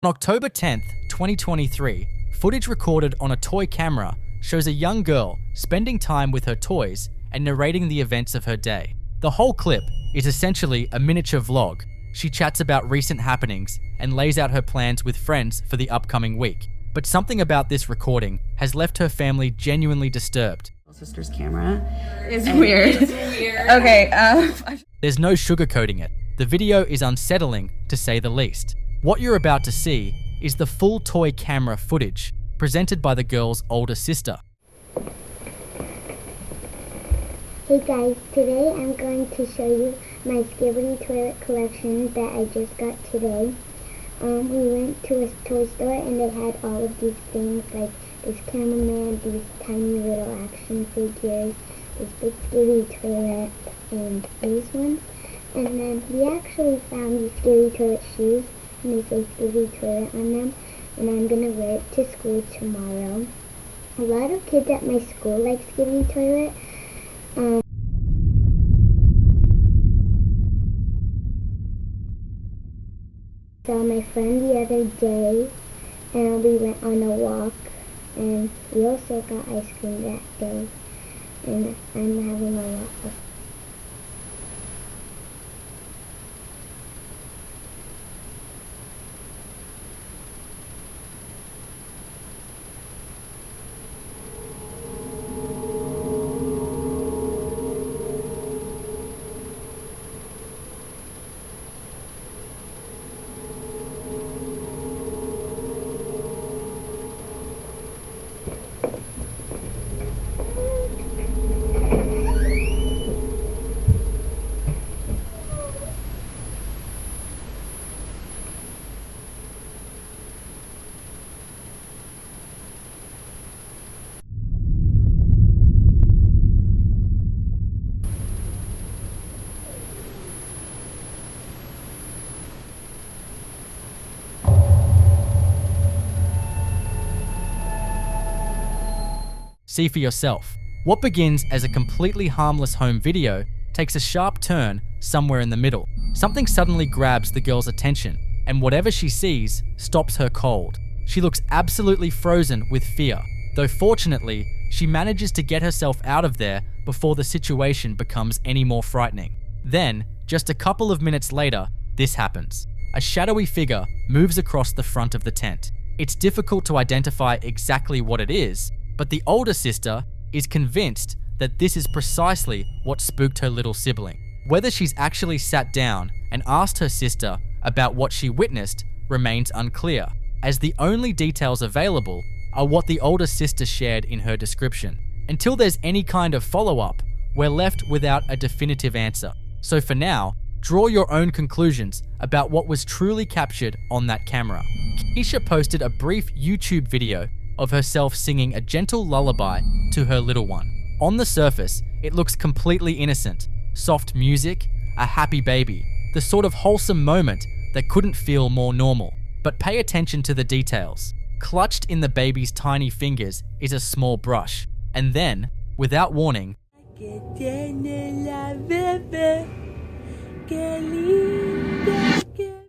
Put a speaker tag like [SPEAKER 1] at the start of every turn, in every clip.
[SPEAKER 1] On October 10th, 2023, footage recorded on a toy camera shows a young girl spending time with her toys and narrating the events of her day. The whole clip is essentially a miniature vlog. She chats about recent happenings and lays out her plans with friends for the upcoming week. But something about this recording has left her family genuinely disturbed.
[SPEAKER 2] Sister's camera is weird. It's weird. Okay.
[SPEAKER 1] There's no sugarcoating it. The video is unsettling, to say the least. What you're about to see is the full toy camera footage presented by the girl's older sister.
[SPEAKER 3] Hey guys, today I'm going to show you my Skibidi toilet collection that I just got today. We went to a toy store and they had all of these things like this cameraman, these tiny little action figures, this big Skibidi toilet, and these ones. And then we actually found these Skibidi toilet shoes and they say Skibidi toilet on them, and I'm gonna wear it to school tomorrow. A lot of kids at my school like Skibidi toilet. Saw my friend the other day and we went on a walk, and we also got ice cream that day, and I'm having a lot of fun.
[SPEAKER 1] See for yourself. What begins as a completely harmless home video takes a sharp turn somewhere in the middle. Something suddenly grabs the girl's attention, and whatever she sees stops her cold. She looks absolutely frozen with fear, though fortunately, she manages to get herself out of there before the situation becomes any more frightening. Then, just a couple of minutes later, this happens. A shadowy figure moves across the front of the tent. It's difficult to identify exactly what it is, but the older sister is convinced that this is precisely what spooked her little sibling. Whether she's actually sat down and asked her sister about what she witnessed remains unclear, as the only details available are what the older sister shared in her description. Until there's any kind of follow-up, we're left without a definitive answer. So for now, draw your own conclusions about what was truly captured on that camera. Keisha posted a brief YouTube video of herself singing a gentle lullaby to her little one. On the surface, it looks completely innocent. Soft music, a happy baby, the sort of wholesome moment that couldn't feel more normal. But pay attention to the details. Clutched in the baby's tiny fingers is a small brush, and then, without warning,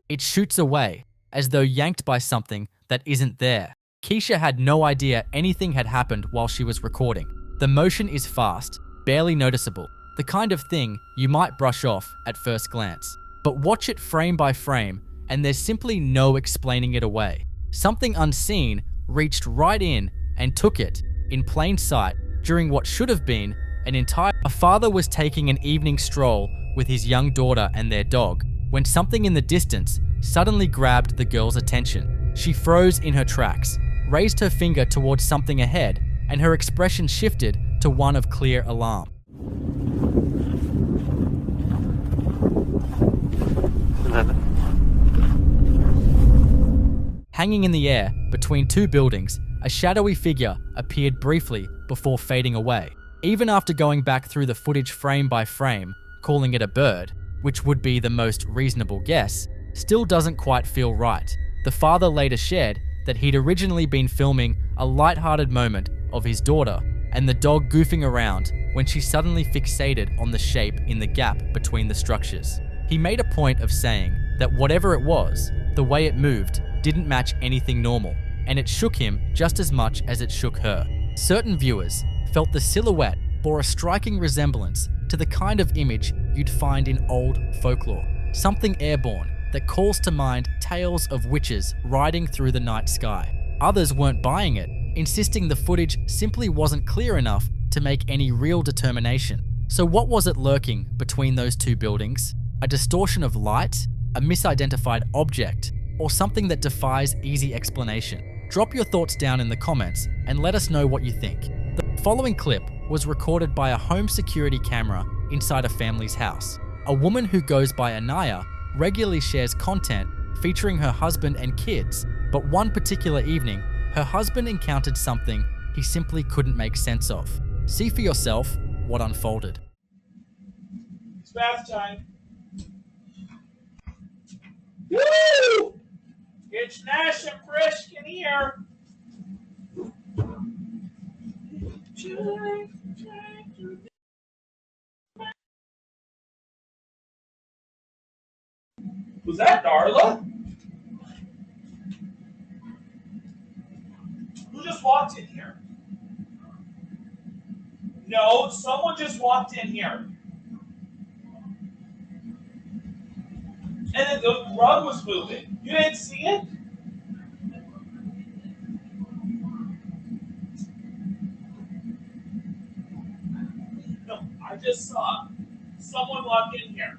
[SPEAKER 1] it shoots away, as though yanked by something that isn't there. Keisha had no idea anything had happened while she was recording. The motion is fast, barely noticeable, the kind of thing you might brush off at first glance. But watch it frame by frame, and there's simply no explaining it away. Something unseen reached right in and took it, in plain sight, during what should have been an entire... A father was taking an evening stroll with his young daughter and their dog, when something in the distance suddenly grabbed the girl's attention. She froze in her tracks, raised her finger towards something ahead, and her expression shifted to one of clear alarm. Hanging in the air between two buildings, a shadowy figure appeared briefly before fading away. Even after going back through the footage frame by frame, calling it a bird, which would be the most reasonable guess, still doesn't quite feel right. The father later shared that he'd originally been filming a light-hearted moment of his daughter and the dog goofing around when she suddenly fixated on the shape in the gap between the structures. He made a point of saying that whatever it was, the way it moved didn't match anything normal, and it shook him just as much as it shook her. Certain viewers felt the silhouette bore a striking resemblance to the kind of image you'd find in old folklore, something airborne that calls to mind tales of witches riding through the night sky. Others weren't buying it, insisting the footage simply wasn't clear enough to make any real determination. So what was it lurking between those two buildings? A distortion of light, a misidentified object, or something that defies easy explanation? Drop your thoughts down in the comments and let us know what you think. The following clip was recorded by a home security camera inside a family's house. A woman who goes by Anaya regularly shares content featuring her husband and kids, but one particular evening, her husband encountered something he simply couldn't make sense of. See for yourself what unfolded.
[SPEAKER 4] It's bath time. Woo! It's nice and brisk in here. Was that Darla? Who just walked in here? No, someone just walked in here. And then the rug was moving. You didn't see it? No, I just saw someone walk in here.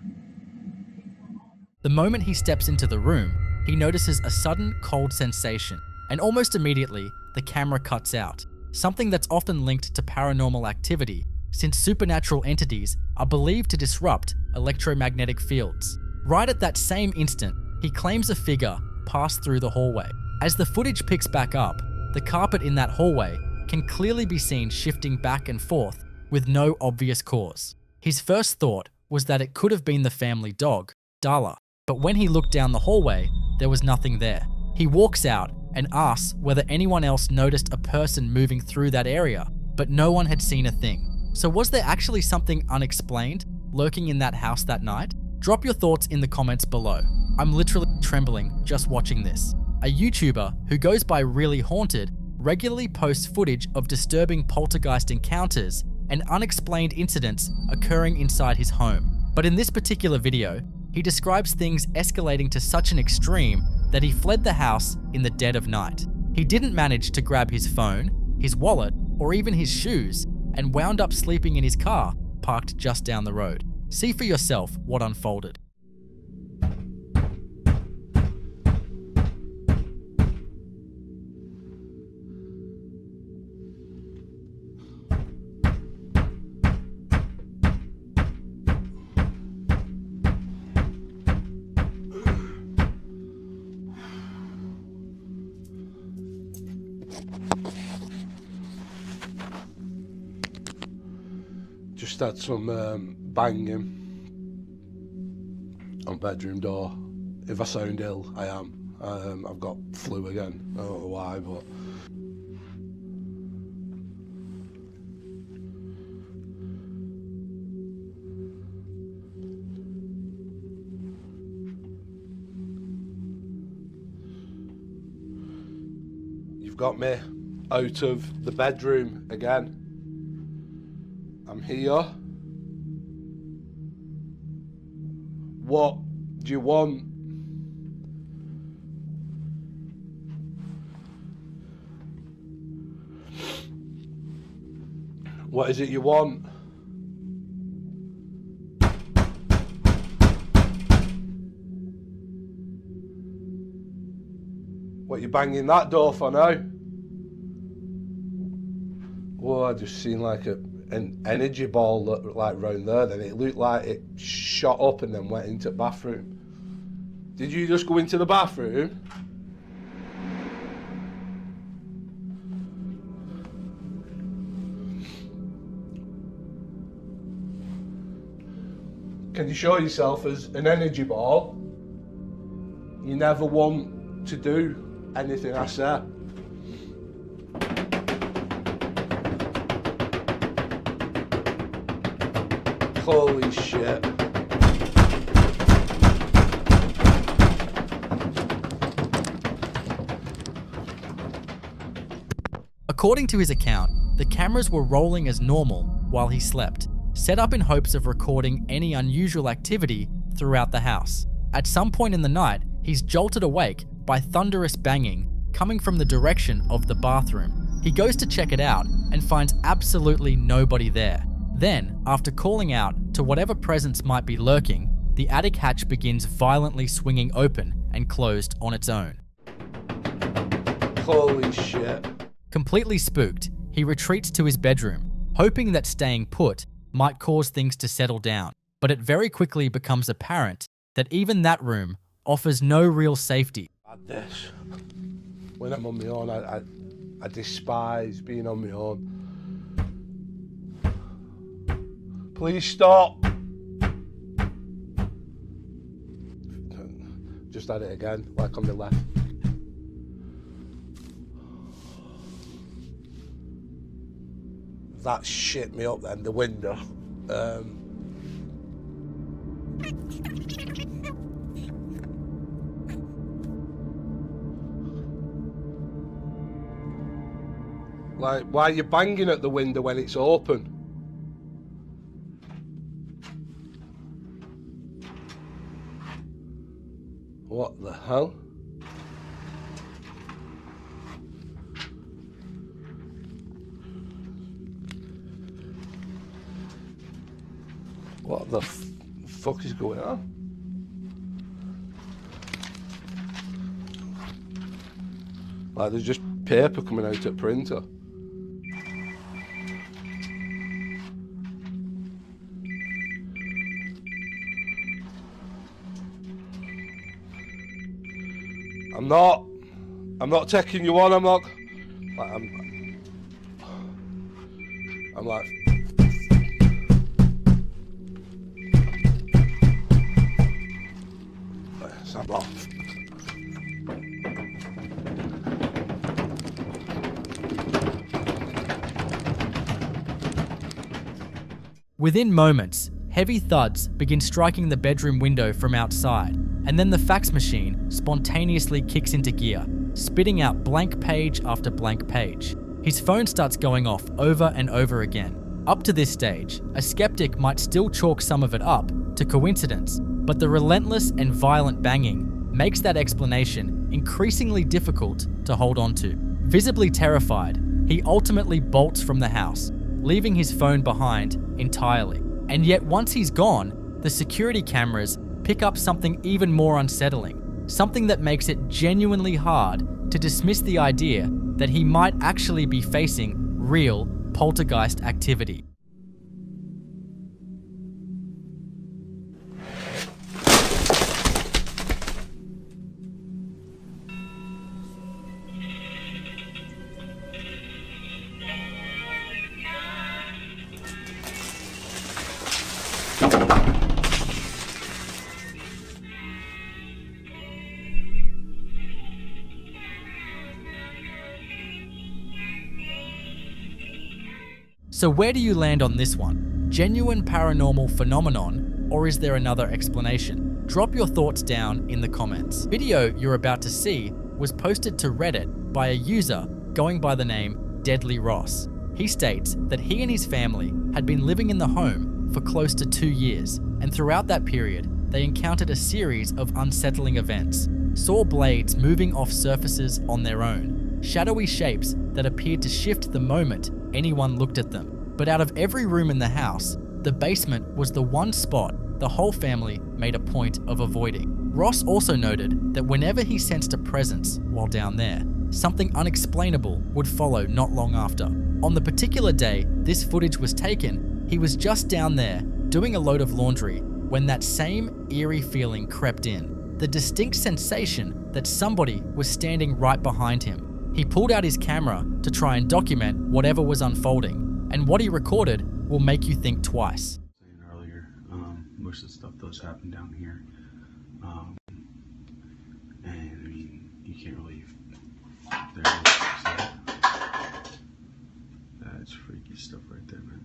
[SPEAKER 1] The moment he steps into the room, he notices a sudden cold sensation, and almost immediately, the camera cuts out. Something that's often linked to paranormal activity, since supernatural entities are believed to disrupt electromagnetic fields. Right at that same instant, he claims a figure passed through the hallway. As the footage picks back up, the carpet in that hallway can clearly be seen shifting back and forth with no obvious cause. His first thought was that it could have been the family dog, Darla, but when he looked down the hallway, there was nothing there. He walks out and asks whether anyone else noticed a person moving through that area, but no one had seen a thing. So was there actually something unexplained lurking in that house that night? Drop your thoughts in the comments below. I'm literally trembling just watching this. A YouTuber who goes by Really Haunted regularly posts footage of disturbing poltergeist encounters and unexplained incidents occurring inside his home. But in this particular video, he describes things escalating to such an extreme that he fled the house in the dead of night. He didn't manage to grab his phone, his wallet, or even his shoes, and wound up sleeping in his car, parked just down the road. See for yourself what unfolded.
[SPEAKER 5] Just had some banging on bedroom door. If I sound ill, I am. I've got flu again. I don't know why, but you've got me out of the bedroom again. I'm here. What do you want? What is it you want? What, you banging that door for now? Oh, I just seen like an energy ball look like round there, then it looked like it shot up and then went into the bathroom. Did you just go into the bathroom? Can you show yourself as an energy ball? You never want to do anything I say. Holy shit.
[SPEAKER 1] According to his account, the cameras were rolling as normal while he slept, set up in hopes of recording any unusual activity throughout the house. At some point in the night, he's jolted awake by thunderous banging coming from the direction of the bathroom. He goes to check it out and finds absolutely nobody there. Then, after calling out to whatever presence might be lurking, the attic hatch begins violently swinging open and closed on its own.
[SPEAKER 5] Holy shit.
[SPEAKER 1] Completely spooked, he retreats to his bedroom, hoping that staying put might cause things to settle down. But it very quickly becomes apparent that even that room offers no real safety.
[SPEAKER 5] This. When I'm on my own, I despise being on my own. Please stop. Just had it again, like on the left. That shit me up then, the window. Like, why are you banging at the window when it's open? What the hell? What the fuck is going on? Like, there's just paper coming out at printer. I'm not taking you on. I'm like, I'm off.
[SPEAKER 1] Within moments, heavy thuds begin striking the bedroom window from outside, and then the fax machine spontaneously kicks into gear, spitting out blank page after blank page. His phone starts going off over and over again. Up to this stage, a skeptic might still chalk some of it up to coincidence, but the relentless and violent banging makes that explanation increasingly difficult to hold on to. Visibly terrified, he ultimately bolts from the house, leaving his phone behind entirely. And yet once he's gone, the security cameras pick up something even more unsettling, something that makes it genuinely hard to dismiss the idea that he might actually be facing real poltergeist activity. So where do you land on this one? Genuine paranormal phenomenon, or is there another explanation? Drop your thoughts down in the comments. The video you're about to see was posted to Reddit by a user going by the name Deadly Ross. He states that he and his family had been living in the home for close to 2 years, and throughout that period, they encountered a series of unsettling events. Saw blades moving off surfaces on their own, shadowy shapes that appeared to shift the moment anyone looked at them. But out of every room in the house, the basement was the one spot the whole family made a point of avoiding. Ross also noted that whenever he sensed a presence while down there, something unexplainable would follow not long after. On the particular day this footage was taken, he was just down there doing a load of laundry when that same eerie feeling crept in, the distinct sensation that somebody was standing right behind him. He pulled out his camera to try and document whatever was unfolding, and what he recorded will make you think twice.
[SPEAKER 6] Saying earlier, most of the stuff does happen down here, and I mean, you can't really. There it is. So, that's freaky stuff right there, man.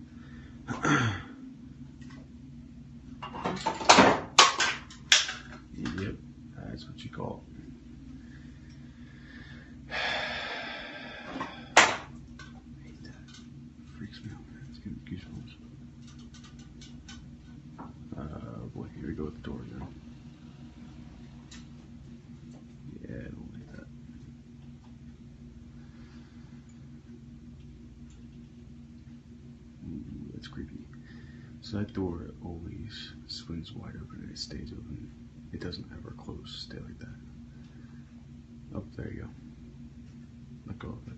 [SPEAKER 6] Yep, that's what you call it. creepy. So that door always swings wide open and it stays open. It doesn't ever close, stay like that. Oh, there you go. Let go of it.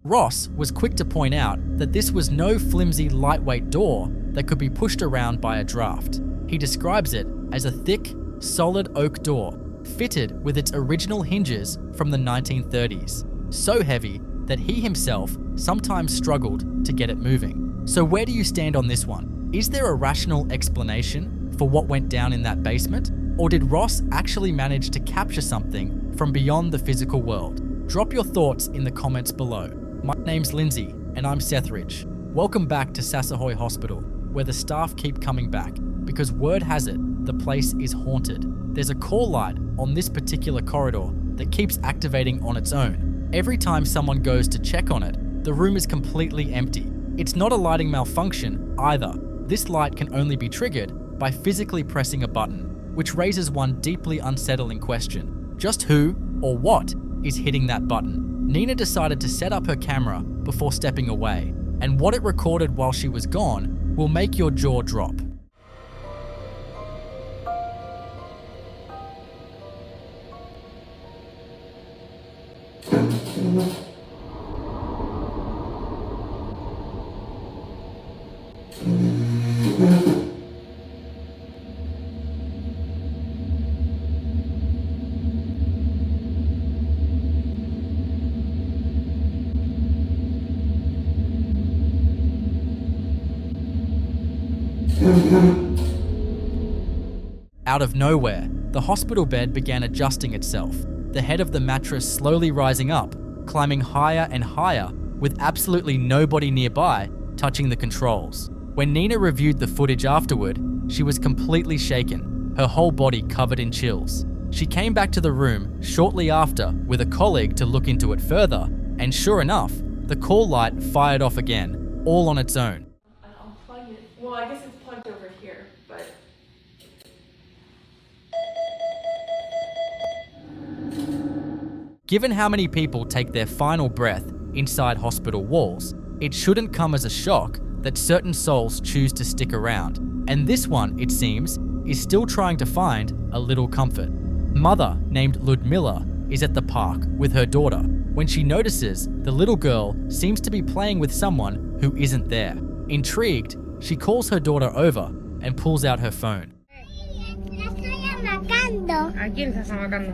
[SPEAKER 1] Ross was quick to point out that this was no flimsy, lightweight door that could be pushed around by a draft. He describes it as a thick, solid oak door, fitted with its original hinges from the 1930s, so heavy that he himself sometimes struggled to get it moving. So where do you stand on this one? Is there a rational explanation for what went down in that basement? Or did Ross actually manage to capture something from beyond the physical world? Drop your thoughts in the comments below. My name's Lindsay, and I'm Sethridge. Welcome back to Sassahoy Hospital, where the staff keep coming back, because word has it, the place is haunted. There's a call light on this particular corridor that keeps activating on its own. Every time someone goes to check on it, the room is completely empty. It's not a lighting malfunction either. This light can only be triggered by physically pressing a button, which raises one deeply unsettling question. Just who or what is hitting that button? Nina decided to set up her camera before stepping away, and what it recorded while she was gone will make your jaw drop. Out of nowhere, the hospital bed began adjusting itself, the head of the mattress slowly rising up, climbing higher and higher, with absolutely nobody nearby touching the controls. When Nina reviewed the footage afterward, she was completely shaken, her whole body covered in chills. She came back to the room shortly after with a colleague to look into it further, and sure enough, the call light fired off again, all on its own.
[SPEAKER 2] I'll plug it. Well, I guess it's plugged over here, but...
[SPEAKER 1] Given how many people take their final breath inside hospital walls, it shouldn't come as a shock that certain souls choose to stick around. And this one, it seems, is still trying to find a little comfort. Mother, named Ludmilla, is at the park with her daughter when she notices the little girl seems to be playing with someone who isn't there. Intrigued, she calls her daughter over and pulls out her phone.
[SPEAKER 3] La estoy amacando.
[SPEAKER 7] ¿A quién estás amacando?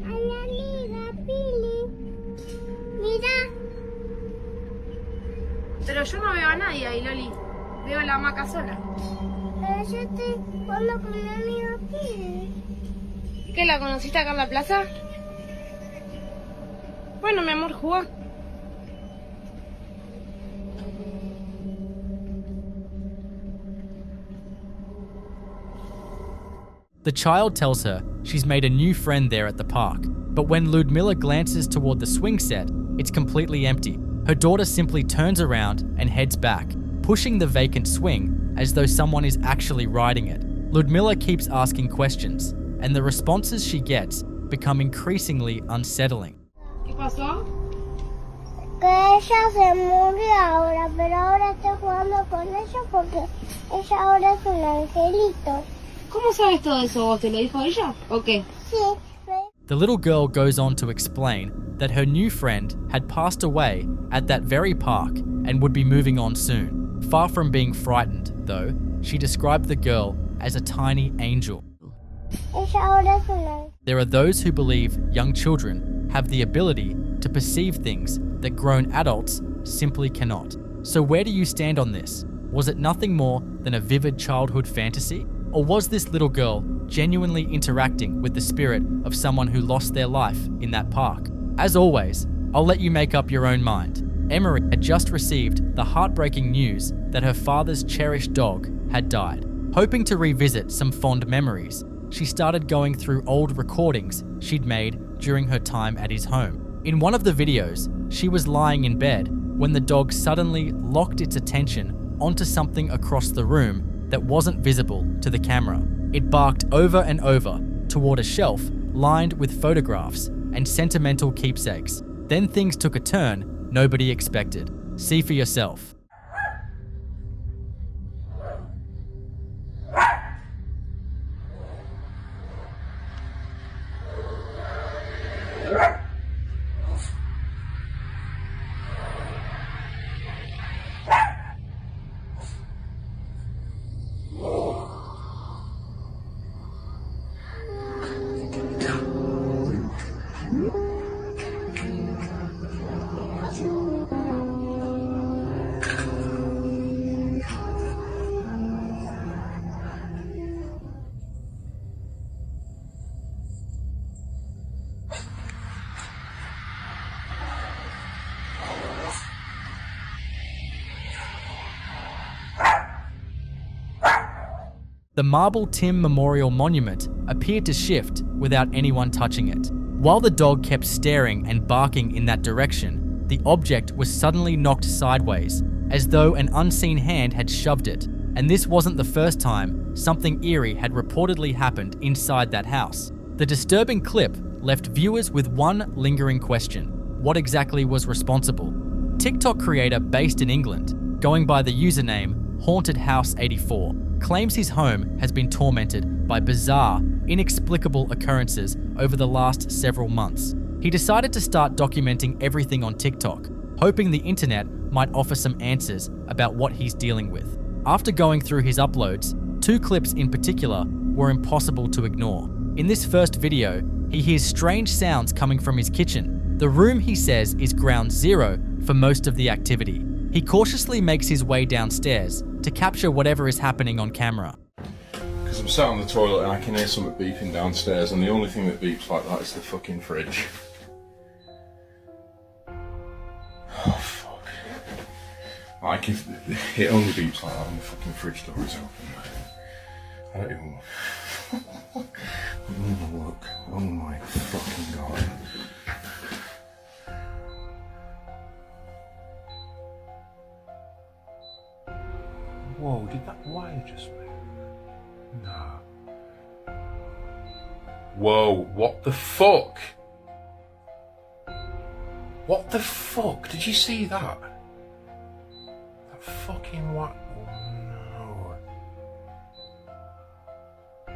[SPEAKER 3] A la amiga Pili. Mira.
[SPEAKER 7] Pero yo no veo a nadie ahí, Loli. Veo la hamaca sola.
[SPEAKER 3] Pero yo estoy jugando con mi amiga Pili.
[SPEAKER 7] ¿Qué, la conociste acá en la plaza? Bueno, mi amor, jugá.
[SPEAKER 1] The child tells her she's made a new friend there at the park, but when Ludmilla glances toward the swing set, it's completely empty. Her daughter simply turns around and heads back, pushing the vacant swing as though someone is actually riding it. Ludmilla keeps asking questions, and the responses she gets become increasingly unsettling.
[SPEAKER 7] ¿Qué pasó?
[SPEAKER 3] Que ella se murió ahora, pero ahora estoy jugando con ella porque ella ahora es un angelito.
[SPEAKER 7] ¿Cómo sabes todo eso vos? ¿Te lo dijo ella? ¿O qué?
[SPEAKER 3] Sí,
[SPEAKER 1] The little girl goes on to explain that her new friend had passed away at that very park and would be moving on soon. Far from being frightened, though, she described the girl as a tiny angel.
[SPEAKER 3] ella ahora es un ángel.
[SPEAKER 1] There are those who believe young children have the ability to perceive things that grown adults simply cannot. So where do you stand on this? Was it nothing more than a vivid childhood fantasy? Or was this little girl genuinely interacting with the spirit of someone who lost their life in that park? As always, I'll let you make up your own mind. Emery had just received the heartbreaking news that her father's cherished dog had died. Hoping to revisit some fond memories, she started going through old recordings she'd made during her time at his home. In one of the videos, she was lying in bed when the dog suddenly locked its attention onto something across the room that wasn't visible to the camera. It barked over and over toward a shelf lined with photographs and sentimental keepsakes. Then things took a turn nobody expected. See for yourself. The marble Tim Memorial Monument appeared to shift without anyone touching it. While the dog kept staring and barking in that direction, the object was suddenly knocked sideways, as though an unseen hand had shoved it. And this wasn't the first time something eerie had reportedly happened inside that house. The disturbing clip left viewers with one lingering question: what exactly was responsible? TikTok creator based in England, going by the username HauntedHouse84, claims his home has been tormented by bizarre, inexplicable occurrences over the last several months. He decided to start documenting everything on TikTok, hoping the internet might offer some answers about what he's dealing with. After going through his uploads, 2 clips in particular were impossible to ignore. In this first video, he hears strange sounds coming from his kitchen. The room, he says, is ground zero for most of the activity. He cautiously makes his way downstairs to capture whatever is happening on camera.
[SPEAKER 8] Because I'm sat on the toilet and I can hear something beeping downstairs, and the only thing that beeps like that is the fucking fridge. Oh fuck. Like if it only beeps like that when the fucking fridge door is open. I don't even look. Oh my fucking god. Whoa, did that wire just move? Nah. Whoa, what the fuck? What the fuck? Did you see that? That fucking what? Oh no.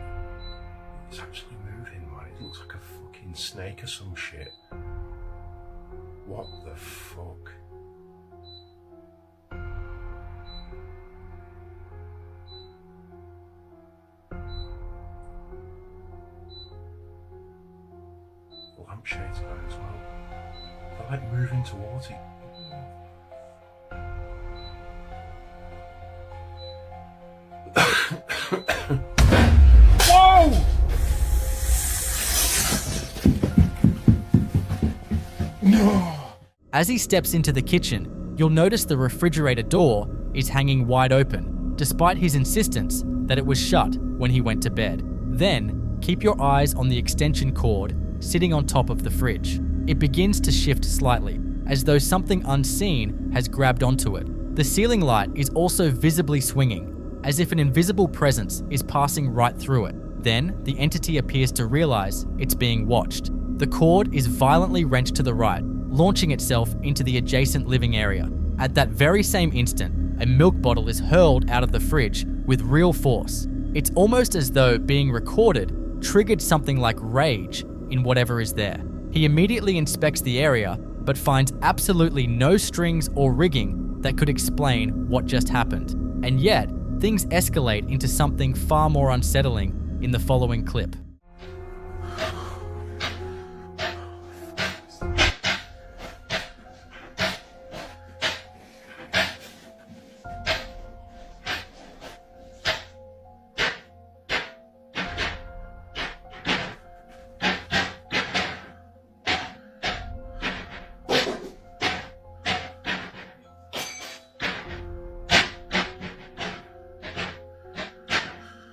[SPEAKER 8] It's actually moving, man. It looks like a fucking snake or some shit. What the fuck? Lampshades are as well. They're like moving towards it. Whoa! No!
[SPEAKER 1] As he steps into the kitchen, you'll notice the refrigerator door is hanging wide open, despite his insistence that it was shut when he went to bed. Then, keep your eyes on the extension cord sitting on top of the fridge. It begins to shift slightly, as though something unseen has grabbed onto it. The ceiling light is also visibly swinging, as if an invisible presence is passing right through it. Then, the entity appears to realize it's being watched. The cord is violently wrenched to the right, launching itself into the adjacent living area. At that very same instant, a milk bottle is hurled out of the fridge with real force. It's almost as though being recorded triggered something like rage in whatever is there. He immediately inspects the area, but finds absolutely no strings or rigging that could explain what just happened. And yet, things escalate into something far more unsettling in the following clip.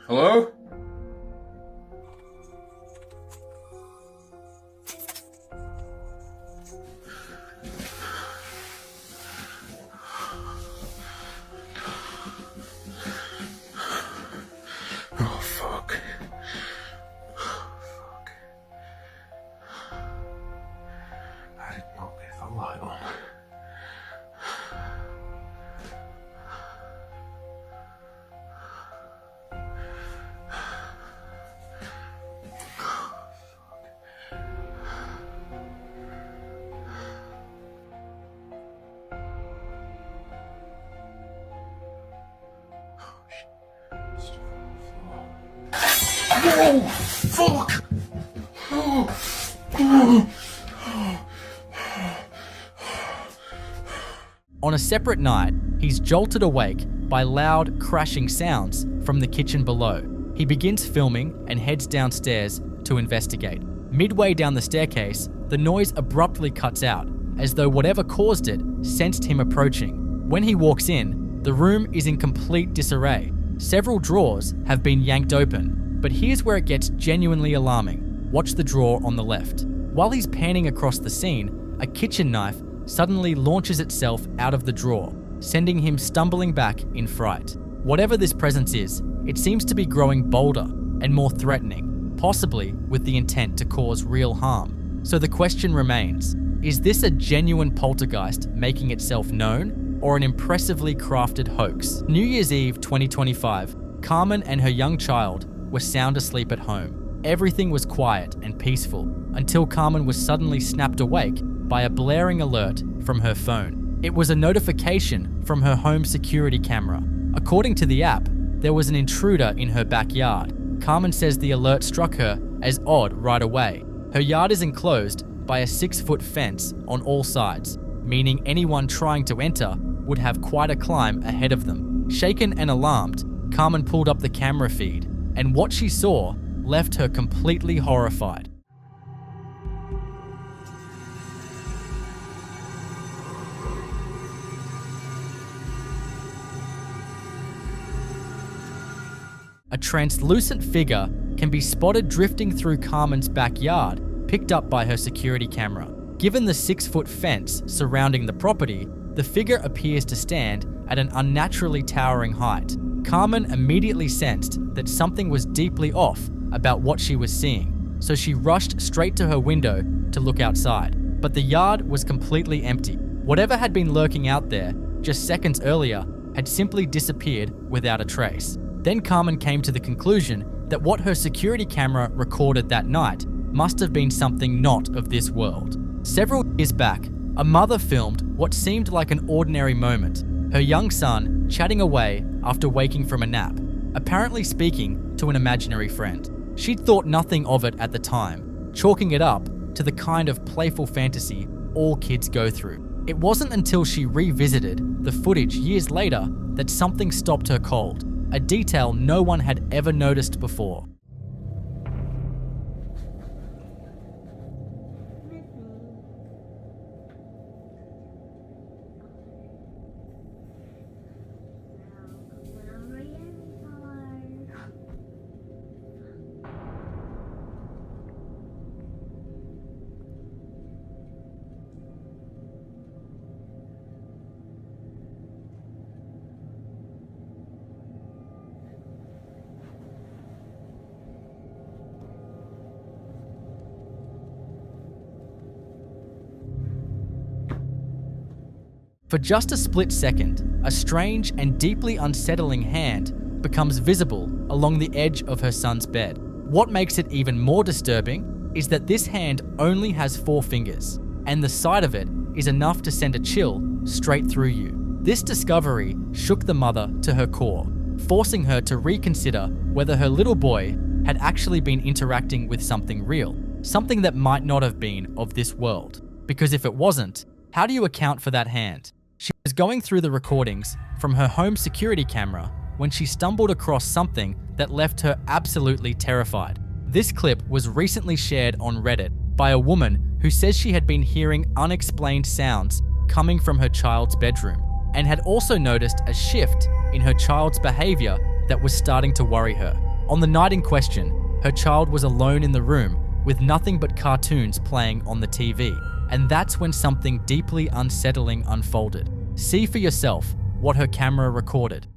[SPEAKER 8] Hello? Oh fuck. Fuck. I did not get the light on. Oh, fuck!
[SPEAKER 1] On a separate night, he's jolted awake by loud, crashing sounds from the kitchen below. He begins filming and heads downstairs to investigate. Midway down the staircase, the noise abruptly cuts out, as though whatever caused it sensed him approaching. When he walks in, the room is in complete disarray. Several drawers have been yanked open, but here's where it gets genuinely alarming. Watch the drawer on the left. While he's panning across the scene, a kitchen knife suddenly launches itself out of the drawer, sending him stumbling back in fright. Whatever this presence is, it seems to be growing bolder and more threatening, possibly with the intent to cause real harm. So the question remains, is this a genuine poltergeist making itself known, or an impressively crafted hoax? New Year's Eve 2025, Carmen and her young child were sound asleep at home. Everything was quiet and peaceful until Carmen was suddenly snapped awake by a blaring alert from her phone. It was a notification from her home security camera. According to the app, there was an intruder in her backyard. Carmen says the alert struck her as odd right away. Her yard is enclosed by a 6-foot fence on all sides, meaning anyone trying to enter would have quite a climb ahead of them. Shaken and alarmed, Carmen pulled up the camera feed, and what she saw left her completely horrified. A translucent figure can be spotted drifting through Carmen's backyard, picked up by her security camera. Given the 6-foot fence surrounding the property, the figure appears to stand at an unnaturally towering height. Carmen immediately sensed that something was deeply off about what she was seeing, so she rushed straight to her window to look outside. But the yard was completely empty. Whatever had been lurking out there just seconds earlier had simply disappeared without a trace. Then Carmen came to the conclusion that what her security camera recorded that night must have been something not of this world. Several years back, a mother filmed what seemed like an ordinary moment, her young son chatting away after waking from a nap, apparently speaking to an imaginary friend. She'd thought nothing of it at the time, chalking it up to the kind of playful fantasy all kids go through. It wasn't until she revisited the footage years later that something stopped her cold, a detail no one had ever noticed before. For just a split second, a strange and deeply unsettling hand becomes visible along the edge of her son's bed. What makes it even more disturbing is that this hand only has 4 fingers, and the sight of it is enough to send a chill straight through you. This discovery shook the mother to her core, forcing her to reconsider whether her little boy had actually been interacting with something real, something that might not have been of this world. Because if it wasn't, how do you account for that hand? She was going through the recordings from her home security camera when she stumbled across something that left her absolutely terrified. This clip was recently shared on Reddit by a woman who says she had been hearing unexplained sounds coming from her child's bedroom and had also noticed a shift in her child's behavior that was starting to worry her. On the night in question, her child was alone in the room with nothing but cartoons playing on the TV. And that's when something deeply unsettling unfolded. See for yourself what her camera recorded.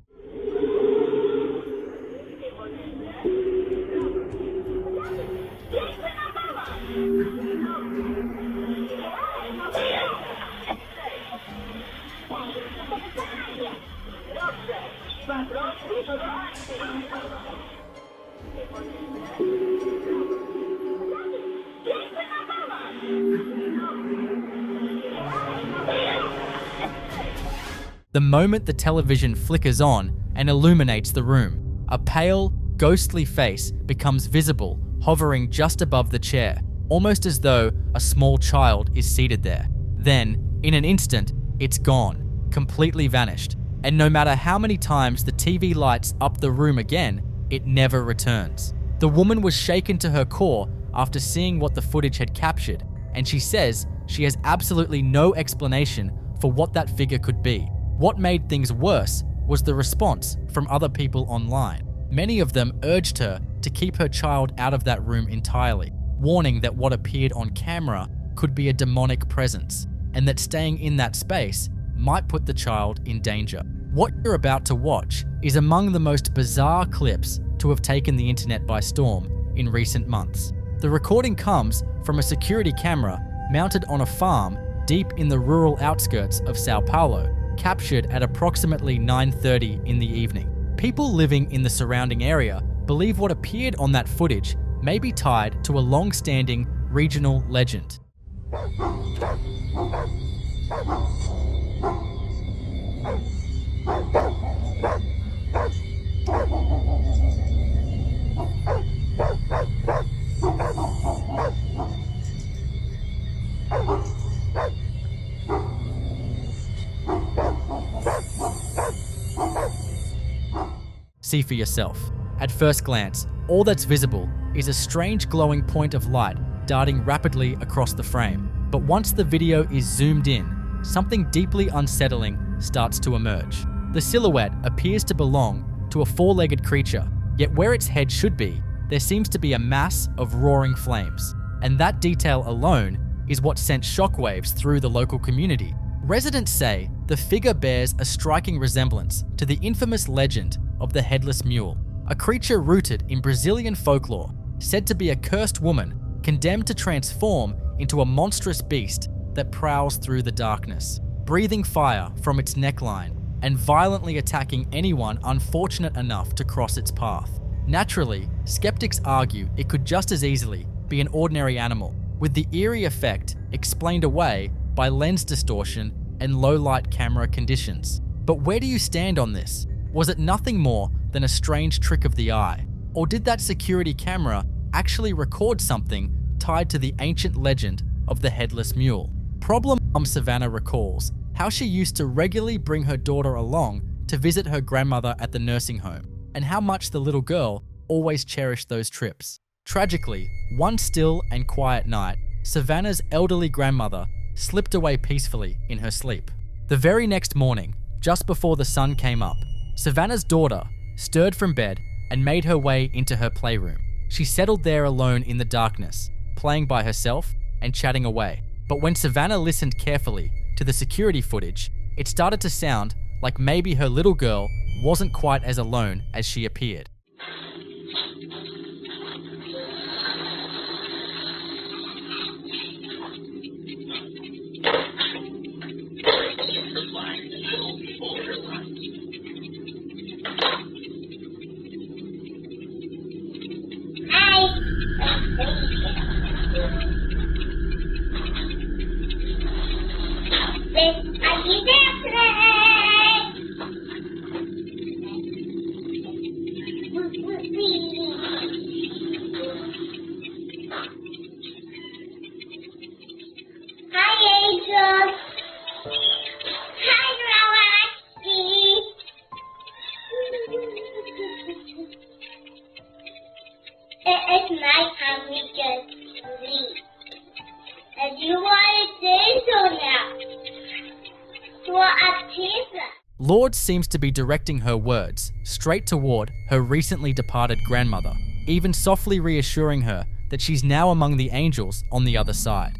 [SPEAKER 1] The moment the television flickers on and illuminates the room, a pale, ghostly face becomes visible, hovering just above the chair, almost as though a small child is seated there. Then, in an instant, it's gone, completely vanished, and no matter how many times the TV lights up the room again, it never returns. The woman was shaken to her core after seeing what the footage had captured, and she says she has absolutely no explanation for what that figure could be. What made things worse was the response from other people online. Many of them urged her to keep her child out of that room entirely, warning that what appeared on camera could be a demonic presence, and that staying in that space might put the child in danger. What you're about to watch is among the most bizarre clips to have taken the internet by storm in recent months. The recording comes from a security camera mounted on a farm deep in the rural outskirts of Sao Paulo, captured at approximately 9:30 in the evening. People living in the surrounding area believe what appeared on that footage may be tied to a long-standing regional legend. See for yourself. At first glance, all that's visible is a strange glowing point of light darting rapidly across the frame. But once the video is zoomed in, something deeply unsettling starts to emerge. The silhouette appears to belong to a four-legged creature, yet where its head should be, there seems to be a mass of roaring flames. And that detail alone is what sent shockwaves through the local community. Residents say the figure bears a striking resemblance to the infamous legend of the headless mule, a creature rooted in Brazilian folklore, said to be a cursed woman condemned to transform into a monstrous beast that prowls through the darkness, breathing fire from its neckline and violently attacking anyone unfortunate enough to cross its path. Naturally, skeptics argue it could just as easily be an ordinary animal, with the eerie effect explained away by lens distortion and low-light camera conditions. But where do you stand on this? Was it nothing more than a strange trick of the eye? Or did that security camera actually record something tied to the ancient legend of the headless mule? Problem Mom Savannah recalls how she used to regularly bring her daughter along to visit her grandmother at the nursing home, and how much the little girl always cherished those trips. Tragically, one still and quiet night, Savannah's elderly grandmother slipped away peacefully in her sleep. The very next morning, just before the sun came up, Savannah's daughter stirred from bed and made her way into her playroom. She settled there alone in the darkness, playing by herself and chatting away. But when Savannah listened carefully to the security footage, it started to sound like maybe her little girl wasn't quite as alone as she appeared.
[SPEAKER 3] It's night time, we can sleep. And you want to say so now. For a pizza.
[SPEAKER 1] Lourdes seems to be directing her words straight toward her recently departed grandmother, even softly reassuring her that she's now among the angels on the other side.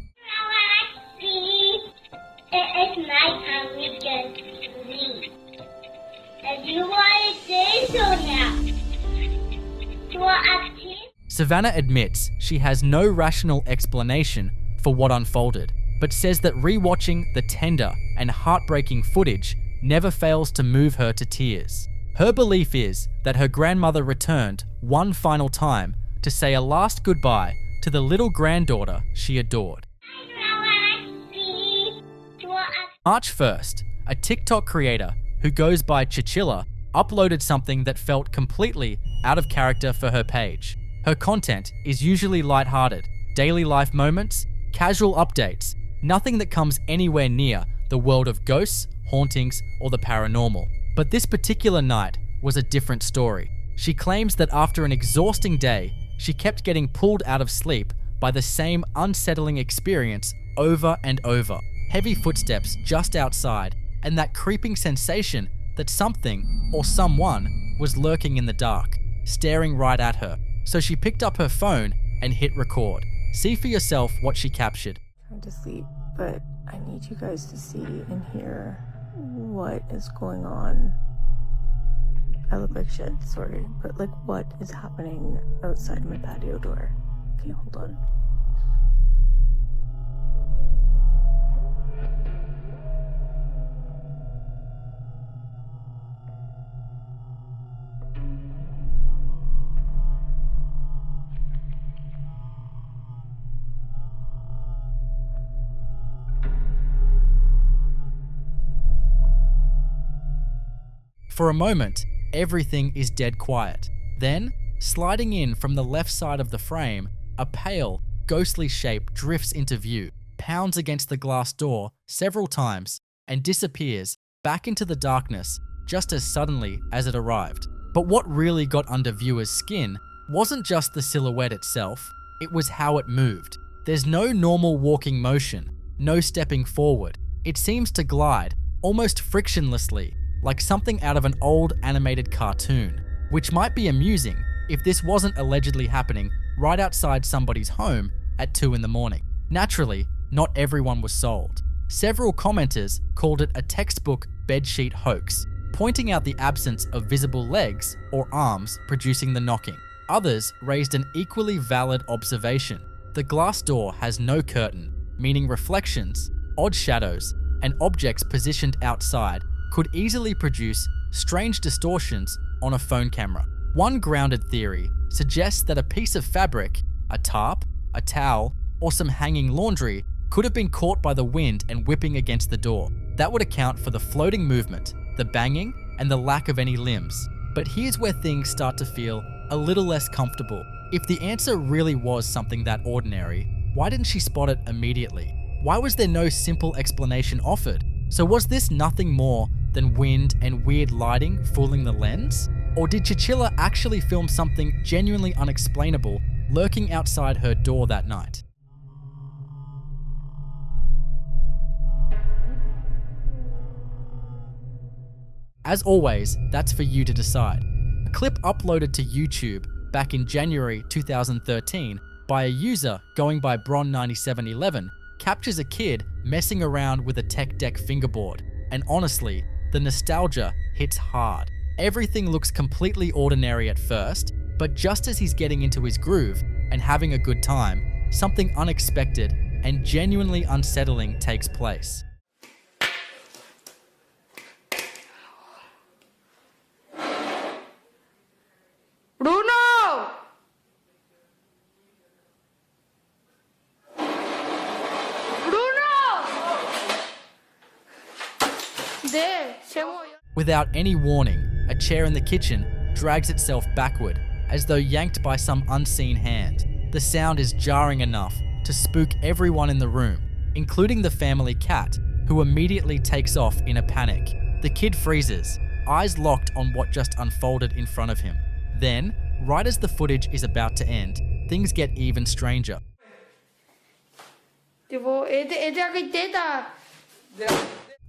[SPEAKER 3] It's night time, we can sleep. And you want to say so now. For a pizza.
[SPEAKER 1] Savannah admits she has no rational explanation for what unfolded, but says that rewatching the tender and heartbreaking footage never fails to move her to tears. Her belief is that her grandmother returned one final time to say a last goodbye to the little granddaughter she adored. March 1st, a TikTok creator who goes by Chichilla uploaded something that felt completely out of character for her page. Her content is usually lighthearted, daily life moments, casual updates, nothing that comes anywhere near the world of ghosts, hauntings, or the paranormal. But this particular night was a different story. She claims that after an exhausting day, she kept getting pulled out of sleep by the same unsettling experience over and over. Heavy footsteps just outside, and that creeping sensation that something or someone was lurking in the dark, staring right at her. So she picked up her phone and hit record. See for yourself what she captured.
[SPEAKER 9] Trying to sleep, but I need you guys to see and hear what is going on. I look like shit, sorry, but like what is happening outside my patio door? Okay, hold on.
[SPEAKER 1] For a moment, everything is dead quiet. Then, sliding in from the left side of the frame, a pale, ghostly shape drifts into view, pounds against the glass door several times, and disappears back into the darkness just as suddenly as it arrived. But what really got under viewers' skin wasn't just the silhouette itself, it was how it moved. There's no normal walking motion, no stepping forward. It seems to glide, almost frictionlessly, like something out of an old animated cartoon, which might be amusing if this wasn't allegedly happening right outside somebody's home at 2 in the morning. Naturally, not everyone was sold. Several commenters called it a textbook bedsheet hoax, pointing out the absence of visible legs or arms producing the knocking. Others raised an equally valid observation. The glass door has no curtain, meaning reflections, odd shadows, and objects positioned outside could easily produce strange distortions on a phone camera. One grounded theory suggests that a piece of fabric, a tarp, a towel, or some hanging laundry could have been caught by the wind and whipping against the door. That would account for the floating movement, the banging, and the lack of any limbs. But here's where things start to feel a little less comfortable. If the answer really was something that ordinary, why didn't she spot it immediately? Why was there no simple explanation offered? So was this nothing more than wind and weird lighting fooling the lens? Or did Chichilla actually film something genuinely unexplainable lurking outside her door that night? As always, that's for you to decide. A clip uploaded to YouTube back in January 2013 by a user going by Bron9711 captures a kid messing around with a tech deck fingerboard. And honestly, the nostalgia hits hard. Everything looks completely ordinary at first, but just as he's getting into his groove and having a good time, something unexpected and genuinely unsettling takes place.
[SPEAKER 7] ¡Bruno!
[SPEAKER 1] Without any warning, a chair in the kitchen drags itself backward, as though yanked by some unseen hand. The sound is jarring enough to spook everyone in the room, including the family cat, who immediately takes off in a panic. The kid freezes, eyes locked on what just unfolded in front of him. Then, right as the footage is about to end, things get even stranger.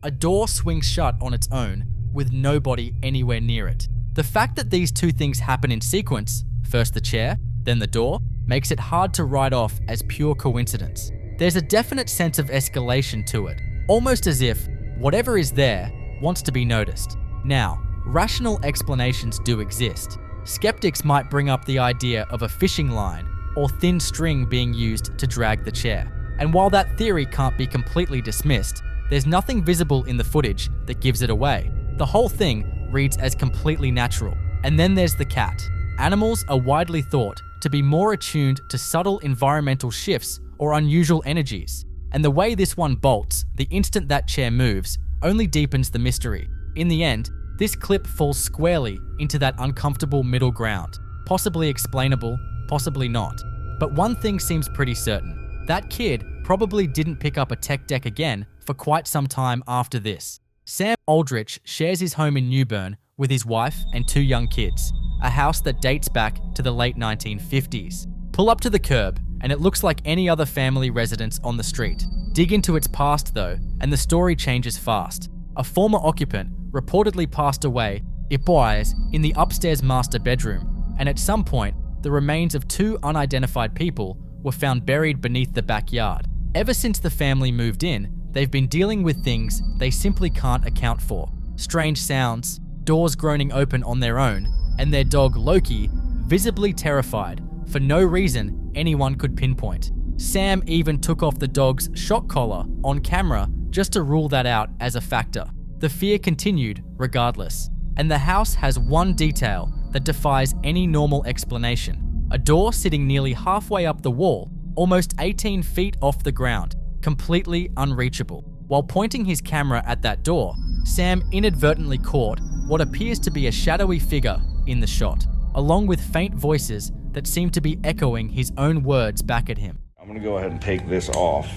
[SPEAKER 1] A door swings shut on its own, with nobody anywhere near it. The fact that these two things happen in sequence, first the chair, then the door, makes it hard to write off as pure coincidence. There's a definite sense of escalation to it, almost as if whatever is there wants to be noticed. Now, rational explanations do exist. Skeptics might bring up the idea of a fishing line or thin string being used to drag the chair. And while that theory can't be completely dismissed, there's nothing visible in the footage that gives it away. The whole thing reads as completely natural. And then there's the cat. Animals are widely thought to be more attuned to subtle environmental shifts or unusual energies. And the way this one bolts the instant that chair moves only deepens the mystery. In the end, This clip falls squarely into that uncomfortable middle ground. Possibly explainable, possibly not. But one thing seems pretty certain. That kid probably didn't pick up a tech deck again for quite some time after this. Sam Aldrich shares his home in Newburn with his wife and 2 young kids, a house that dates back to the late 1950s. Pull up to the curb, and it looks like any other family residence on the street. Dig into its past though, and the story changes fast. A former occupant reportedly passed away, in the upstairs master bedroom, and at some point, the remains of 2 unidentified people were found buried beneath the backyard. Ever since the family moved in, they've been dealing with things they simply can't account for. Strange sounds, doors groaning open on their own, and their dog Loki, visibly terrified, for no reason anyone could pinpoint. Sam even took off the dog's shock collar on camera just to rule that out as a factor. The fear continued regardless, and the house has one detail that defies any normal explanation. A door sitting nearly halfway up the wall, almost 18 feet off the ground, completely unreachable. While pointing his camera at that door, Sam inadvertently caught what appears to be a shadowy figure in the shot, along with faint voices that seem to be echoing his own words back at him.
[SPEAKER 8] I'm gonna go ahead and take this off,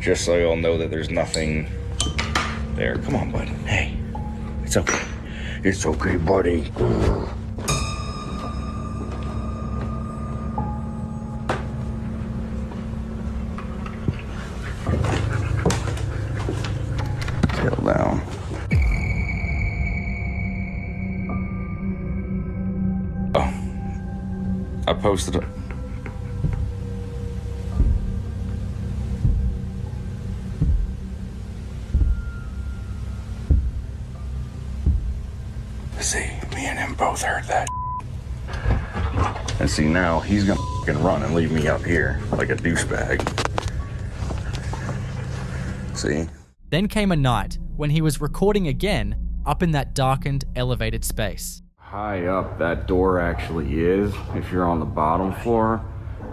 [SPEAKER 8] just so you'll know that there's nothing there. Come on, bud. Hey, it's okay. It's okay, buddy. Settle down. Oh, I posted it. See, me and him both heard that. And see, now he's gonna fucking run and leave me up here like a douchebag. See?
[SPEAKER 1] Then came a night when he was recording again up in that darkened, elevated space.
[SPEAKER 6] High up that door actually is, if you're on the bottom floor.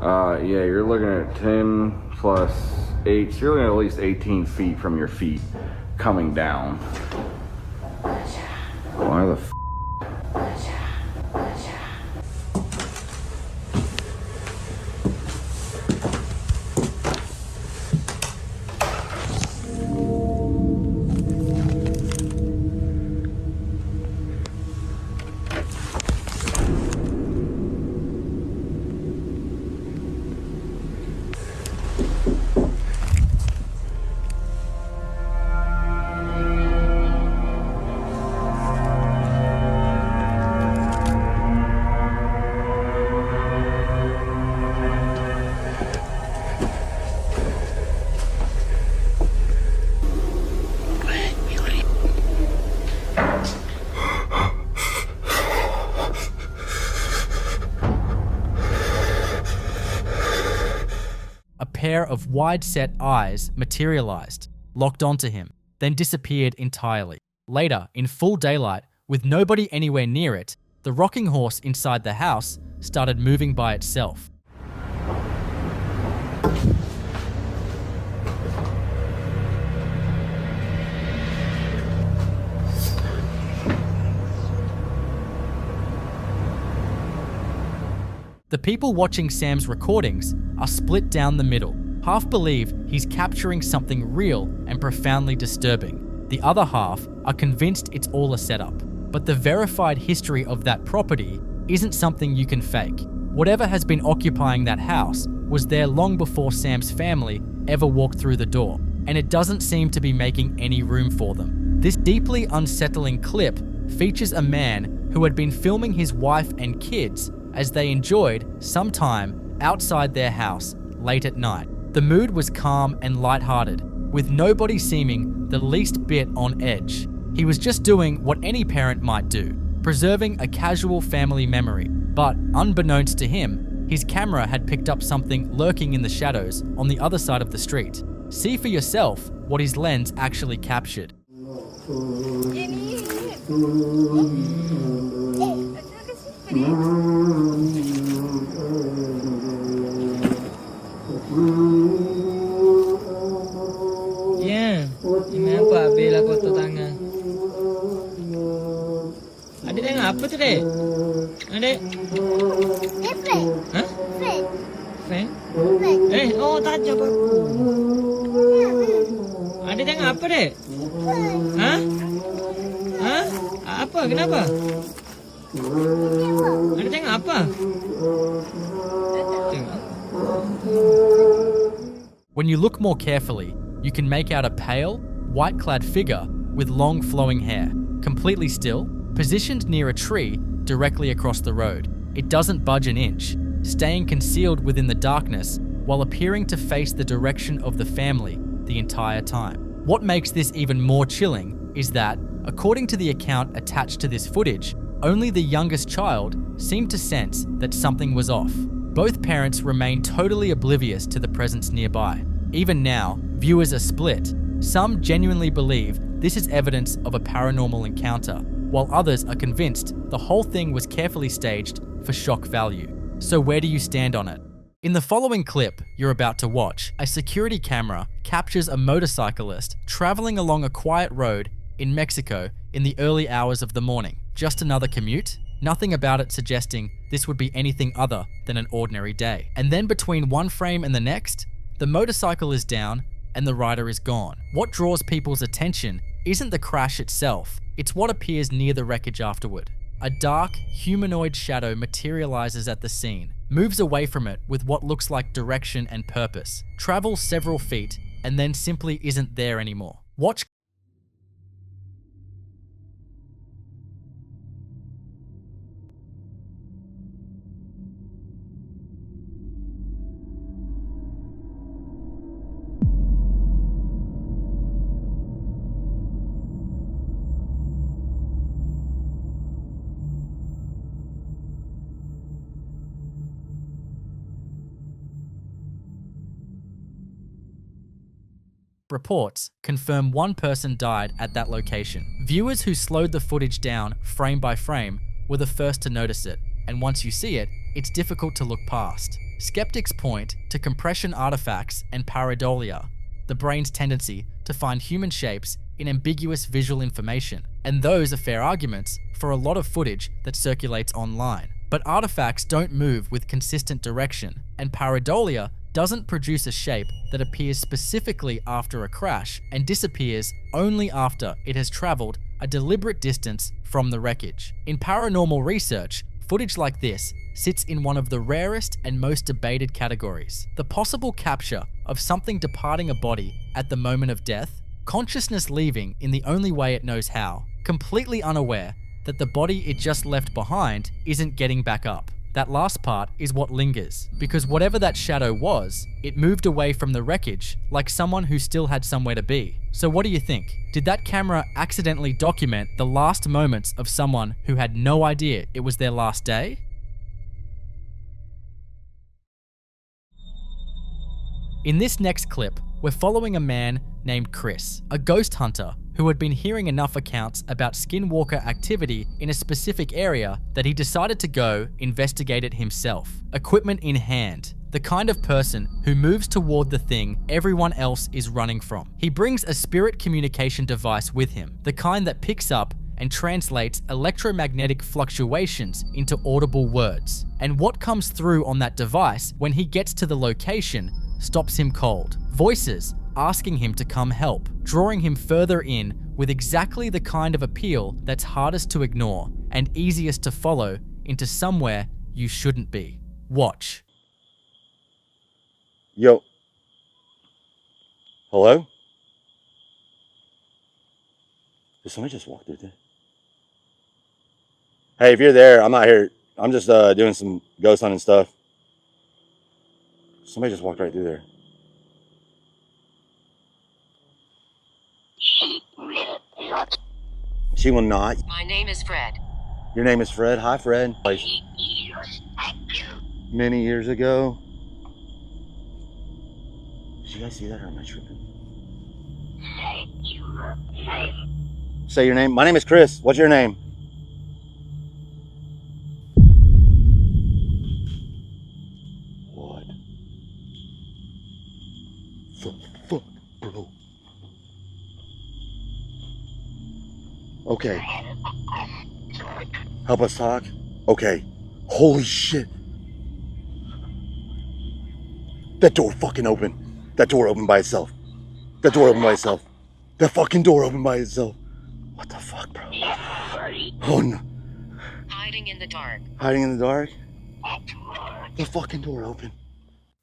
[SPEAKER 6] Yeah, you're looking at 10 plus 8, so you're looking at least 18 feet from your feet coming down. Why the f***?
[SPEAKER 1] Pair of wide-set eyes materialized, locked onto him, then disappeared entirely. Later, in full daylight, with nobody anywhere near it, the rocking horse inside the house started moving by itself. The people watching Sam's recordings are split down the middle. Half believe he's capturing something real and profoundly disturbing. The other half are convinced it's all a setup. But the verified history of that property isn't something you can fake. Whatever has been occupying that house was there long before Sam's family ever walked through the door, and it doesn't seem to be making any room for them. This deeply unsettling clip features a man who had been filming his wife and kids as they enjoyed some time outside their house late at night. The mood was calm and lighthearted, with nobody seeming the least bit on edge. He was just doing what any parent might do, preserving a casual family memory. But unbeknownst to him, his camera had picked up something lurking in the shadows on the other side of the street. See for yourself what his lens actually captured.
[SPEAKER 10] Yeah, ini apa? Bela kotor tangan. apa tu, Dek? Dek? Hah? Fan? Oh, tak jawab aku. Adik tengok apa, Dek? Hah? Hah? Apa? Kenapa? Adik tengok apa?
[SPEAKER 1] When you look more carefully, you can make out a pale, white-clad figure with long flowing hair, completely still, positioned near a tree directly across the road. It doesn't budge an inch, staying concealed within the darkness while appearing to face the direction of the family the entire time. What makes this even more chilling is that, according to the account attached to this footage, only the youngest child seemed to sense that something was off. Both parents remain totally oblivious to the presence nearby. Even now, viewers are split. Some genuinely believe this is evidence of a paranormal encounter, while others are convinced the whole thing was carefully staged for shock value. So where do you stand on it? In the following clip you're about to watch, a security camera captures a motorcyclist traveling along a quiet road in Mexico in the early hours of the morning. Just another commute? Nothing about it suggesting this would be anything other than an ordinary day. And then between one frame and the next, the motorcycle is down and the rider is gone. What draws people's attention isn't the crash itself, it's what appears near the wreckage afterward. A dark, humanoid shadow materializes at the scene, moves away from it with what looks like direction and purpose, travels several feet, and then simply isn't there anymore. Watch. Reports confirm one person died at that location. Viewers who slowed the footage down frame by frame were the first to notice it, and once you see it, it's difficult to look past. Skeptics point to compression artifacts and pareidolia, the brain's tendency to find human shapes in ambiguous visual information, and those are fair arguments for a lot of footage that circulates online. But artifacts don't move with consistent direction, and pareidolia doesn't produce a shape that appears specifically after a crash and disappears only after it has traveled a deliberate distance from the wreckage. In paranormal research, footage like this sits in one of the rarest and most debated categories. The possible capture of something departing a body at the moment of death, consciousness leaving in the only way it knows how, completely unaware that the body it just left behind isn't getting back up. That last part is what lingers, because whatever that shadow was, it moved away from the wreckage like someone who still had somewhere to be. So what do you think? Did that camera accidentally document the last moments of someone who had no idea it was their last day? In this next clip, we're following a man named Chris, a ghost hunter who had been hearing enough accounts about skinwalker activity in a specific area that he decided to go investigate it himself, equipment in hand, the kind of person who moves toward the thing everyone else is running from. He brings a spirit communication device with him, the kind that picks up and translates electromagnetic fluctuations into audible words. And what comes through on that device when he gets to the location stops him cold. Voices asking him to come help, drawing him further in with exactly the kind of appeal that's hardest to ignore and easiest to follow into somewhere you shouldn't be. Watch.
[SPEAKER 11] Yo. Hello? Did somebody just walk through there? Hey, if you're there, I'm not here. I'm just doing some ghost hunting stuff. Somebody just walked right through there. She will not.
[SPEAKER 12] My name is Fred.
[SPEAKER 11] Your name is Fred? Hi, Fred. Many years ago. Did you guys see that or am I tripping? Say your name. My name is Chris. What's your name? What the fuck, bro? Okay. Help us talk? Okay. Holy shit. That door fucking opened. That door opened by itself. That door opened by itself. That fucking door opened by itself. What the fuck, bro? Oh no.
[SPEAKER 12] Hiding in the dark.
[SPEAKER 11] Hiding in the dark? The fucking door opened.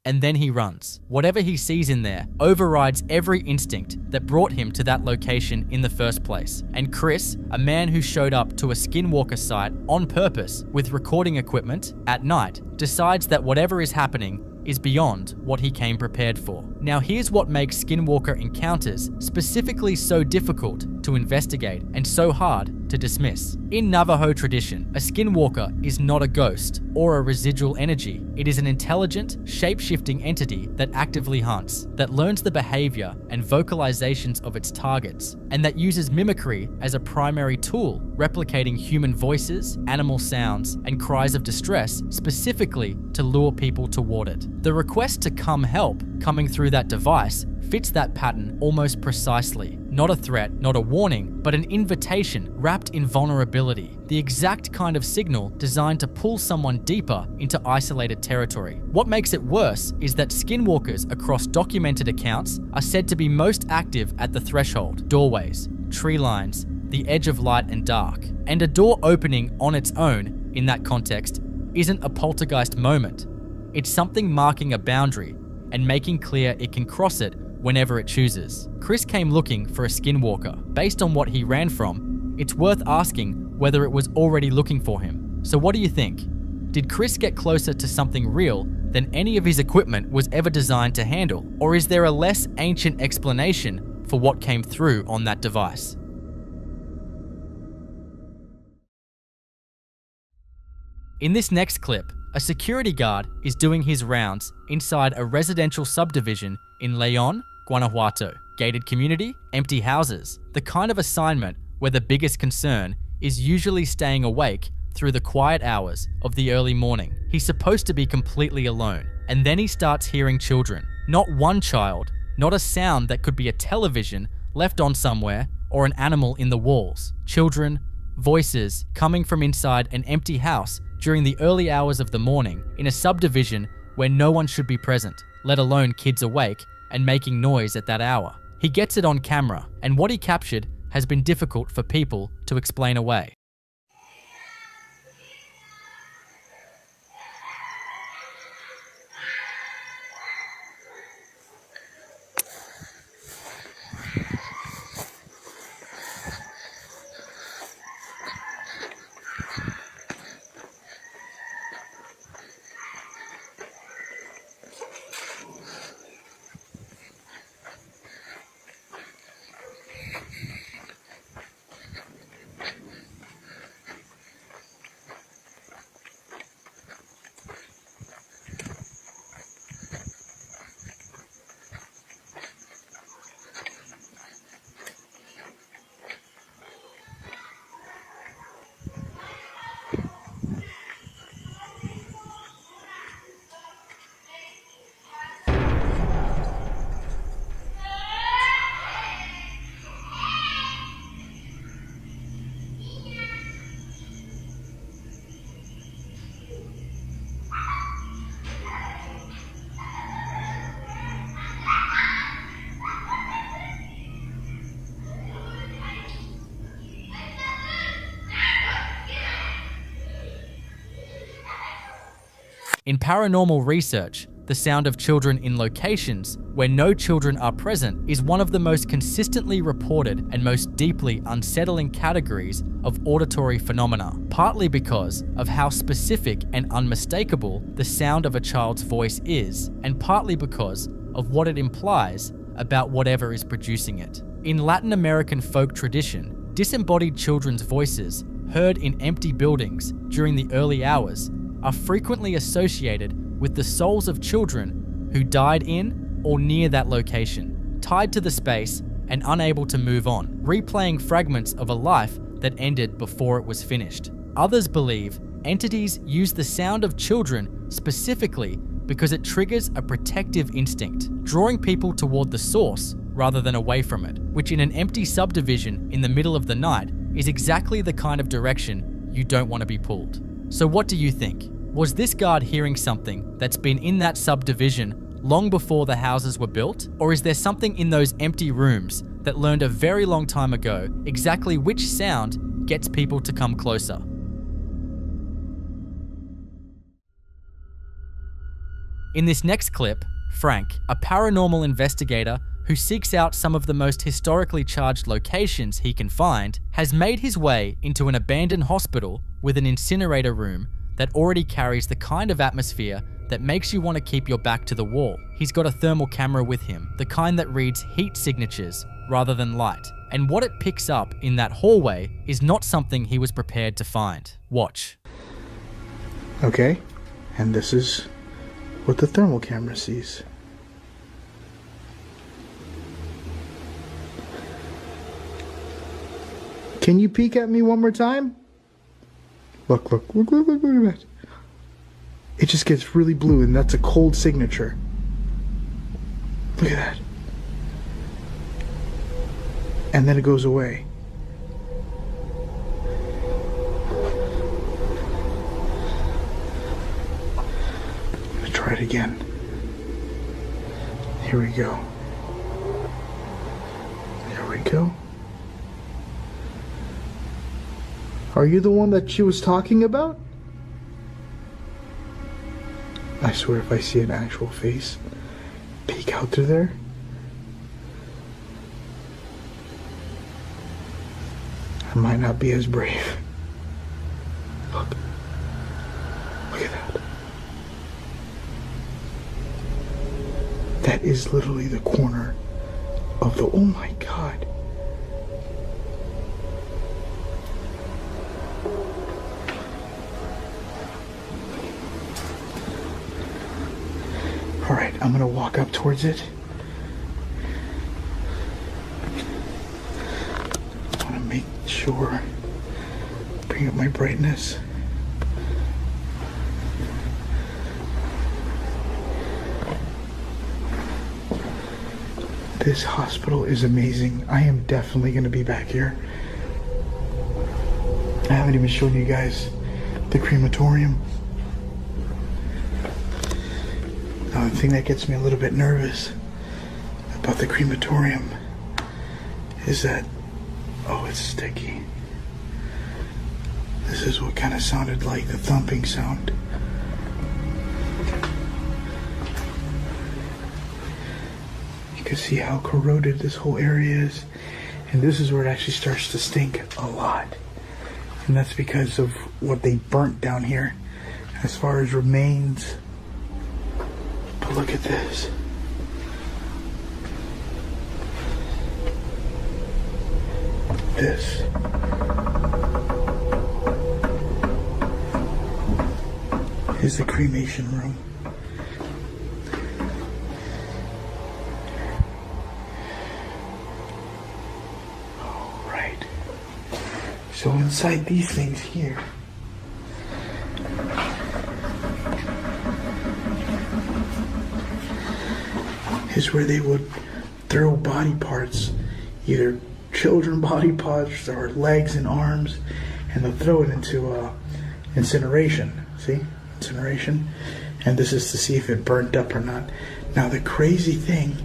[SPEAKER 1] And then he runs. Whatever he sees in there overrides every instinct that brought him to that location in the first place. And Chris, a man who showed up to a skinwalker site on purpose with recording equipment at night, decides that whatever is happening is beyond what he came prepared for. Now here's what makes skinwalker encounters specifically so difficult to investigate and so hard to dismiss. In Navajo tradition, a skinwalker is not a ghost or a residual energy. It is an intelligent, shape-shifting entity that actively hunts, that learns the behavior and vocalizations of its targets, and that uses mimicry as a primary tool, replicating human voices, animal sounds, and cries of distress specifically to lure people toward it. The request to come help coming through that device fits that pattern almost precisely. Not a threat, not a warning, but an invitation wrapped in vulnerability. The exact kind of signal designed to pull someone deeper into isolated territory. What makes it worse is that skinwalkers across documented accounts are said to be most active at the threshold, doorways, tree lines, the edge of light and dark. And a door opening on its own, in that context, isn't a poltergeist moment. It's something marking a boundary and making clear it can cross it whenever it chooses. Chris came looking for a skinwalker. Based on what he ran from, it's worth asking whether it was already looking for him. So what do you think? Did Chris get closer to something real than any of his equipment was ever designed to handle? Or is there a less ancient explanation for what came through on that device? In this next clip, a security guard is doing his rounds inside a residential subdivision in Leon, Guanajuato. Gated community, empty houses. The kind of assignment where the biggest concern is usually staying awake through the quiet hours of the early morning. He's supposed to be completely alone, and then he starts hearing children. Not one child, not a sound that could be a television left on somewhere or an animal in the walls. Children, voices coming from inside an empty house during the early hours of the morning in a subdivision where no one should be present, let alone kids awake and making noise at that hour. He gets it on camera, and what he captured has been difficult for people to explain away. In paranormal research, the sound of children in locations where no children are present is one of the most consistently reported and most deeply unsettling categories of auditory phenomena, partly because of how specific and unmistakable the sound of a child's voice is, and partly because of what it implies about whatever is producing it. In Latin American folk tradition, disembodied children's voices heard in empty buildings during the early hours are frequently associated with the souls of children who died in or near that location, tied to the space and unable to move on, replaying fragments of a life that ended before it was finished. Others believe entities use the sound of children specifically because it triggers a protective instinct, drawing people toward the source rather than away from it, which in an empty subdivision in the middle of the night is exactly the kind of direction you don't want to be pulled. So what do you think? Was this guard hearing something that's been in that subdivision long before the houses were built? Or is there something in those empty rooms that learned a very long time ago exactly which sound gets people to come closer? In this next clip, Frank, a paranormal investigator who seeks out some of the most historically charged locations he can find, has made his way into an abandoned hospital with an incinerator room that already carries the kind of atmosphere that makes you want to keep your back to the wall. He's got a thermal camera with him, the kind that reads heat signatures rather than light. And what it picks up in that hallway is not something he was prepared to find. Watch.
[SPEAKER 13] Okay, and this is what the thermal camera sees. Can you peek at me one more time? Look at that. It just gets really blue, and that's a cold signature. Look at that. And then it goes away. I'm gonna try it again. Here we go. There we go. Are you the one that she was talking about? I swear if I see an actual face peek out through there, I might not be as brave. Look. Look at that. That is literally the corner of the... Oh my God. Alright, I'm gonna walk up towards it. I wanna make sure, bring up my brightness. This hospital is amazing. I am definitely gonna be back here. I haven't even shown you guys the crematorium. The thing that gets me a little bit nervous about the crematorium is that, oh, it's sticky. This is what kind of sounded like the thumping sound. You can see how corroded this whole area is, and this is where it actually starts to stink a lot. And that's because of what they burnt down here as far as remains. But look at this. This is the cremation room. All right. So inside these things here, is where they would throw body parts, either children body parts or legs and arms, and they'll throw it into incineration. See? Incineration. And this is to see if it burnt up or not. Now the crazy thing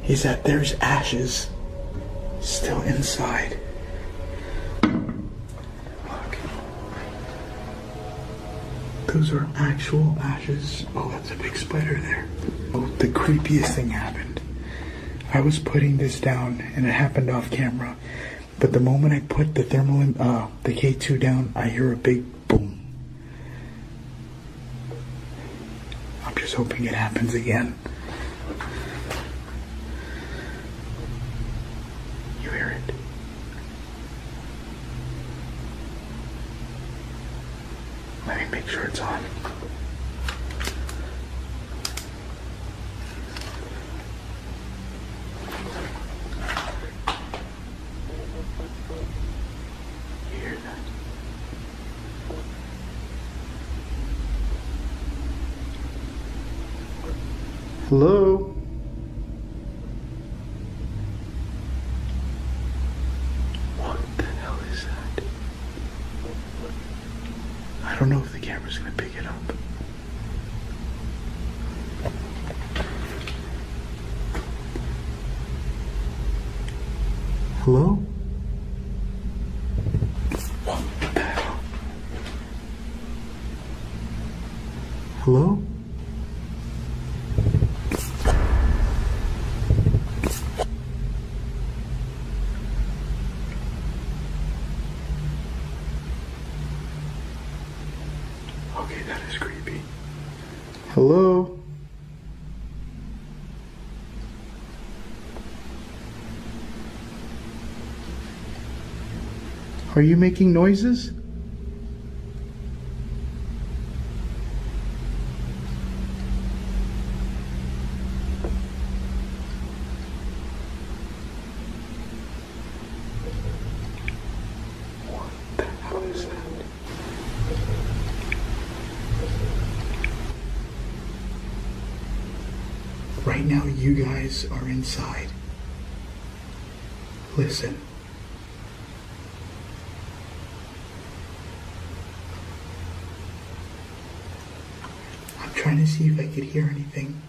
[SPEAKER 13] is that there's ashes still inside. Look. Those are actual ashes. Oh, that's a big spider there. Oh, the creepiest thing happened. I was putting this down, and it happened off camera. But the moment I put the thermal, the K2 down, I hear a big boom. I'm just hoping it happens again. You hear it? Let me make sure it's on. Hello? What the hell is that? don't know if the camera's gonna pick it up. Hello? What the hell? Hello? Okay, that is creepy. Hello? Are you making noises? What the hell is that? Right now, you guys are inside. Listen. Trying to see if I could hear anything.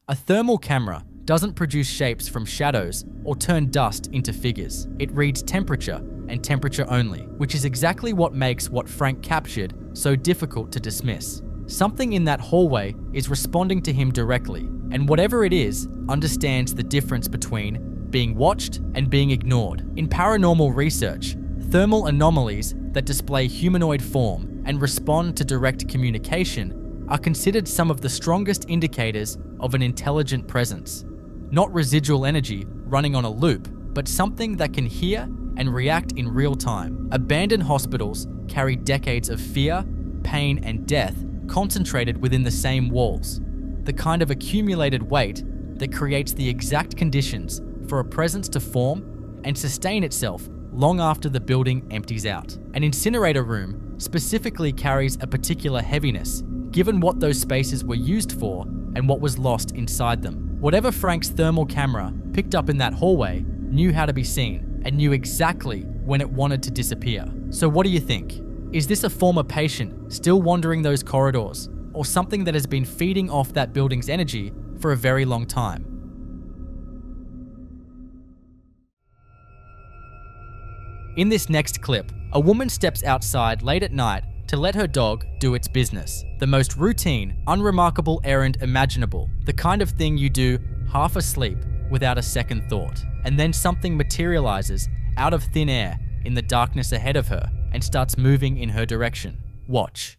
[SPEAKER 1] A thermal camera doesn't produce shapes from shadows or turn dust into figures. It reads temperature and temperature only, which is exactly what makes what Frank captured so difficult to dismiss. Something in that hallway is responding to him directly, and whatever it is, understands the difference between being watched and being ignored. In paranormal research, thermal anomalies that display humanoid form and respond to direct communication are considered some of the strongest indicators of an intelligent presence. Not residual energy running on a loop, but something that can hear and react in real time. Abandoned hospitals carry decades of fear, pain, and death concentrated within the same walls. The kind of accumulated weight that creates the exact conditions for a presence to form and sustain itself long after the building empties out. An incinerator room specifically carries a particular heaviness, given what those spaces were used for and what was lost inside them. Whatever Frank's thermal camera picked up in that hallway knew how to be seen and knew exactly when it wanted to disappear. So what do you think? Is this a former patient still wandering those corridors, or something that has been feeding off that building's energy for a very long time? In this next clip, a woman steps outside late at night to let her dog do its business. The most routine, unremarkable errand imaginable. The kind of thing you do half asleep without a second thought. And then something materializes out of thin air in the darkness ahead of her and starts moving in her direction. Watch.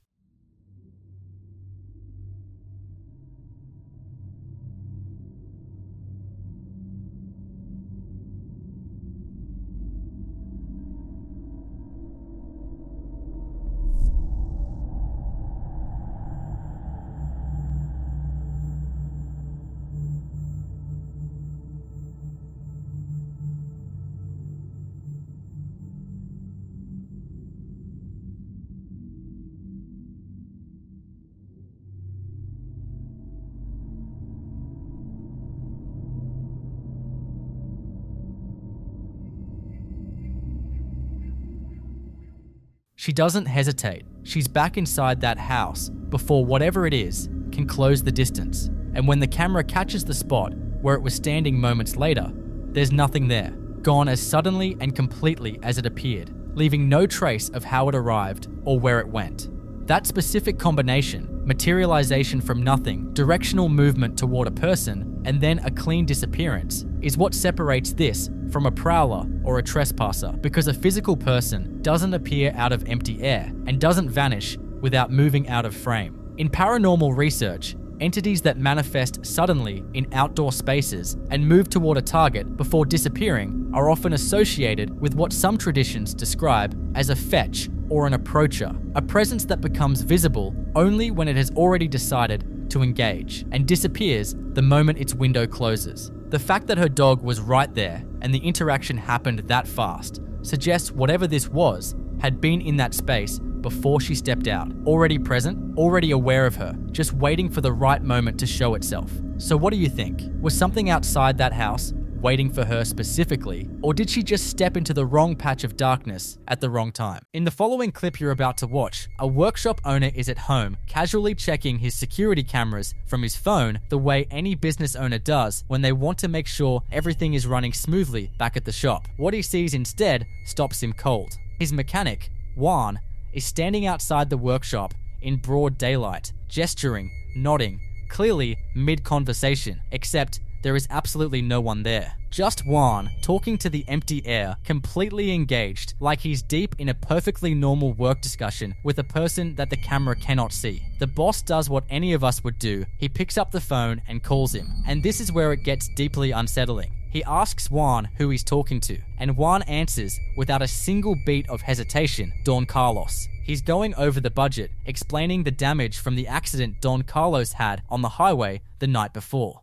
[SPEAKER 1] She doesn't hesitate. She's back inside that house before whatever it is can close the distance. And when the camera catches the spot where it was standing moments later, there's nothing there, gone as suddenly and completely as it appeared, leaving no trace of how it arrived or where it went. That specific combination, materialization from nothing, directional movement toward a person, and then a clean disappearance, is what separates this from a prowler or a trespasser, because a physical person doesn't appear out of empty air and doesn't vanish without moving out of frame. In paranormal research, entities that manifest suddenly in outdoor spaces and move toward a target before disappearing are often associated with what some traditions describe as a fetch or an approacher, a presence that becomes visible only when it has already decided to engage and disappears the moment its window closes. The fact that her dog was right there and the interaction happened that fast suggests whatever this was had been in that space before she stepped out, already present, already aware of her, just waiting for the right moment to show itself. So what do you think? Was something outside that house waiting for her specifically, or did she just step into the wrong patch of darkness at the wrong time? In the following clip you're about to watch, a workshop owner is at home casually checking his security cameras from his phone the way any business owner does when they want to make sure everything is running smoothly back at the shop. What he sees instead stops him cold. His mechanic, Juan, is standing outside the workshop in broad daylight, gesturing, nodding, clearly mid-conversation, except there is absolutely no one there. Just Juan talking to the empty air, completely engaged, like he's deep in a perfectly normal work discussion with a person that the camera cannot see. The boss does what any of us would do. He picks up the phone and calls him, and this is where it gets deeply unsettling. He asks Juan who he's talking to, and Juan answers without a single beat of hesitation, Don Carlos. He's going over the budget, explaining the damage from the accident Don Carlos had on the highway the night before.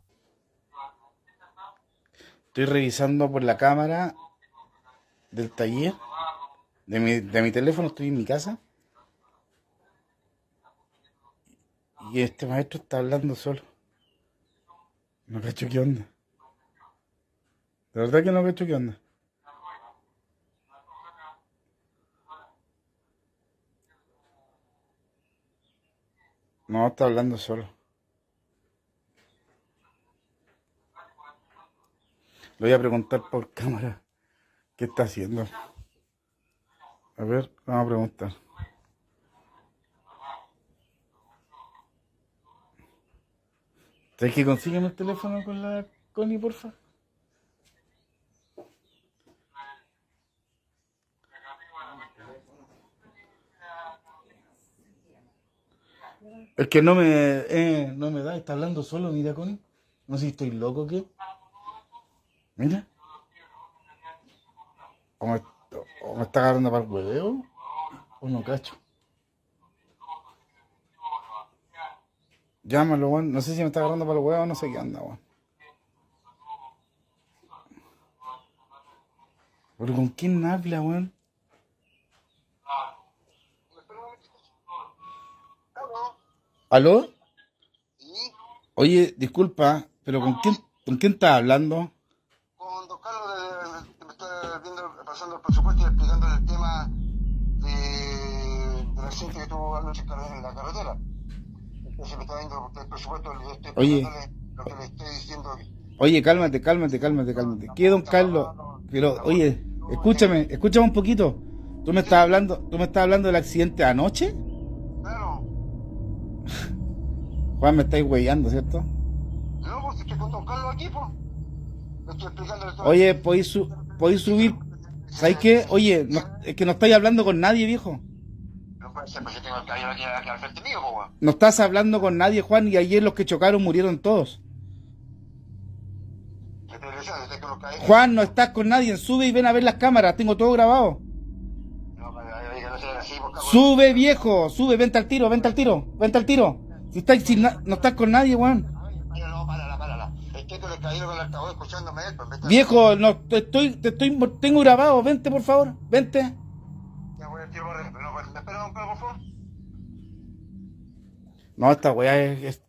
[SPEAKER 13] Estoy revisando por la cámara del taller, de mi teléfono, estoy en mi casa. Y este maestro está hablando solo. No cacho qué onda. De verdad que no cacho qué onda. No, está hablando solo. Le voy a preguntar por cámara qué está haciendo. A ver, vamos a preguntar. ¿Sabes que consígueme el teléfono con la Connie, porfa? Es que no me da, está hablando solo, mira, Connie. No sé si estoy loco o qué. Mira. O me está agarrando para el hueveo, o no cacho. Llámalo, weón. No sé si me está agarrando para el huevo o no sé qué anda, weón. ¿Pero con quién habla, weón? ¿Aló? Oye, disculpa, pero ¿con quién estás hablando?
[SPEAKER 14] Con don Carlos, me está pasando el presupuesto y explicándole el tema del accidente que tuvo anoche en la carretera. Entonces me está viendo el presupuesto, le estoy explicándole lo que le estoy diciendo aquí.
[SPEAKER 13] Oye, cálmate. ¿Qué, don Carlos? Pero, oye, escúchame un poquito. ¿Tú me estás hablando del accidente de anoche?
[SPEAKER 14] Claro.
[SPEAKER 13] Juan, me estáis huellando, ¿cierto?
[SPEAKER 14] No, pues estoy con don Carlos aquí, pues. Le estoy explicándole todo.
[SPEAKER 13] Oye, ¿podéis subir? ¿Sabes qué? Oye, es que no estáis hablando con nadie, viejo.
[SPEAKER 14] No puede ser, pues yo tengo el caballero aquí al frente mío, pues.
[SPEAKER 13] No estás hablando con nadie, Juan, y ayer los que chocaron murieron todos. Juan, no estás con nadie, sube y ven a ver las cámaras, tengo todo grabado. Sube, viejo, sube, vente al tiro. Si no estás con nadie, Juan. Viejo, no, tengo grabado, vente por favor, vente. No, esta weá es...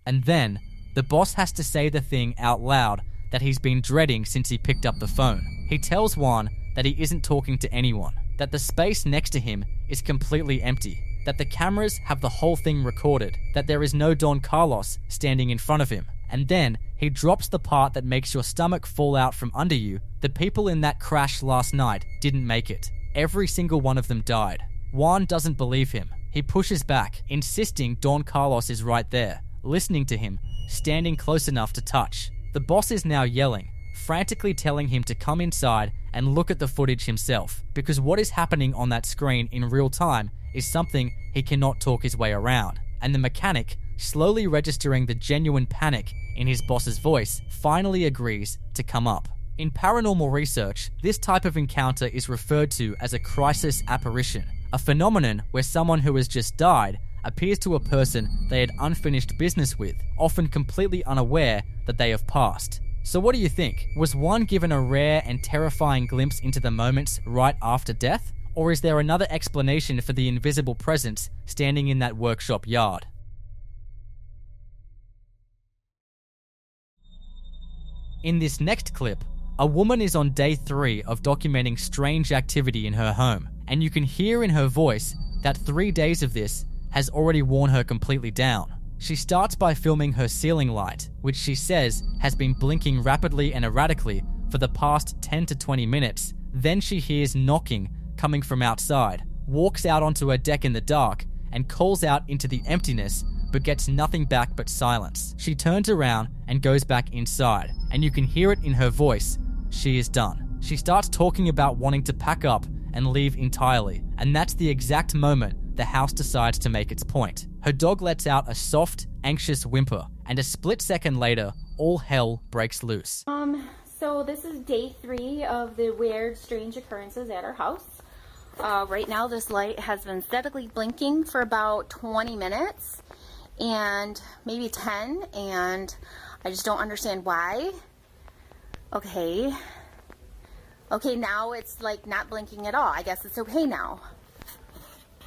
[SPEAKER 1] And then, the boss has to say the thing out loud that he's been dreading since he picked up the phone. He tells Juan that he isn't talking to anyone, that the space next to him is completely empty, that the cameras have the whole thing recorded, that there is no Don Carlos standing in front of him. And then he drops the part that makes your stomach fall out from under you. The people in that crash last night didn't make it. Every single one of them died. Juan doesn't believe him. He pushes back, insisting Don Carlos is right there, listening to him, standing close enough to touch. The boss is now yelling, frantically telling him to come inside and look at the footage himself, because what is happening on that screen in real time is something he cannot talk his way around. And the mechanic, slowly registering the genuine panic in his boss's voice, finally agrees to come up. In paranormal research, this type of encounter is referred to as a crisis apparition, a phenomenon where someone who has just died appears to a person they had unfinished business with, often completely unaware that they have passed. So what do you think? Was one given a rare and terrifying glimpse into the moments right after death? Or is there another explanation for the invisible presence standing in that workshop yard? In this next clip, A woman is on day 3 of documenting strange activity in her home, and you can hear in her voice that 3 days of this has already worn her completely down. She starts by filming her ceiling light, which she says has been blinking rapidly and erratically for the past 10 to 20 minutes. Then she hears knocking coming from outside, walks out onto her deck in the dark, and calls out into the emptiness, but gets nothing back but silence. She turns around and goes back inside, and you can hear it in her voice. She is done. She starts talking about wanting to pack up and leave entirely, and that's the exact moment the house decides to make its point. Her dog lets out a soft, anxious whimper, and a split second later, all hell breaks loose.
[SPEAKER 15] So this is day 3 of the weird, strange occurrences at our house. Right now this light has been steadily blinking for about 20 minutes and maybe 10, and I just don't understand why. Okay, now it's like not blinking at all. I guess it's okay now.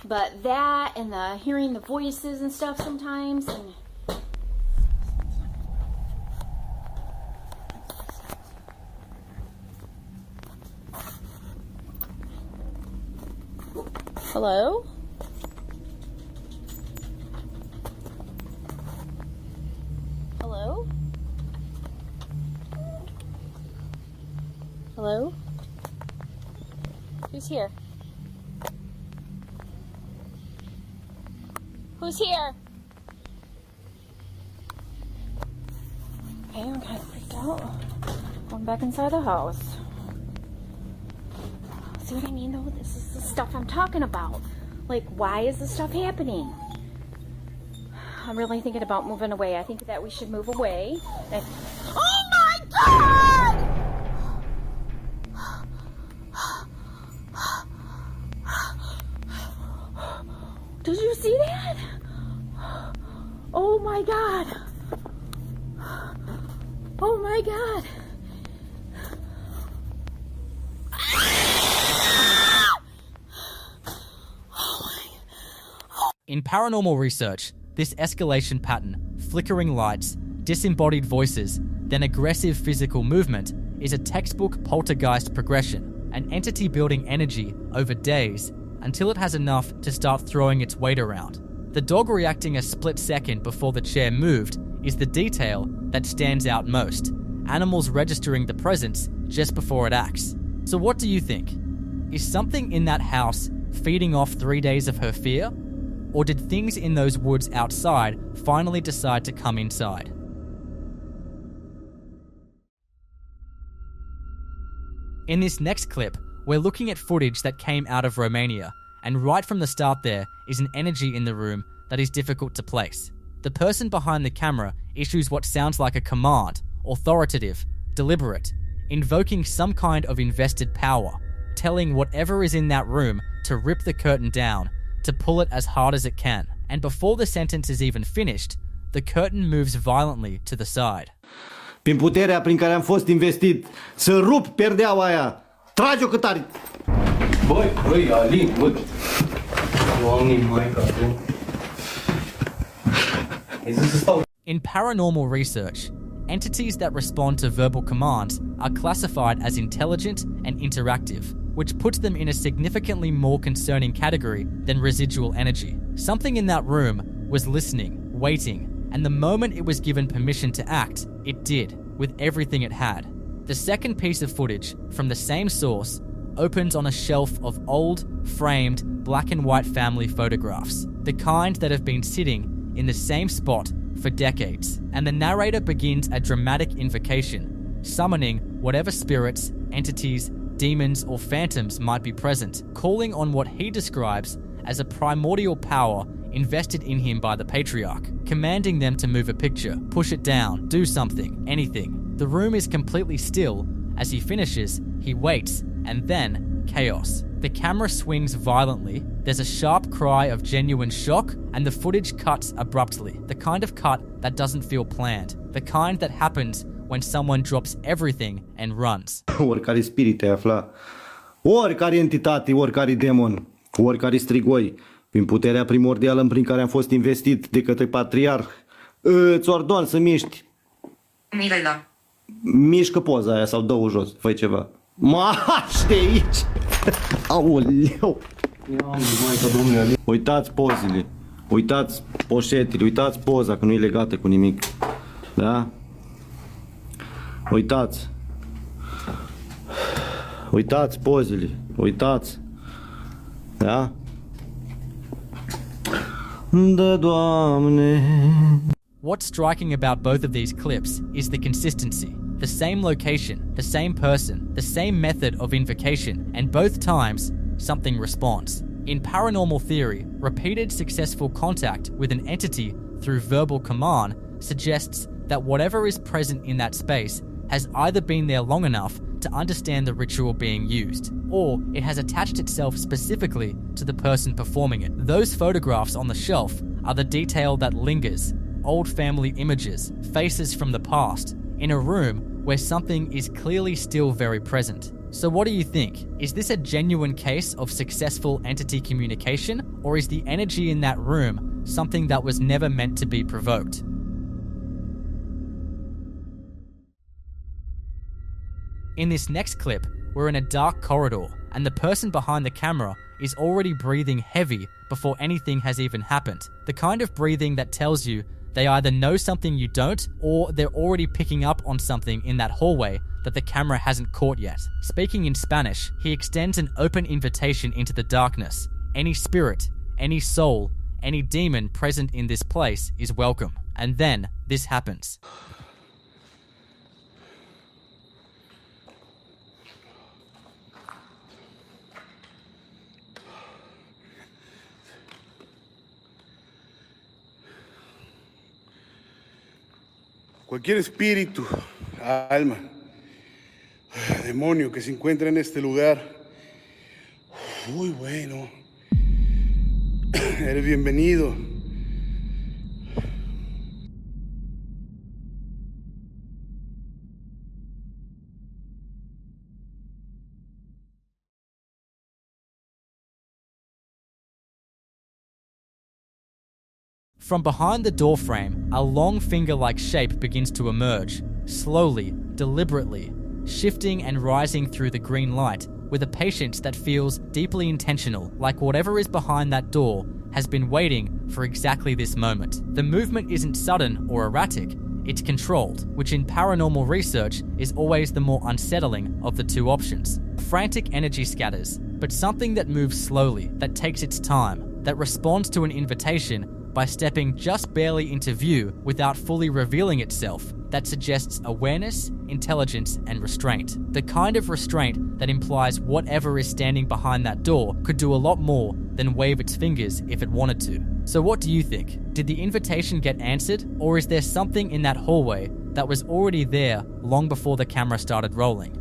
[SPEAKER 15] But that and the hearing the voices and stuff sometimes, and hello? Hello? Hello? Who's here? Who's here? Okay, I'm kind of freaked out. Going back inside the house. See what I mean though? This is the stuff I'm talking about. Like, why is this stuff happening? I'm really thinking about moving away. I think that we should move away. Oh my God! Did you see that? Oh my God. Oh my God.
[SPEAKER 1] In paranormal research, this escalation pattern, flickering lights, disembodied voices, then aggressive physical movement, is a textbook poltergeist progression, an entity building energy over days until it has enough to start throwing its weight around. The dog reacting a split second before the chair moved is the detail that stands out most. Animals registering the presence just before it acts. So what do you think? Is something in that house feeding off 3 days of her fear? Or did things in those woods outside finally decide to come inside? In this next clip, we're looking at footage that came out of Romania, and right from the start there is an energy in the room that is difficult to place. The person behind the camera issues what sounds like a command, authoritative, deliberate, invoking some kind of invested power, telling whatever is in that room to rip the curtain down, to pull it as hard as it can. And before the sentence is even finished, the curtain moves violently to the side.
[SPEAKER 16] Prin puterea prin care am fost investit, să rup perdeaua aia. Trage-o cât are. Băi, Alin, băi. Doamne, maica,
[SPEAKER 1] In paranormal research, entities that respond to verbal commands are classified as intelligent and interactive, which puts them in a significantly more concerning category than residual energy. Something in that room was listening, waiting, and the moment it was given permission to act, it did, with everything it had. The second piece of footage, from the same source, opens on a shelf of old, framed, black and white family photographs, the kind that have been sitting in the same spot for decades, and the narrator begins a dramatic invocation, summoning whatever spirits, entities, demons, or phantoms might be present, calling on what he describes as a primordial power invested in him by the patriarch, commanding them to move a picture, push it down, do something, anything. The room is completely still. As he finishes, he waits, and then chaos. The camera swings violently, there's a sharp cry of genuine shock, and the footage cuts abruptly. The kind of cut that doesn't feel planned. The kind that happens when someone drops everything and runs.
[SPEAKER 16] Oricare spirit te afla, oricare entitate, oricare demon, oricare strigoi, prin puterea primordială prin care am fost investit de către patriarh, îți ordon să miști.
[SPEAKER 12] Mirela,
[SPEAKER 16] Mișcă poza aia sau dă-o jos, fă ceva. Mași de aici! Aoleu! Uitați pozele, uitați poșetele, uitați poza că nu e legată cu nimic. Da? Uitați. Uitați pozele, uitați. Da? Da, Doamne.
[SPEAKER 1] What's striking about both of these clips is the consistency. The same location, the same person, the same method of invocation, and both times, something responds. In paranormal theory, repeated successful contact with an entity through verbal command suggests that whatever is present in that space has either been there long enough to understand the ritual being used, or it has attached itself specifically to the person performing it. Those photographs on the shelf are the detail that lingers, old family images, faces from the past, in a room where something is clearly still very present. So what do you think? Is this a genuine case of successful entity communication, or is the energy in that room something that was never meant to be provoked? In this next clip, we're in a dark corridor, and the person behind the camera is already breathing heavy before anything has even happened. The kind of breathing that tells you they either know something you don't, or they're already picking up on something in that hallway that the camera hasn't caught yet. Speaking in Spanish, he extends an open invitation into the darkness. Any spirit, any soul, any demon present in this place is welcome. And then this happens.
[SPEAKER 17] Cualquier espíritu, alma, demonio que se encuentra en este lugar, muy bueno, eres bienvenido.
[SPEAKER 1] From behind the door frame, a long finger-like shape begins to emerge, slowly, deliberately, shifting and rising through the green light with a patience that feels deeply intentional, like whatever is behind that door has been waiting for exactly this moment. The movement isn't sudden or erratic, it's controlled, which in paranormal research is always the more unsettling of the two options. Frantic energy scatters, but something that moves slowly, that takes its time, that responds to an invitation by stepping just barely into view without fully revealing itself, that suggests awareness, intelligence, and restraint. The kind of restraint that implies whatever is standing behind that door could do a lot more than wave its fingers if it wanted to. So what do you think? Did the invitation get answered, or is there something in that hallway that was already there long before the camera started rolling?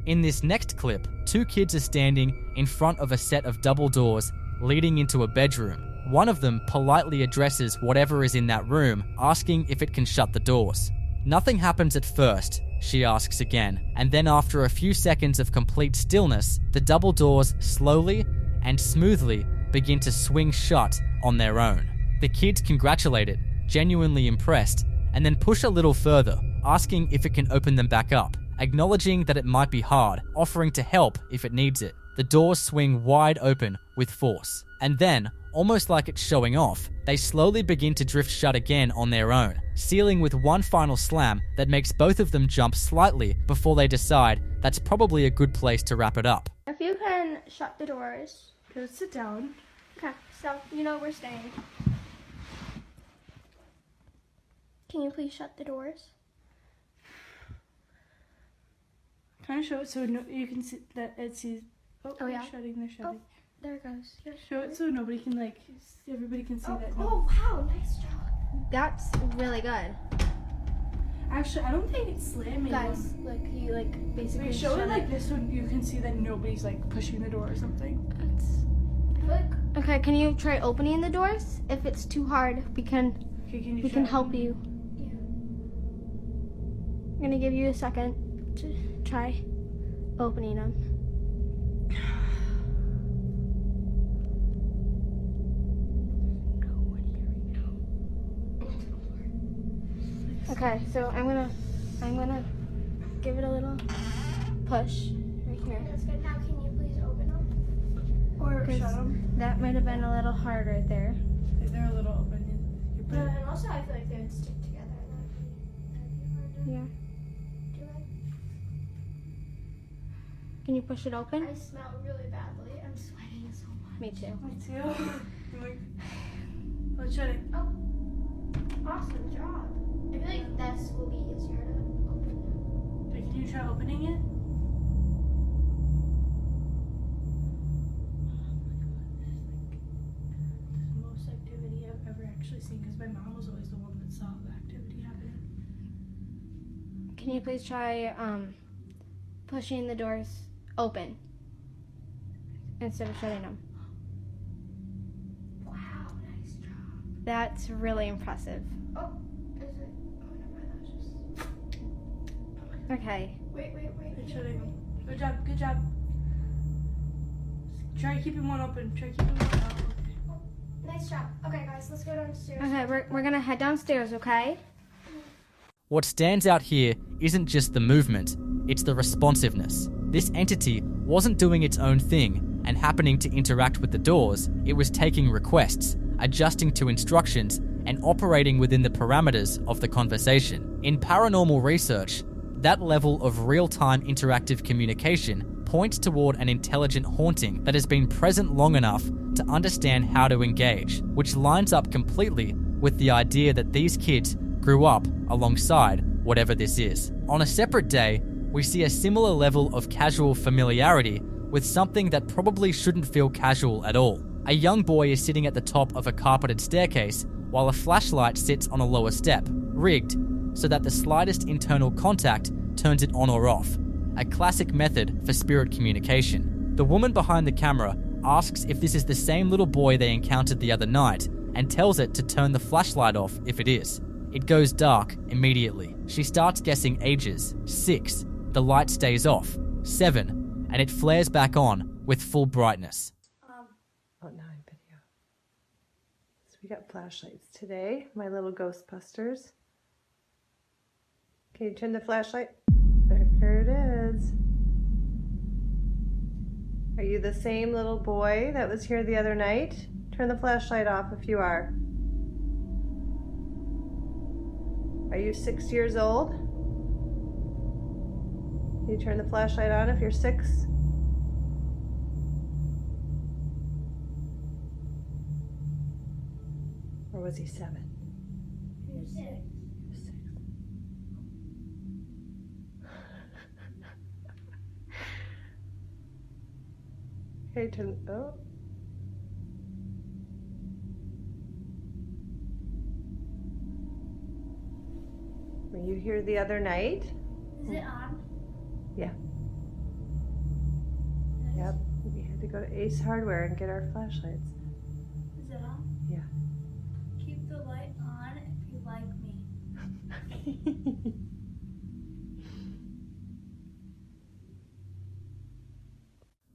[SPEAKER 1] In this next clip, two kids are standing in front of a set of double doors leading into a bedroom. One of them politely addresses whatever is in that room, asking if it can shut the doors. Nothing happens at first, she asks again, and then after a few seconds of complete stillness, the double doors slowly and smoothly begin to swing shut on their own. The kids congratulate it, genuinely impressed, and then push a little further, asking if it can open them back up, acknowledging that it might be hard, offering to help if it needs it. The doors swing wide open with force, and then, almost like it's showing off, they slowly begin to drift shut again on their own, sealing with one final slam that makes both of them jump slightly before they decide that's probably a good place to wrap it up.
[SPEAKER 18] If you can shut the doors.
[SPEAKER 2] Go sit down.
[SPEAKER 18] Okay, so you know we're staying. Can you please shut the doors?
[SPEAKER 2] Kind of show it so you can see that it sees.
[SPEAKER 18] Oh yeah.
[SPEAKER 2] They're shutting.
[SPEAKER 18] Oh, there it goes. Yeah.
[SPEAKER 2] Show it so nobody can everybody can see that.
[SPEAKER 18] Oh wow, nice job. That's really good.
[SPEAKER 2] Actually, I don't think it's slamming.
[SPEAKER 18] Guys, you basically
[SPEAKER 2] Wait, show it like this so you can see that nobody's pushing the door or something.
[SPEAKER 18] Okay, can you try opening the doors? If it's too hard, we can help you. Yeah. I'm gonna give you a second to try opening them. Okay, so I'm gonna give it a little push right here.
[SPEAKER 3] That's good. Now, can you please open them?
[SPEAKER 18] Or shut them? That might have been a little hard right there.
[SPEAKER 2] They're a little open.
[SPEAKER 3] No, and also I feel like they would stick together.
[SPEAKER 18] Yeah. Can you push it open?
[SPEAKER 3] I smell really badly. I'm sweating so much.
[SPEAKER 18] Me too.
[SPEAKER 2] Me too. Let's shut it.
[SPEAKER 3] Oh, awesome job. I feel like this will be easier to open.
[SPEAKER 2] Wait, can you try opening it? Most activity I've ever actually seen, because my mom was always the one that saw the activity happening.
[SPEAKER 18] Can you please try pushing the doors open instead of shutting them?
[SPEAKER 3] Wow, nice job.
[SPEAKER 18] That's really impressive.
[SPEAKER 3] Oh, is it? Oh, never mind. That was just.
[SPEAKER 18] Okay.
[SPEAKER 3] Wait.
[SPEAKER 2] It's shutting them. Good job. Good job. Try keeping one open. Try keeping one open.
[SPEAKER 3] Oh, nice job. Okay, guys, let's go downstairs.
[SPEAKER 18] Okay, we're gonna head downstairs, okay?
[SPEAKER 1] What stands out here isn't just the movement, it's the responsiveness. This entity wasn't doing its own thing and happening to interact with the doors, it was taking requests, adjusting to instructions, and operating within the parameters of the conversation. In paranormal research, that level of real-time interactive communication points toward an intelligent haunting that has been present long enough to understand how to engage, which lines up completely with the idea that these kids grew up alongside whatever this is. On a separate day, we see a similar level of casual familiarity with something that probably shouldn't feel casual at all. A young boy is sitting at the top of a carpeted staircase while a flashlight sits on a lower step, rigged so that the slightest internal contact turns it on or off, a classic method for spirit communication. The woman behind the camera asks if this is the same little boy they encountered the other night and tells it to turn the flashlight off if it is. It goes dark immediately. She starts guessing ages. 6. The light stays off. 7. And it flares back on with full brightness.
[SPEAKER 19] Oh, now I'm video. So we got flashlights today, my little Ghostbusters. Can you turn the flashlight? There it is. Are you the same little boy that was here the other night? Turn the flashlight off if you are. Are you 6 years old? Can you turn the flashlight on if you're 6? Or was he 7?
[SPEAKER 3] He was 6.
[SPEAKER 19] Okay, turn. Oh. Were you here the other night?
[SPEAKER 3] Is it on?
[SPEAKER 19] Yeah. Yep. We had to go to Ace Hardware and get our flashlights.
[SPEAKER 3] Is it on?
[SPEAKER 19] Yeah.
[SPEAKER 3] Keep the light on if you like me.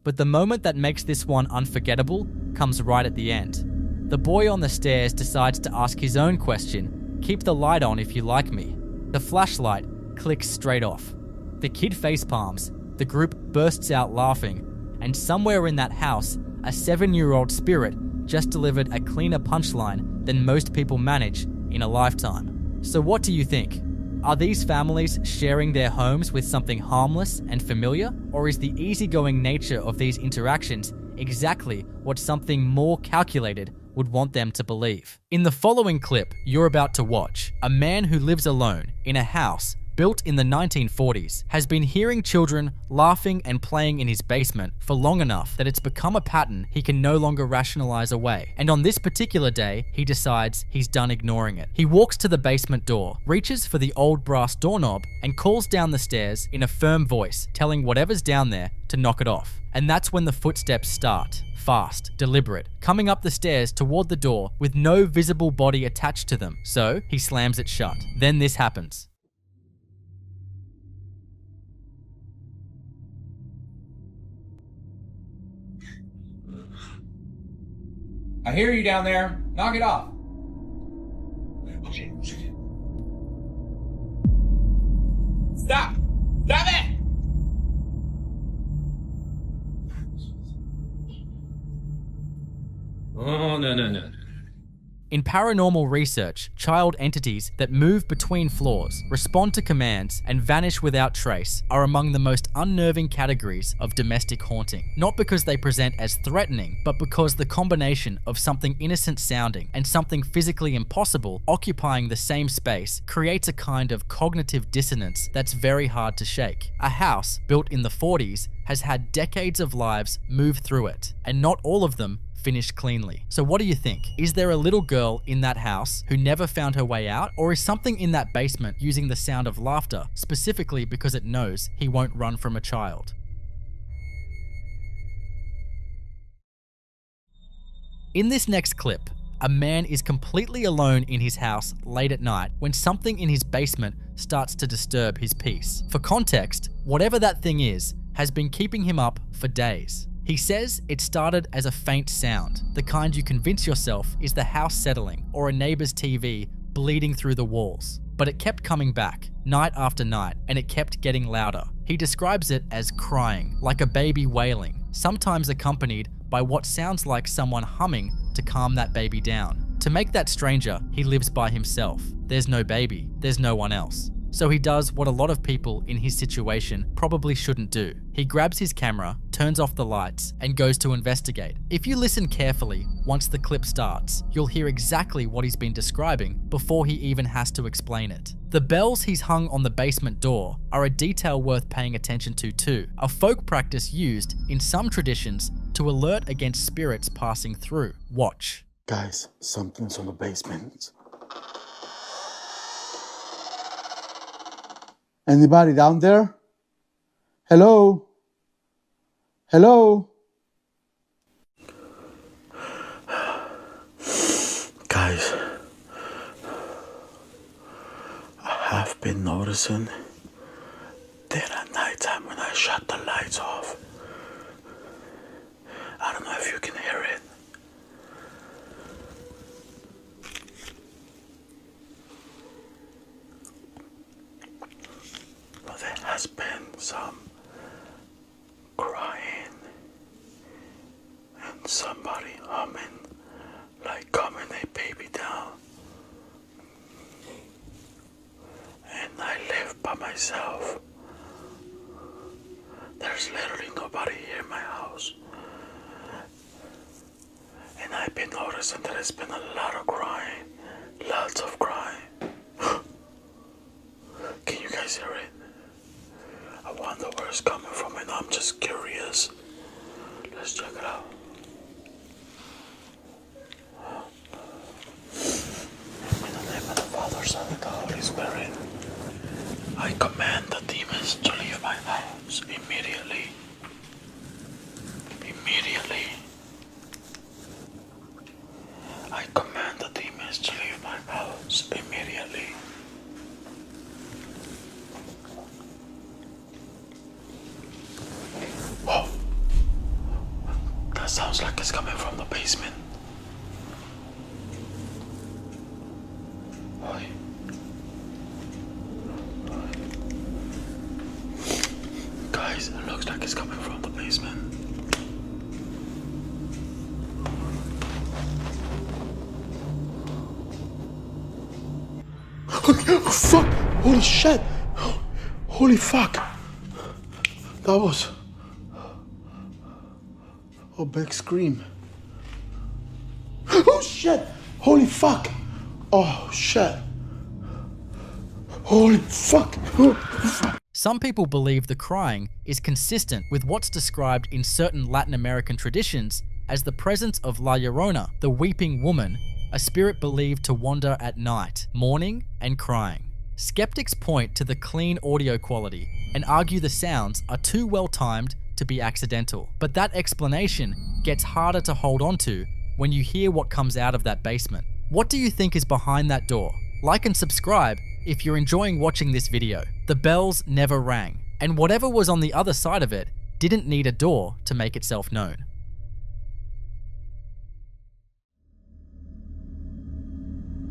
[SPEAKER 1] But the moment that makes this one unforgettable comes right at the end. The boy on the stairs decides to ask his own question, keep the light on if you like me. The flashlight clicks straight off. The kid facepalms, the group bursts out laughing, and somewhere in that house, a 7-year-old spirit just delivered a cleaner punchline than most people manage in a lifetime. So what do you think? Are these families sharing their homes with something harmless and familiar? Or is the easygoing nature of these interactions exactly what something more calculated would want them to believe? In the following clip you're about to watch, a man who lives alone in a house built in the 1940s, has been hearing children laughing and playing in his basement for long enough that it's become a pattern he can no longer rationalize away. And on this particular day, he decides he's done ignoring it. He walks to the basement door, reaches for the old brass doorknob, and calls down the stairs in a firm voice, telling whatever's down there to knock it off. And that's when the footsteps start. Fast, deliberate, coming up the stairs toward the door with no visible body attached to them. So he slams it shut. Then this happens.
[SPEAKER 20] I hear you down there. Knock it off.
[SPEAKER 4] Stop! Stop it!
[SPEAKER 20] Oh, no.
[SPEAKER 1] In paranormal research, child entities that move between floors, respond to commands, and vanish without trace are among the most unnerving categories of domestic haunting. Not because they present as threatening, but because the combination of something innocent sounding and something physically impossible occupying the same space creates a kind of cognitive dissonance that's very hard to shake. A house built in the 40s has had decades of lives move through it, and not all of them finished cleanly. So what do you think? Is there a little girl in that house who never found her way out? Or is something in that basement using the sound of laughter specifically because it knows he won't run from a child? In this next clip, a man is completely alone in his house late at night when something in his basement starts to disturb his peace. For context, whatever that thing is has been keeping him up for days. He says it started as a faint sound, the kind you convince yourself is the house settling or a neighbor's TV bleeding through the walls. But it kept coming back, night after night, and it kept getting louder. He describes it as crying, like a baby wailing, sometimes accompanied by what sounds like someone humming to calm that baby down. To make that stranger, he lives by himself. There's no baby, there's no one else. So he does what a lot of people in his situation probably shouldn't do. He grabs his camera, turns off the lights, and goes to investigate. If you listen carefully, once the clip starts, you'll hear exactly what he's been describing before he even has to explain it. The bells he's hung on the basement door are a detail worth paying attention to too, a folk practice used in some traditions to alert against spirits passing through. Watch.
[SPEAKER 11] Guys, something's on the basement. Anybody down there? Hello? Hello? Guys, I have been noticing that at nighttime when I shut the lights off, I don't know if you can hear it. But there has been some crying and somebody humming like calming a baby down. And I live by myself. There's literally nobody here in my house. And I've been noticing that there's been a lot of crying. Lots of crying. Can you guys hear it? I wonder where it's coming from and I'm just curious. Let's check it out. In the name of the Father, Son, and the Holy Spirit, I command the demons to leave my house immediately. Immediately. I command the demons to leave my house immediately. Whoa. That sounds like it's coming from the basement. Oi. Guys, it looks like it's coming from the basement. Oh, fuck! Holy shit! Holy fuck! That was a big scream. Oh shit! Holy fuck! Oh shit! Holy fuck! Oh, fuck.
[SPEAKER 1] Some people believe the crying is consistent with what's described in certain Latin American traditions as the presence of La Llorona, the weeping woman, a spirit believed to wander at night, mourning and crying. Skeptics point to the clean audio quality and argue the sounds are too well timed to be accidental. But that explanation gets harder to hold on to when you hear what comes out of that basement. What do you think is behind that door? Like and subscribe if you're enjoying watching this video. The bells never rang, and whatever was on the other side of it didn't need a door to make itself known.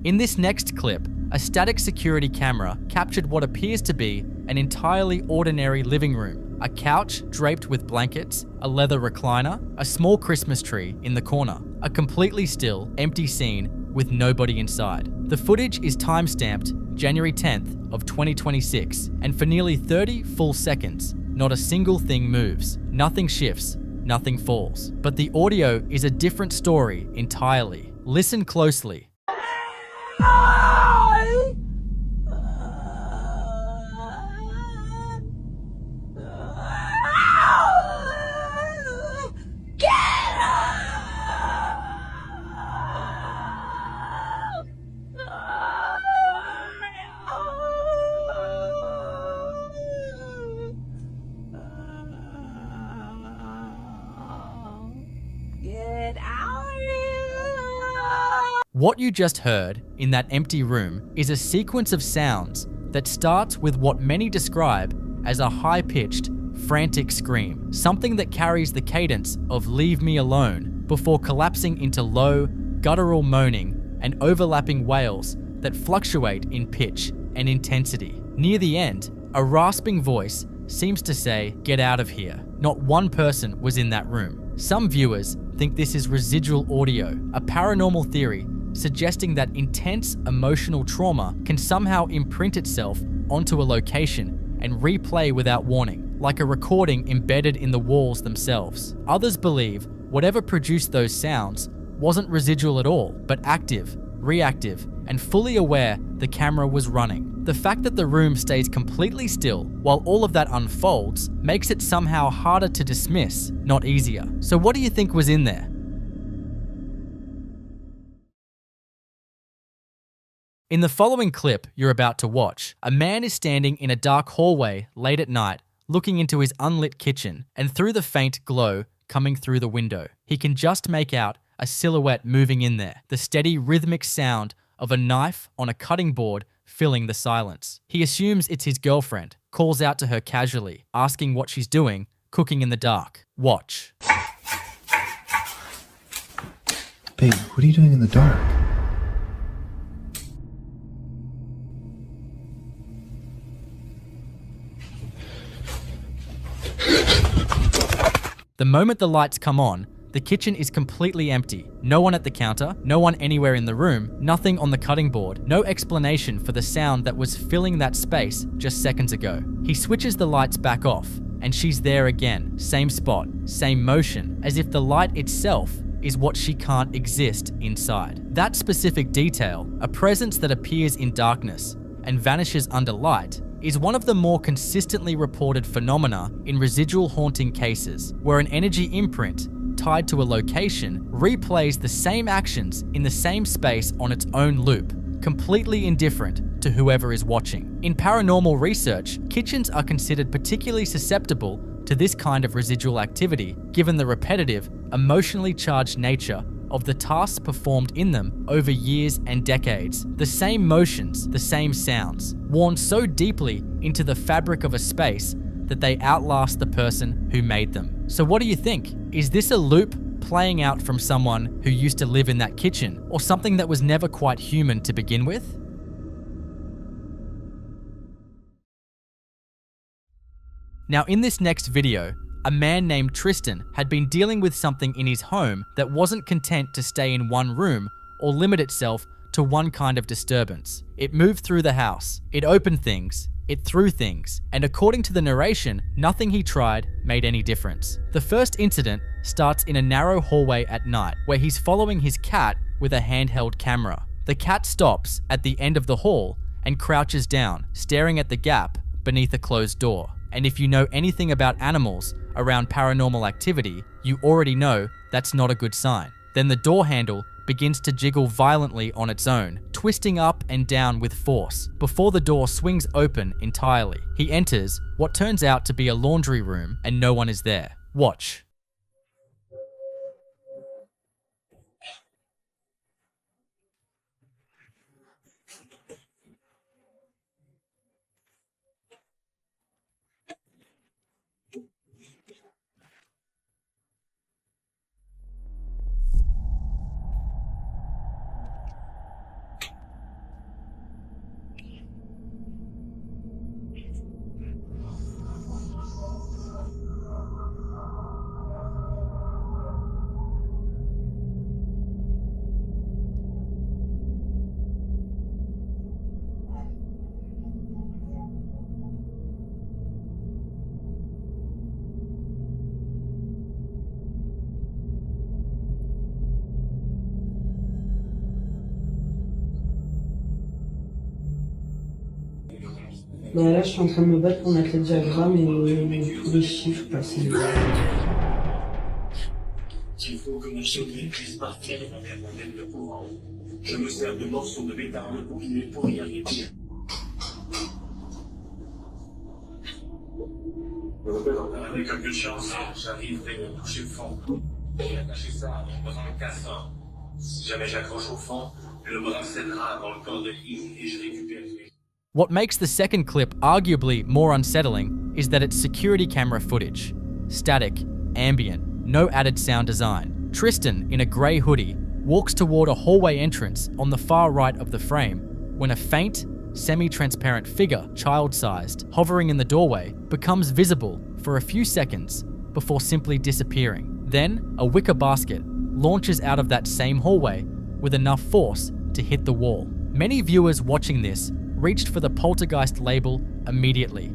[SPEAKER 1] In this next clip, A static security camera captured what appears to be an entirely ordinary living room. A couch draped with blankets, a leather recliner, a small Christmas tree in the corner. A completely still, empty scene with nobody inside. The footage is time-stamped January 10th of 2026, and for nearly 30 full seconds, not a single thing moves. Nothing shifts, nothing falls. But the audio is a different story entirely. Listen closely. What you just heard in that empty room is a sequence of sounds that starts with what many describe as a high-pitched, frantic scream, something that carries the cadence of "Leave me alone" before collapsing into low, guttural moaning and overlapping wails that fluctuate in pitch and intensity. Near the end, a rasping voice seems to say, "Get out of here." Not one person was in that room. Some viewers think this is residual audio, a paranormal theory suggesting that intense emotional trauma can somehow imprint itself onto a location and replay without warning, like a recording embedded in the walls themselves. Others believe whatever produced those sounds wasn't residual at all, but active, reactive, and fully aware the camera was running. The fact that the room stays completely still while all of that unfolds makes it somehow harder to dismiss, not easier. So what do you think was in there? In the following clip you're about to watch, a man is standing in a dark hallway late at night, looking into his unlit kitchen, and through the faint glow coming through the window, he can just make out a silhouette moving in there, the steady rhythmic sound of a knife on a cutting board filling the silence. He assumes it's his girlfriend, calls out to her casually, asking what she's doing, cooking in the dark. Watch.
[SPEAKER 21] Babe, what are you doing in the dark?
[SPEAKER 1] The moment the lights come on, the kitchen is completely empty. No one at the counter, no one anywhere in the room, nothing on the cutting board, no explanation for the sound that was filling that space just seconds ago. He switches the lights back off, and she's there again, same spot, same motion, as if the light itself is what she can't exist inside. That specific detail, a presence that appears in darkness and vanishes under light, is one of the more consistently reported phenomena in residual haunting cases, where an energy imprint tied to a location replays the same actions in the same space on its own loop, completely indifferent to whoever is watching. In paranormal research, kitchens are considered particularly susceptible to this kind of residual activity, given the repetitive, emotionally charged nature of the tasks performed in them over years and decades. The same motions, the same sounds, worn so deeply into the fabric of a space that they outlast the person who made them. So what do you think? Is this a loop playing out from someone who used to live in that kitchen, or something that was never quite human to begin with? Now, in this next video, a man named Tristan had been dealing with something in his home that wasn't content to stay in one room or limit itself to one kind of disturbance. It moved through the house, it opened things, it threw things, and according to the narration, nothing he tried made any difference. The first incident starts in a narrow hallway at night, where he's following his cat with a handheld camera. The cat stops at the end of the hall and crouches down, staring at the gap beneath a closed door. And if you know anything about animals around paranormal activity, you already know that's not a good sign. Then the door handle begins to jiggle violently on its own, twisting up and down with force, before the door swings open entirely. He enters what turns out to be a laundry room, and no one is there. Watch.
[SPEAKER 5] Ben là, je suis en train de me battre pour mettre les diagrammes et tous les chiffres passés.
[SPEAKER 22] Il faut que mon sommeil puisse partir dans mes rondelles de courant. Je me sers de morceaux de métal pour y arriver. Avec un peu de chance, j'arriverai à toucher le fond. Et attacher ça à mon bras cassant. Si jamais j'accroche au fond, le bras cédera dans le corps de Yves et je récupérerai.
[SPEAKER 1] What makes the second clip arguably more unsettling is that it's security camera footage. Static, ambient, no added sound design. Tristan, in a grey hoodie, walks toward a hallway entrance on the far right of the frame when a faint, semi-transparent figure, child-sized, hovering in the doorway, becomes visible for a few seconds before simply disappearing. Then, a wicker basket launches out of that same hallway with enough force to hit the wall. Many viewers watching this reached for the poltergeist label immediately,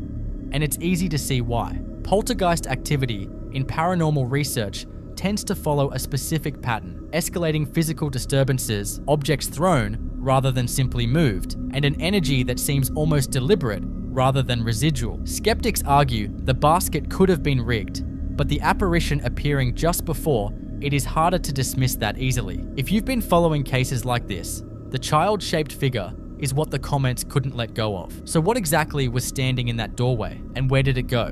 [SPEAKER 1] and it's easy to see why. Poltergeist activity in paranormal research tends to follow a specific pattern, escalating physical disturbances, objects thrown rather than simply moved, and an energy that seems almost deliberate rather than residual. Skeptics argue the basket could have been rigged, but the apparition appearing just before, it is harder to dismiss that easily. If you've been following cases like this, the child-shaped figure is what the comments couldn't let go of. So what exactly was standing in that doorway, and where did it go?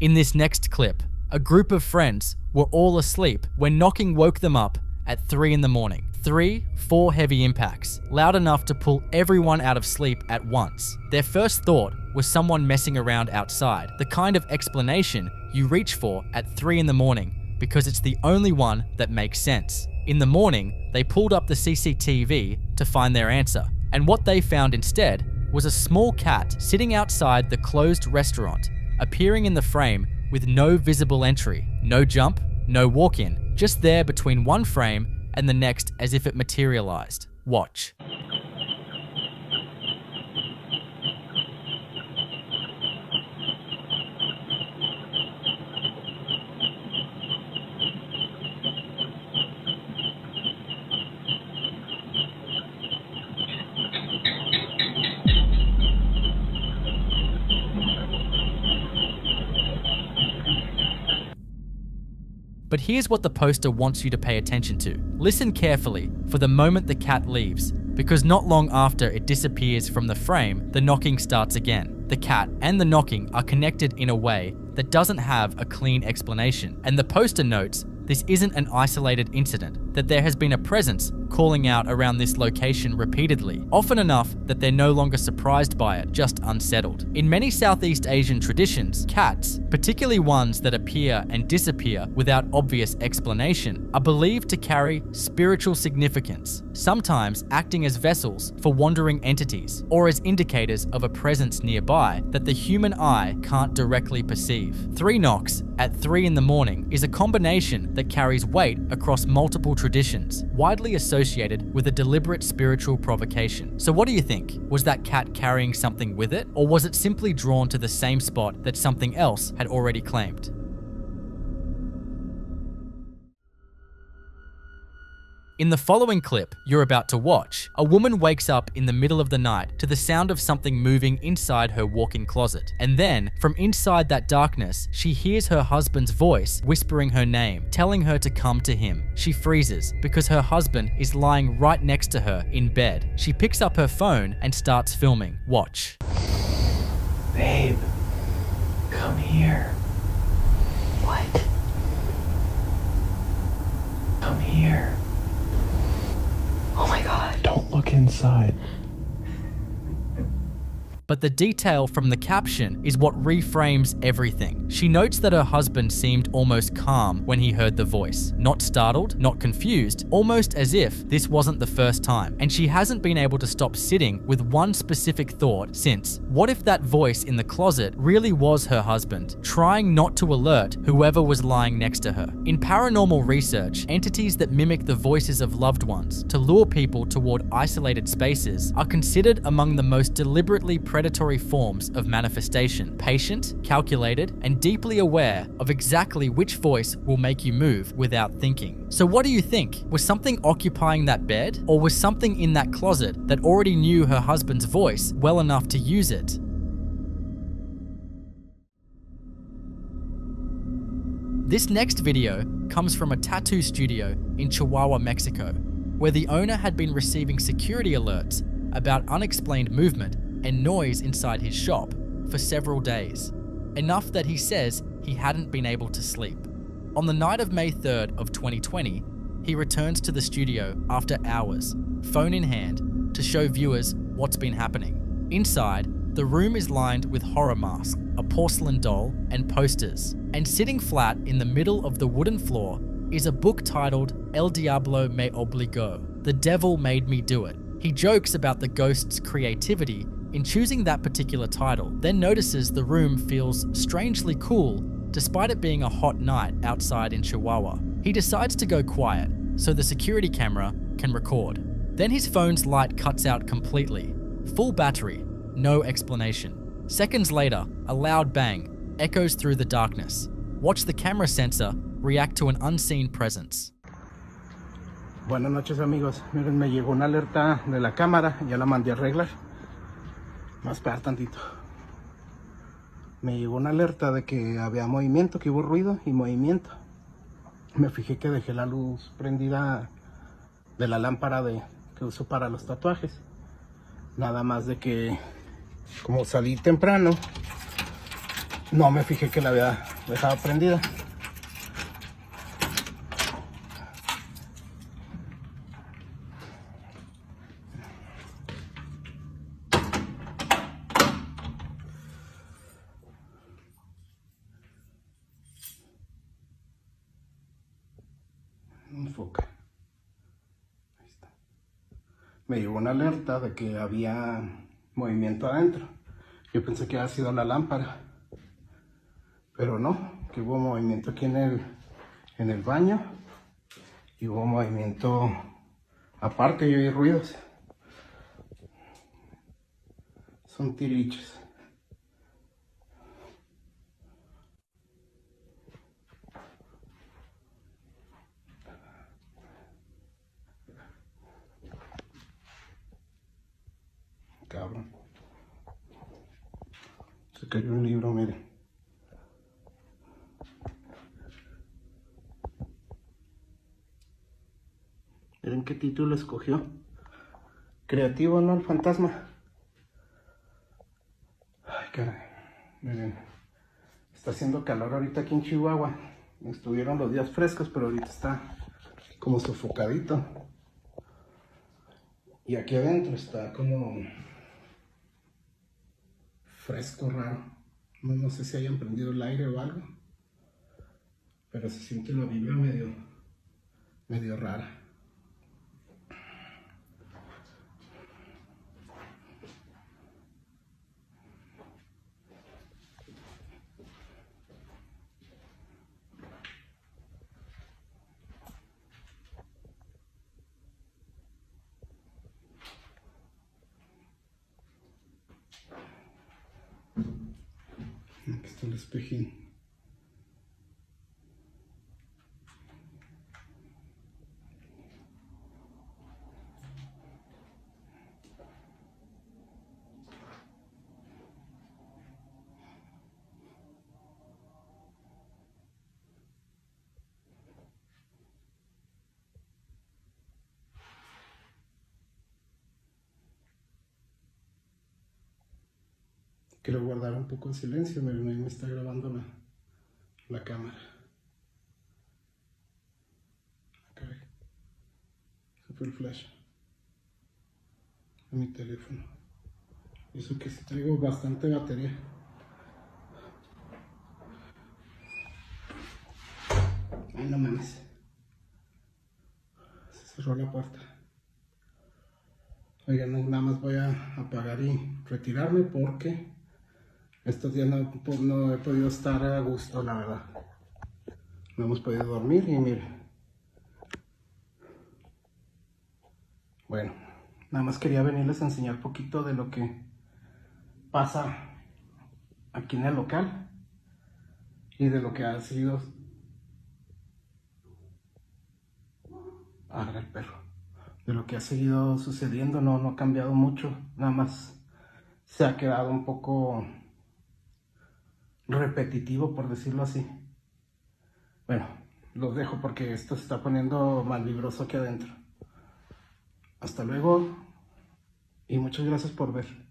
[SPEAKER 1] In this next clip, a group of friends were all asleep when knocking woke them up at 3 in the morning. 4 heavy impacts, loud enough to pull everyone out of sleep at once. Their first thought was someone messing around outside, the kind of explanation you reach for at 3 in the morning because it's the only one that makes sense. In the morning, they pulled up the CCTV to find their answer, and what they found instead was a small cat sitting outside the closed restaurant, appearing in the frame with no visible entry, no jump, no walk-in, just there between one frame and the next as if it materialized. Watch. But here's what the poster wants you to pay attention to. Listen carefully for the moment the cat leaves, because not long after it disappears from the frame, the knocking starts again. The cat and the knocking are connected in a way that doesn't have a clean explanation, and the poster notes this isn't an isolated incident, that there has been a presence calling out around this location repeatedly, often enough that they're no longer surprised by it, just unsettled. In many Southeast Asian traditions, cats, particularly ones that appear and disappear without obvious explanation, are believed to carry spiritual significance, sometimes acting as vessels for wandering entities, or as indicators of a presence nearby that the human eye can't directly perceive. 3 knocks at 3 in the morning is a combination that carries weight across multiple traditions, widely associated with a deliberate spiritual provocation. So what do you think? Was that cat carrying something with it, or was it simply drawn to the same spot that something else had already claimed? In the following clip you're about to watch, a woman wakes up in the middle of the night to the sound of something moving inside her walk-in closet. And then, from inside that darkness, she hears her husband's voice whispering her name, telling her to come to him. She freezes because her husband is lying right next to her in bed. She picks up her phone and starts filming. Watch.
[SPEAKER 21] Babe, come here.
[SPEAKER 9] What?
[SPEAKER 21] Come here.
[SPEAKER 9] Oh my god.
[SPEAKER 21] Don't look inside.
[SPEAKER 1] But the detail from the caption is what reframes everything. She notes that her husband seemed almost calm when he heard the voice. Not startled, not confused, almost as if this wasn't the first time. And she hasn't been able to stop sitting with one specific thought since. What if that voice in the closet really was her husband, trying not to alert whoever was lying next to her? In paranormal research, entities that mimic the voices of loved ones to lure people toward isolated spaces are considered among the most deliberately predatory forms of manifestation, patient, calculated, and deeply aware of exactly which voice will make you move without thinking. So what do you think? Was something occupying that bed, or was something in that closet that already knew her husband's voice well enough to use it? This next video comes from a tattoo studio in Chihuahua, Mexico, where the owner had been receiving security alerts about unexplained movement and noise inside his shop for several days, enough that he says he hadn't been able to sleep. On the night of May 3rd of 2020, he returns to the studio after hours, phone in hand, to show viewers what's been happening. Inside, the room is lined with horror masks, a porcelain doll, and posters. And sitting flat in the middle of the wooden floor is a book titled El Diablo Me Obligó, The Devil Made Me Do It. He jokes about the ghost's creativity in choosing that particular title, then notices the room feels strangely cool despite it being a hot night outside in Chihuahua. He decides to go quiet so the security camera can record. Then his phone's light cuts out completely. Full battery, no explanation. Seconds later, a loud bang echoes through the darkness. Watch the camera sensor react to an unseen presence.
[SPEAKER 13] Buenas noches, amigos. Miren, me llegó una alerta de la cámara, ya la mandé a arreglar. Más esperar tantito. Me llegó una alerta de que había movimiento, que hubo ruido y movimiento. Me fijé que dejé la luz prendida de la lámpara que uso para los tatuajes. Nada más de que, como salí temprano, no me fijé que la había dejado prendida. Enfoca. Ahí está. Me llegó una alerta de que había movimiento adentro. Yo pensé que había sido la lámpara, pero no, que hubo movimiento aquí en el baño y hubo movimiento aparte. Yo oí ruidos. Son tiliches. Cabrón. Se cayó un libro, miren. Miren qué título escogió. Creativo, ¿no? El fantasma. Ay, caray. Miren. Está haciendo calor ahorita aquí en Chihuahua. Estuvieron los días frescos, pero ahorita está como sofocadito. Y aquí adentro está como fresco, raro. No sé si hayan prendido el aire o algo, pero se siente la vibra medio rara. Aquí está el espejín. Quiero guardar un poco de silencio, miren, ahí me está grabando la cámara. Okay. Ese fue el flash de mi teléfono. Y eso que sí traigo bastante batería. Ay, no mames. Se cerró la puerta. Oigan, nada más voy a apagar y retirarme porque estos días no he podido estar a gusto, la verdad. No hemos podido dormir y miren. Bueno, nada más quería venirles a enseñar un poquito de lo que
[SPEAKER 7] pasa aquí en el local y de lo que ha sido... Agarra el perro. De lo que ha seguido sucediendo no ha cambiado mucho, nada más se ha quedado un poco repetitivo, por decirlo así. Bueno, los dejo porque esto se está poniendo mal vibroso aquí adentro. Hasta luego y muchas gracias por ver.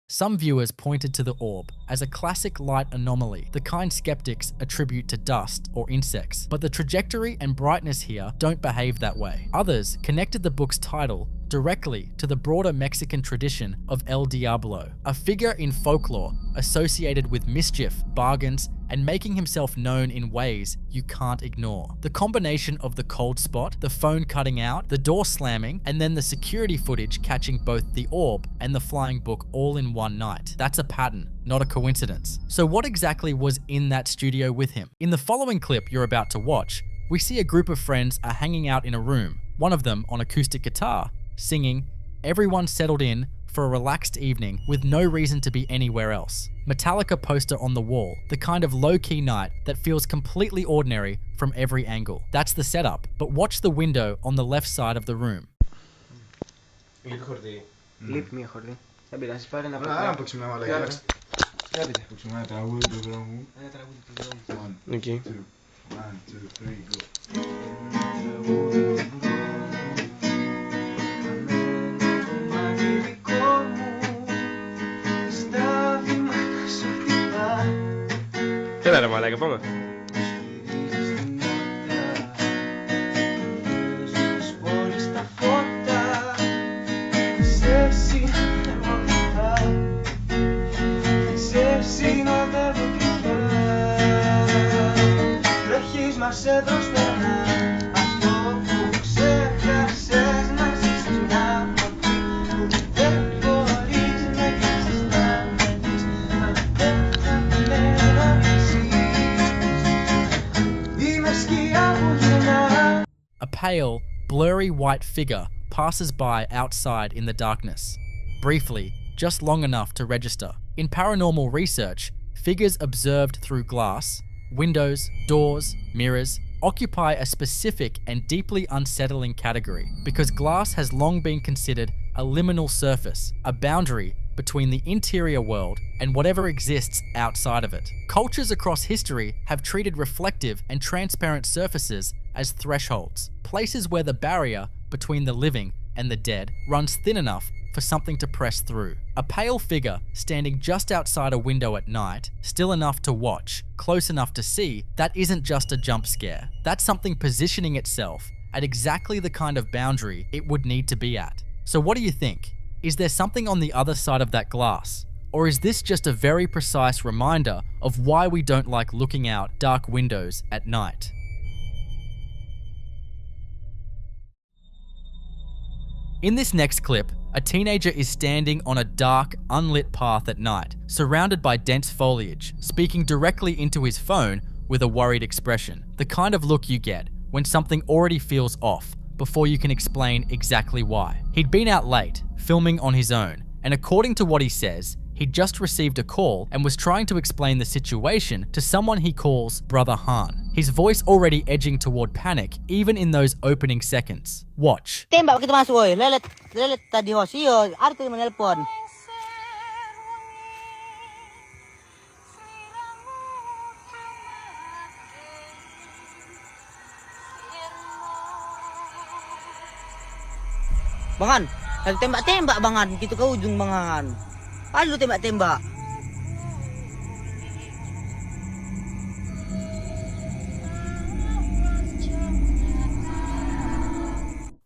[SPEAKER 1] Some viewers pointed to the orb as a classic light anomaly, the kind skeptics attribute to dust or insects, but the trajectory and brightness here don't behave that way. Others connected the book's title directly to the broader Mexican tradition of El Diablo, a figure in folklore associated with mischief, bargains, and making himself known in ways you can't ignore. The combination of the cold spot, the phone cutting out, the door slamming, and then the security footage catching both the orb and the flying book all in one night. That's a pattern, not a coincidence. So what exactly was in that studio with him? In the following clip you're about to watch, we see a group of friends are hanging out in a room, one of them on acoustic guitar, singing, everyone settled in for a relaxed evening with no reason to be anywhere else. Metallica poster on the wall, the kind of low-key night that feels completely ordinary from every angle. That's the setup, but watch the window on the left side of the room.
[SPEAKER 8] Λείπει μία χορδή. Δεν πειράζει, πάρε ένα
[SPEAKER 13] Άρα να παίξουμε ένα μαλακιά.
[SPEAKER 8] Τράβητε.
[SPEAKER 13] Παίξουμε ένα τραγούδι του δρόμου.
[SPEAKER 8] Ένα τραγούδι του δρόμου.
[SPEAKER 13] Οκ. 1, 2, 3, go.
[SPEAKER 23] Έλα ρε μαλάκα, πάμε.
[SPEAKER 1] A pale, blurry white figure passes by outside in the darkness. Briefly, just long enough to register. In paranormal research, figures observed through glass, windows, doors, mirrors, occupy a specific and deeply unsettling category because glass has long been considered a liminal surface, a boundary between the interior world and whatever exists outside of it. Cultures across history have treated reflective and transparent surfaces as thresholds, places where the barrier between the living and the dead runs thin enough for something to press through. A pale figure standing just outside a window at night, still enough to watch, close enough to see, that isn't just a jump scare. That's something positioning itself at exactly the kind of boundary it would need to be at. So what do you think? Is there something on the other side of that glass? Or is this just a very precise reminder of why we don't like looking out dark windows at night? In this next clip, a teenager is standing on a dark, unlit path at night, surrounded by dense foliage, speaking directly into his phone with a worried expression. The kind of look you get when something already feels off before you can explain exactly why. He'd been out late, filming on his own, and according to what he says, he'd just received a call and was trying to explain the situation to someone he calls Brother Han. His voice already edging toward panic even in those opening seconds. Watch.
[SPEAKER 6] Tembak kita masuk, oi. Lelet tadi hosio, ada tuh menelpon. Bangan, lagi tembak-tembak bangan, gitu ke ujung bangan. Aduh tembak-tembak.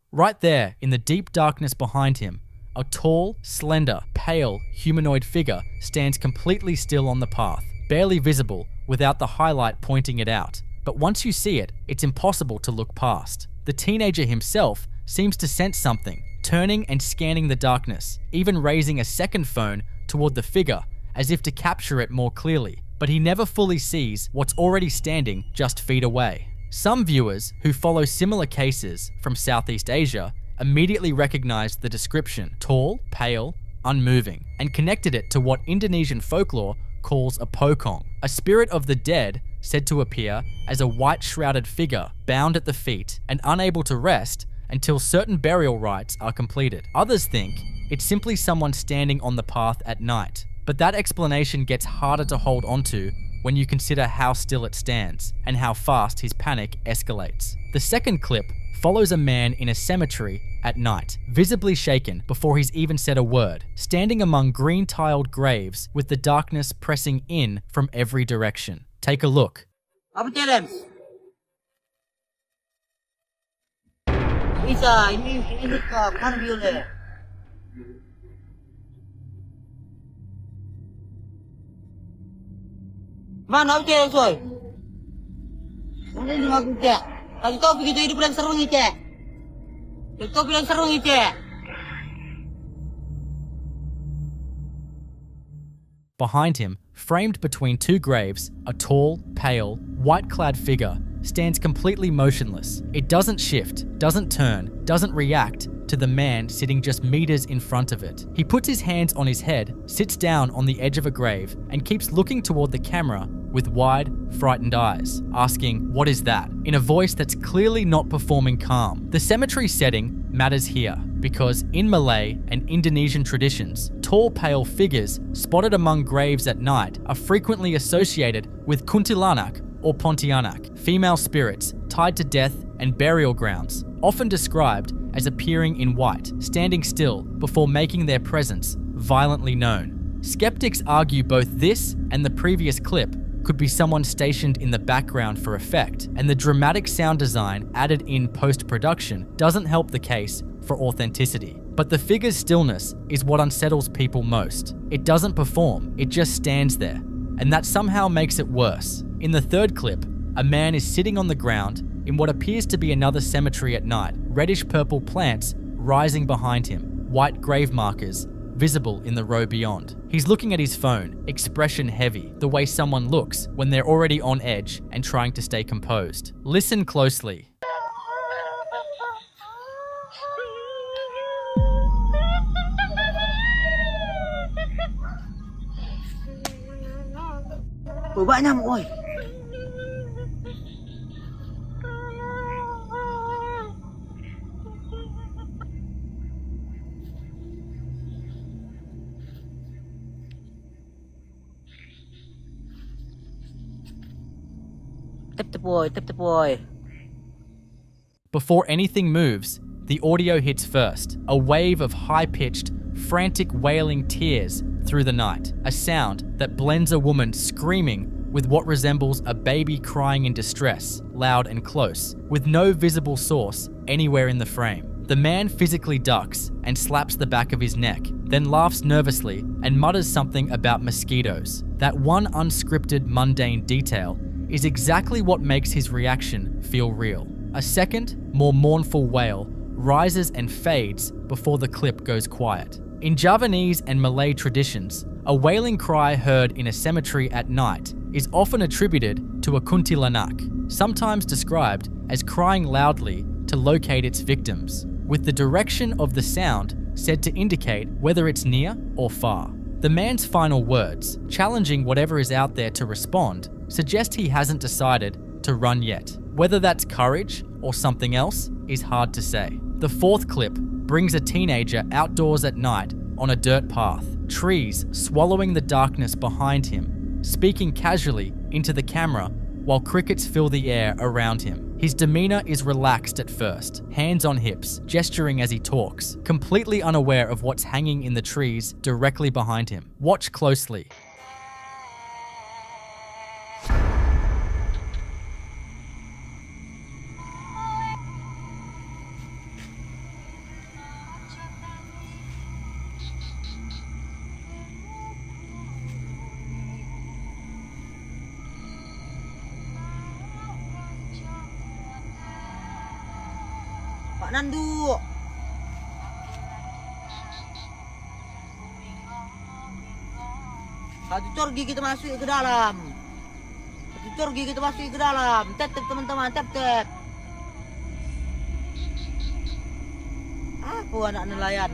[SPEAKER 1] Right there, in the deep darkness behind him, a tall, slender, pale, humanoid figure stands completely still on the path, barely visible without the highlight pointing it out. But once you see it, it's impossible to look past. The teenager himself seems to sense something, turning and scanning the darkness, even raising a second phone toward the figure as if to capture it more clearly. But he never fully sees what's already standing just feet away. Some viewers who follow similar cases from Southeast Asia immediately recognized the description, tall, pale, unmoving, and connected it to what Indonesian folklore calls a pokong, a spirit of the dead said to appear as a white shrouded figure bound at the feet and unable to rest until certain burial rites are completed. Others think it's simply someone standing on the path at night, but that explanation gets harder to hold onto when you consider how still it stands and how fast his panic escalates. The second clip follows a man in a cemetery at night, visibly shaken before he's even said a word, standing among green-tiled graves with the darkness pressing in from every direction. Take a look.
[SPEAKER 6] Apa challenge? Bisa, ini dekat, kan violet. Mana apa challenge, soy? Ini aku cek. Kalau kau begitu hidup yang seru nih, cek. Kau bilang seru nih, cek.
[SPEAKER 1] Behind him, framed between two graves, a tall, pale, white-clad figure stands completely motionless. It doesn't shift, doesn't turn, doesn't react to the man sitting just meters in front of it. He puts his hands on his head, sits down on the edge of a grave, and keeps looking toward the camera with wide, frightened eyes, asking, "What is that?" in a voice that's clearly not performing calm. The cemetery setting matters here, because in Malay and Indonesian traditions, tall, pale figures spotted among graves at night are frequently associated with kuntilanak or pontianak, female spirits tied to death and burial grounds, often described as appearing in white, standing still before making their presence violently known. Skeptics argue both this and the previous clip could be someone stationed in the background for effect, and the dramatic sound design added in post-production doesn't help the case for authenticity. But the figure's stillness is what unsettles people most. It doesn't perform, it just stands there, and that somehow makes it worse. In the third clip, a man is sitting on the ground in what appears to be another cemetery at night, reddish-purple plants rising behind him, white grave markers visible in the row beyond. He's looking at his phone, expression heavy, the way someone looks when they're already on edge and trying to stay composed. Listen closely.
[SPEAKER 6] Banyak nyamuk, oi. Tep-tep-oi.
[SPEAKER 1] Before anything moves, the audio hits first, a wave of high-pitched, frantic wailing tears through the night, a sound that blends a woman screaming with what resembles a baby crying in distress, loud and close, with no visible source anywhere in the frame. The man physically ducks and slaps the back of his neck, then laughs nervously and mutters something about mosquitoes. That one unscripted, mundane detail is exactly what makes his reaction feel real. A second, more mournful wail rises and fades before the clip goes quiet. In Javanese and Malay traditions, a wailing cry heard in a cemetery at night is often attributed to a kuntilanak, sometimes described as crying loudly to locate its victims, with the direction of the sound said to indicate whether it's near or far. The man's final words, challenging whatever is out there to respond, suggest he hasn't decided to run yet. Whether that's courage or something else is hard to say. The fourth clip brings a teenager outdoors at night on a dirt path, trees swallowing the darkness behind him, speaking casually into the camera while crickets fill the air around him. His demeanor is relaxed at first, hands on hips, gesturing as he talks, completely unaware of what's hanging in the trees directly behind him. Watch closely.
[SPEAKER 6] Pak Nandu. Satu corgi kita masuk ke dalam. Satu corgi kita masuk ke dalam. Tap teman-teman, tap. Apa anak nelayan?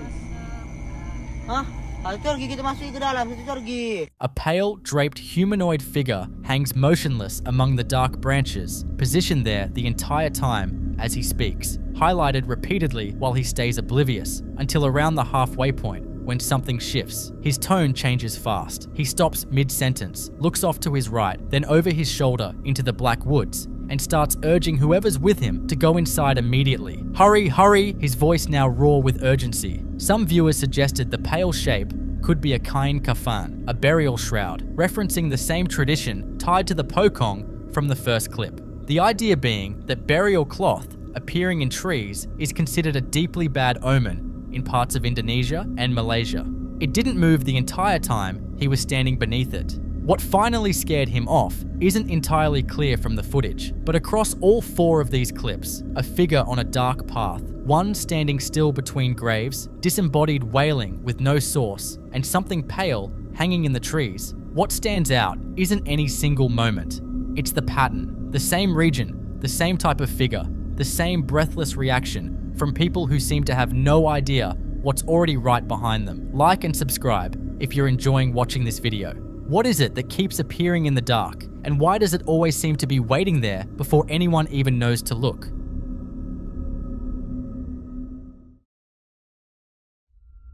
[SPEAKER 6] Hah? Satu corgi kita masuk ke dalam, satu corgi.
[SPEAKER 1] A pale, draped humanoid figure hangs motionless among the dark branches, positioned there the entire time as he speaks, highlighted repeatedly while he stays oblivious, until around the halfway point when something shifts. His tone changes fast. He stops mid-sentence, looks off to his right, then over his shoulder into the black woods, and starts urging whoever's with him to go inside immediately. Hurry, hurry! His voice now raw with urgency. Some viewers suggested the pale shape could be a kain kafan, a burial shroud, referencing the same tradition tied to the pokong from the first clip. The idea being that burial cloth appearing in trees is considered a deeply bad omen in parts of Indonesia and Malaysia. It didn't move the entire time he was standing beneath it. What finally scared him off isn't entirely clear from the footage, but across all four of these clips, a figure on a dark path, one standing still between graves, disembodied wailing with no source, and something pale hanging in the trees. What stands out isn't any single moment. It's the pattern, the same region, the same type of figure, the same breathless reaction from people who seem to have no idea what's already right behind them. Like and subscribe if you're enjoying watching this video. What is it that keeps appearing in the dark, and why does it always seem to be waiting there before anyone even knows to look?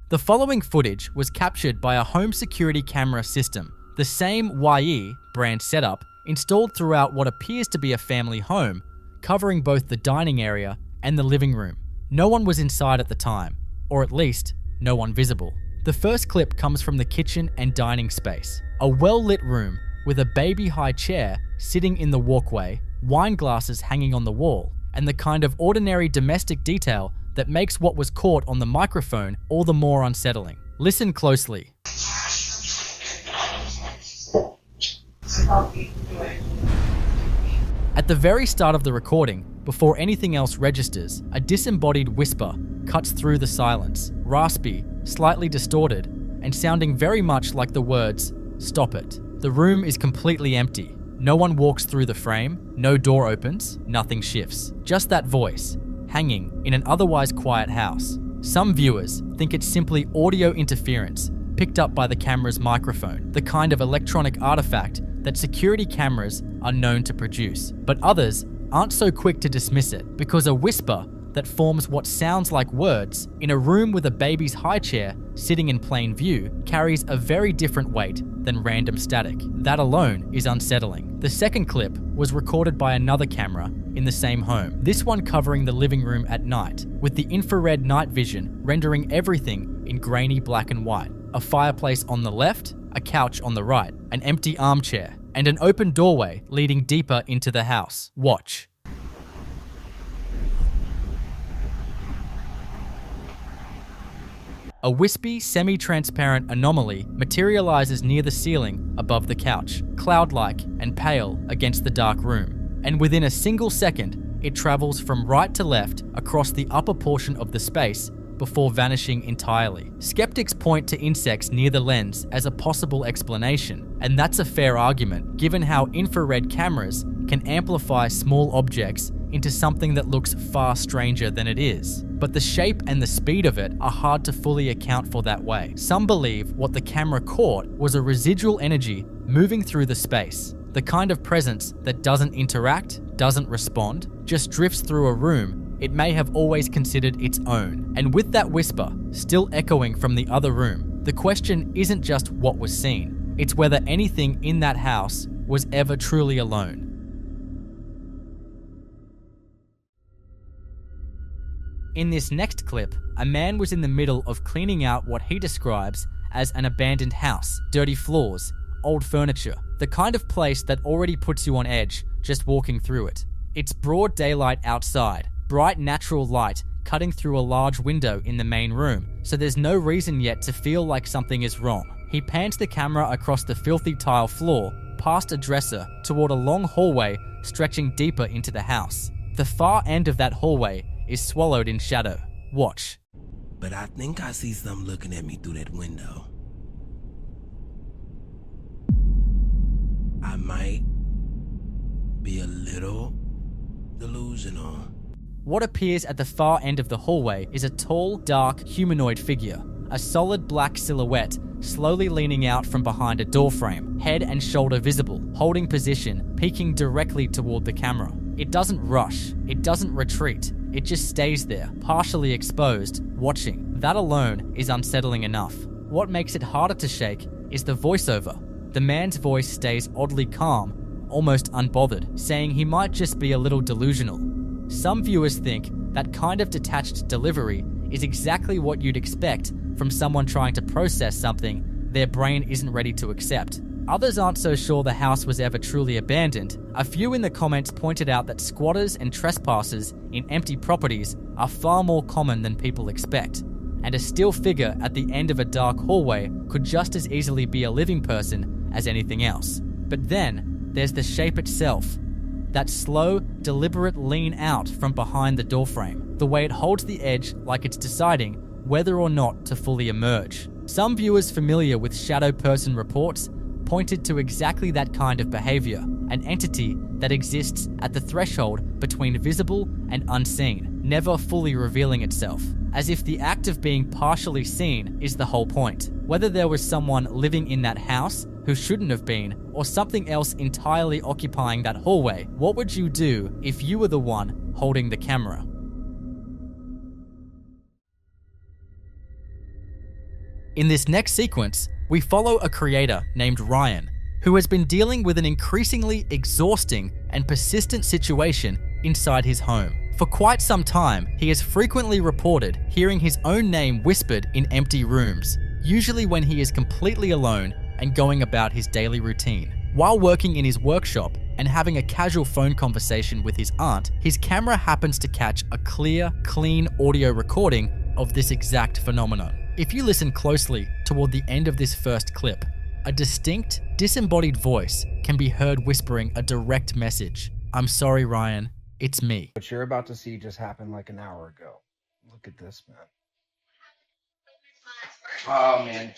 [SPEAKER 1] The following footage was captured by a home security camera system, the same YE brand setup installed throughout what appears to be a family home, covering both the dining area and the living room. No one was inside at the time, or at least no one visible. The first clip comes from the kitchen and dining space, a well-lit room with a baby-high chair sitting in the walkway, wine glasses hanging on the wall, and the kind of ordinary domestic detail that makes what was caught on the microphone all the more unsettling. Listen closely. At the very start of the recording, before anything else registers, a disembodied whisper cuts through the silence, raspy, slightly distorted, and sounding very much like the words, "Stop it." The room is completely empty. No one walks through the frame, no door opens, nothing shifts. Just that voice, hanging in an otherwise quiet house. Some viewers think it's simply audio interference picked up by the camera's microphone, the kind of electronic artifact that security cameras are known to produce. But others aren't so quick to dismiss it, because a whisper that forms what sounds like words in a room with a baby's high chair sitting in plain view carries a very different weight than random static. That alone is unsettling. The second clip was recorded by another camera in the same home, this one covering the living room at night, with the infrared night vision rendering everything in grainy black and white. A fireplace on the left, a couch on the right, an empty armchair, and an open doorway leading deeper into the house. Watch. A wispy, semi-transparent anomaly materializes near the ceiling above the couch, cloud-like and pale against the dark room. And within a single second, it travels from right to left across the upper portion of the space before vanishing entirely. Skeptics point to insects near the lens as a possible explanation, and that's a fair argument given how infrared cameras can amplify small objects into something that looks far stranger than it is. But the shape and the speed of it are hard to fully account for that way. Some believe what the camera caught was a residual energy moving through the space, the kind of presence that doesn't interact, doesn't respond, just drifts through a room it may have always considered its own. And with that whisper still echoing from the other room, the question isn't just what was seen, it's whether anything in that house was ever truly alone. In this next clip, a man was in the middle of cleaning out what he describes as an abandoned house, dirty floors, old furniture, the kind of place that already puts you on edge just walking through it. It's broad daylight outside, bright natural light cutting through a large window in the main room, so there's no reason yet to feel like something is wrong. He pans the camera across the filthy tile floor, past a dresser, toward a long hallway stretching deeper into the house. The far end of that hallway is swallowed in shadow. Watch.
[SPEAKER 10] But I think I see something looking at me through that window. I might be a little delusional.
[SPEAKER 1] What appears at the far end of the hallway is a tall, dark, humanoid figure, a solid black silhouette slowly leaning out from behind a doorframe, head and shoulder visible, holding position, peeking directly toward the camera. It doesn't rush, it doesn't retreat, it just stays there, partially exposed, watching. That alone is unsettling enough. What makes it harder to shake is the voiceover. The man's voice stays oddly calm, almost unbothered, saying he might just be a little delusional. Some viewers think that kind of detached delivery is exactly what you'd expect from someone trying to process something their brain isn't ready to accept. Others aren't so sure the house was ever truly abandoned. A few in the comments pointed out that squatters and trespassers in empty properties are far more common than people expect, and a still figure at the end of a dark hallway could just as easily be a living person as anything else. But then there's the shape itself. That slow, deliberate lean out from behind the doorframe, the way it holds the edge like it's deciding whether or not to fully emerge. Some viewers familiar with shadow person reports pointed to exactly that kind of behavior, an entity that exists at the threshold between visible and unseen, never fully revealing itself, as if the act of being partially seen is the whole point. Whether there was someone living in that house who shouldn't have been, or something else entirely occupying that hallway, what would you do if you were the one holding the camera? In this next sequence, we follow a creator named Ryan, who has been dealing with an increasingly exhausting and persistent situation inside his home. For quite some time, he has frequently reported hearing his own name whispered in empty rooms, usually when he is completely alone and going about his daily routine. While working in his workshop and having a casual phone conversation with his aunt, his camera happens to catch a clear, clean audio recording of this exact phenomenon. If you listen closely toward the end of this first clip, a distinct, disembodied voice can be heard whispering a direct message. "I'm sorry, Ryan, it's me."
[SPEAKER 14] What you're about to see just happened like an hour ago. Look at this, man. Oh man,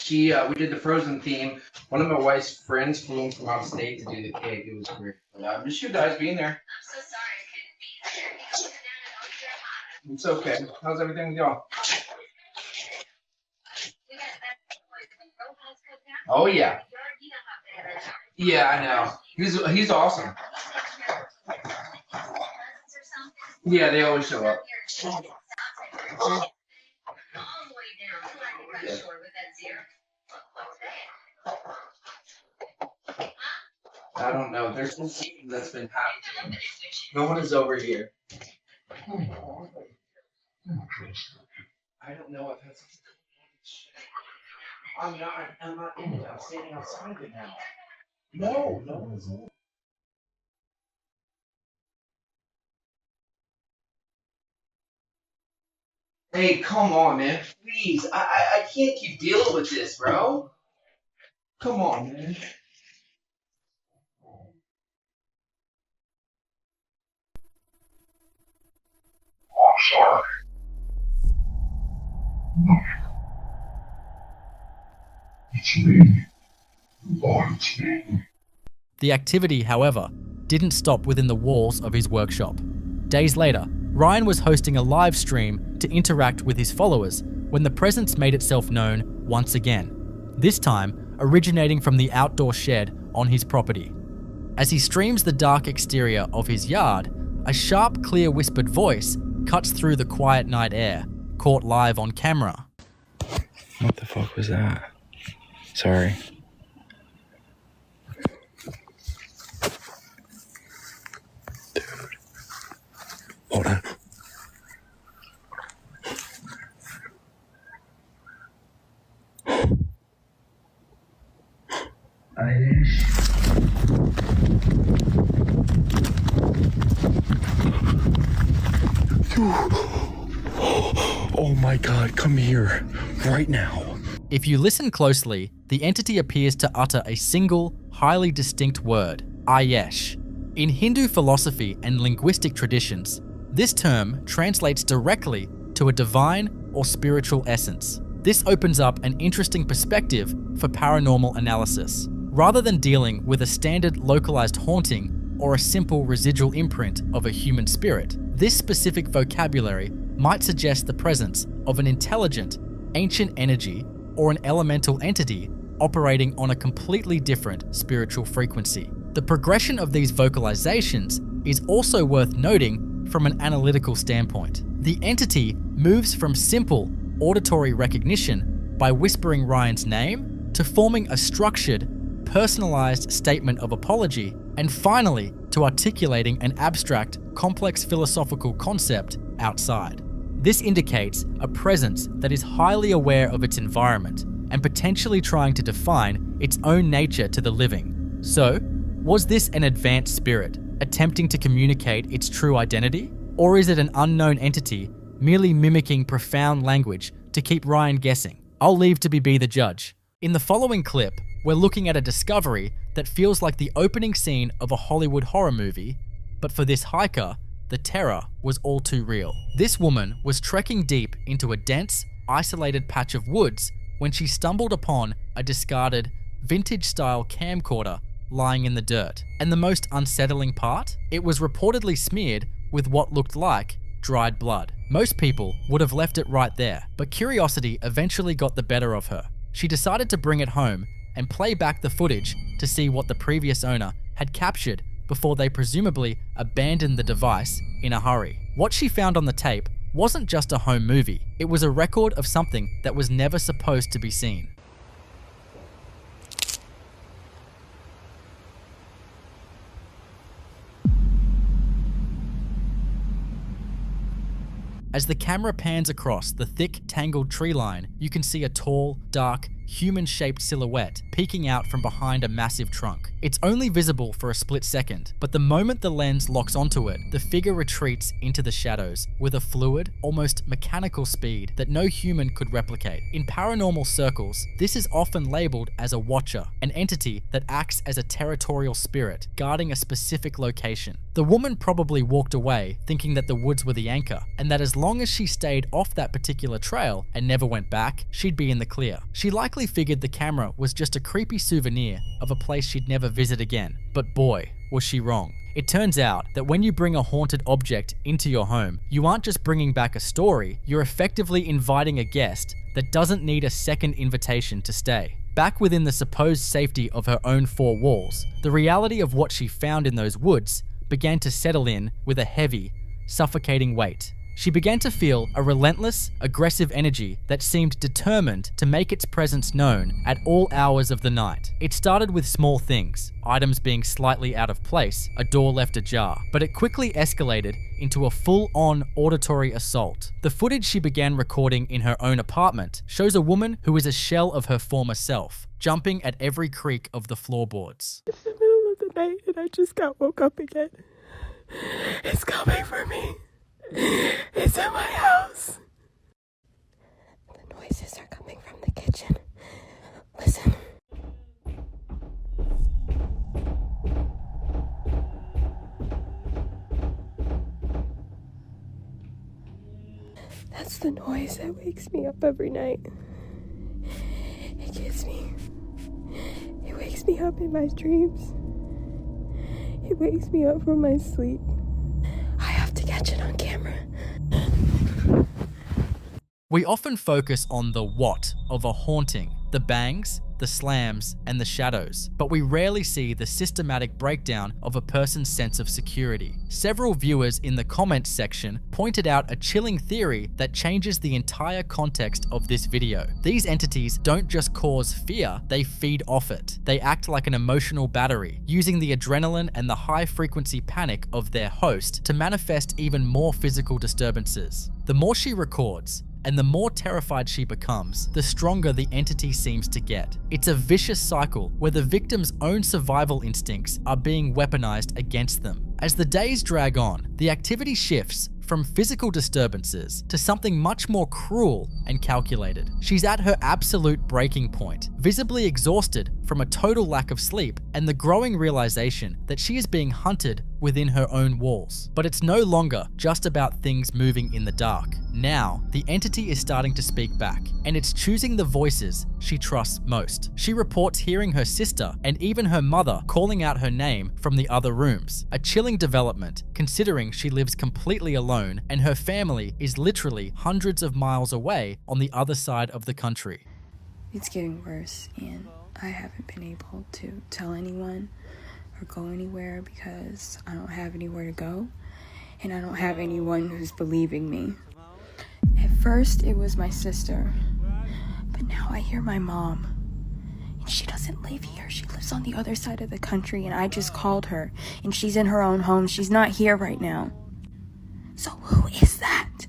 [SPEAKER 14] we did the Frozen theme. One of my wife's friends flew in from out of state to do the cake. It was great. I miss you guys being there. I'm so sorry I couldn't be there. It's okay. How's everything with y'all? Oh yeah. Yeah, I know. He's awesome. Yeah, they always show up. I don't know. There's something that's been happening. No one is over here. I don't know if that's. I'm not in it. I'm standing outside of it now. No. Hey, come on, man. Please. I can't keep dealing with this, bro. Come on, man.
[SPEAKER 22] I'm sorry. No. It's me. Lord, it's me.
[SPEAKER 1] The activity, however, didn't stop within the walls of his workshop. Days later, Ryan was hosting a live stream to interact with his followers when the presence made itself known once again, this time originating from the outdoor shed on his property. As he streams the dark exterior of his yard, a sharp, clear whispered voice cuts through the quiet night air, caught live on camera.
[SPEAKER 21] What the fuck was that? Sorry. Dude. Hold on. Oh my god, come here. Right now.
[SPEAKER 1] If you listen closely, the entity appears to utter a single, highly distinct word, Ayesh. In Hindu philosophy and linguistic traditions, this term translates directly to a divine or spiritual essence. This opens up an interesting perspective for paranormal analysis. Rather than dealing with a standard localized haunting or a simple residual imprint of a human spirit, this specific vocabulary might suggest the presence of an intelligent, ancient energy or an elemental entity operating on a completely different spiritual frequency. The progression of these vocalizations is also worth noting from an analytical standpoint. The entity moves from simple auditory recognition by whispering Ryan's name to forming a structured, personalized statement of apology, and finally to articulating an abstract, complex philosophical concept outside. This indicates a presence that is highly aware of its environment and potentially trying to define its own nature to the living. So, was this an advanced spirit attempting to communicate its true identity? Or is it an unknown entity merely mimicking profound language to keep Ryan guessing? I'll leave to be the judge. In the following clip, we're looking at a discovery that feels like the opening scene of a Hollywood horror movie, but for this hiker, the terror was all too real. This woman was trekking deep into a dense, isolated patch of woods when she stumbled upon a discarded, vintage-style camcorder lying in the dirt. And the most unsettling part? It was reportedly smeared with what looked like dried blood. Most people would have left it right there, but curiosity eventually got the better of her. She decided to bring it home and play back the footage to see what the previous owner had captured before they presumably abandoned the device in a hurry. What she found on the tape wasn't just a home movie, it was a record of something that was never supposed to be seen. As the camera pans across the thick, tangled tree line, you can see a tall, dark, human-shaped silhouette peeking out from behind a massive trunk. It's only visible for a split second, but the moment the lens locks onto it, the figure retreats into the shadows with a fluid, almost mechanical speed that no human could replicate. In paranormal circles, this is often labeled as a watcher, an entity that acts as a territorial spirit, guarding a specific location. The woman probably walked away thinking that the woods were the anchor, and that as long as she stayed off that particular trail and never went back, she'd be in the clear. She likely figured the camera was just a creepy souvenir of a place she'd never visit again. But boy, was she wrong. It turns out that when you bring a haunted object into your home, you aren't just bringing back a story, you're effectively inviting a guest that doesn't need a second invitation to stay. Back within the supposed safety of her own four walls, the reality of what she found in those woods began to settle in with a heavy, suffocating weight. She began to feel a relentless, aggressive energy that seemed determined to make its presence known at all hours of the night. It started with small things, items being slightly out of place, a door left ajar, but it quickly escalated into a full-on auditory assault. The footage she began recording in her own apartment shows a woman who is a shell of her former self, jumping at every creak of the floorboards.
[SPEAKER 9] It's the middle of the night and I just got woke up again. It's coming for me. It's in my house. noises are coming from the kitchen. Listen. That's the noise that wakes me up every night. It gets me. It wakes me up in my dreams. It wakes me up from my sleep. I have to catch it on camera.
[SPEAKER 1] We often focus on the what of a haunting, the bangs, the slams, and the shadows, but we rarely see the systematic breakdown of a person's sense of security. Several viewers in the comments section pointed out a chilling theory that changes the entire context of this video. These entities don't just cause fear, they feed off it. They act like an emotional battery, using the adrenaline and the high-frequency panic of their host to manifest even more physical disturbances. The more she records, and the more terrified she becomes, the stronger the entity seems to get. It's a vicious cycle where the victim's own survival instincts are being weaponized against them. As the days drag on, the activity shifts from physical disturbances to something much more cruel and calculated. She's at her absolute breaking point, visibly exhausted from a total lack of sleep and the growing realization that she is being hunted within her own walls. But it's no longer just about things moving in the dark. Now, the entity is starting to speak back, and it's choosing the voices she trusts most. She reports hearing her sister and even her mother calling out her name from the other rooms. A chilling development, considering she lives completely alone and her family is literally hundreds of miles away on the other side of the country.
[SPEAKER 9] It's getting worse, and I haven't been able to tell anyone or go anywhere because I don't have anywhere to go, and I don't have anyone who's believing me. At first, it was my sister, but now I hear my mom. And she doesn't live here. She lives on the other side of the country, and I just called her, and she's in her own home. She's not here right now. So who is that?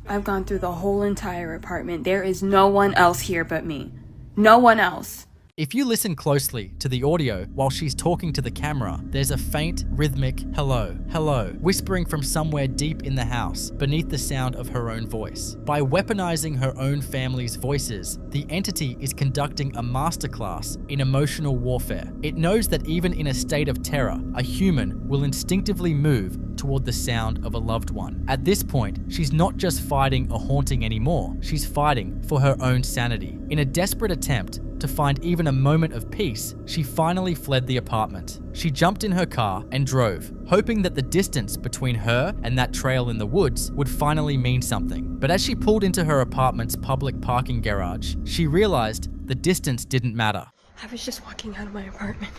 [SPEAKER 9] I've gone through the whole entire apartment. There is no one else here but me. No one else.
[SPEAKER 1] If you listen closely to the audio while she's talking to the camera, there's a faint, rhythmic hello, hello, whispering from somewhere deep in the house beneath the sound of her own voice. By weaponizing her own family's voices, the entity is conducting a masterclass in emotional warfare. It knows that even in a state of terror, a human will instinctively move toward the sound of a loved one. At this point, she's not just fighting a haunting anymore, she's fighting for her own sanity. In a desperate attempt to find even a moment of peace, she finally fled the apartment. She jumped in her car and drove, hoping that the distance between her and that trail in the woods would finally mean something. But as she pulled into her apartment's public parking garage, she realized the distance didn't matter.
[SPEAKER 9] I was just walking out of my apartment,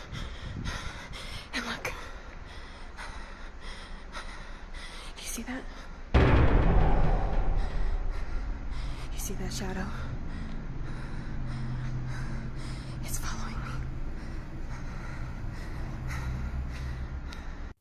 [SPEAKER 9] and look. Do you see that? You see that shadow? It's following me.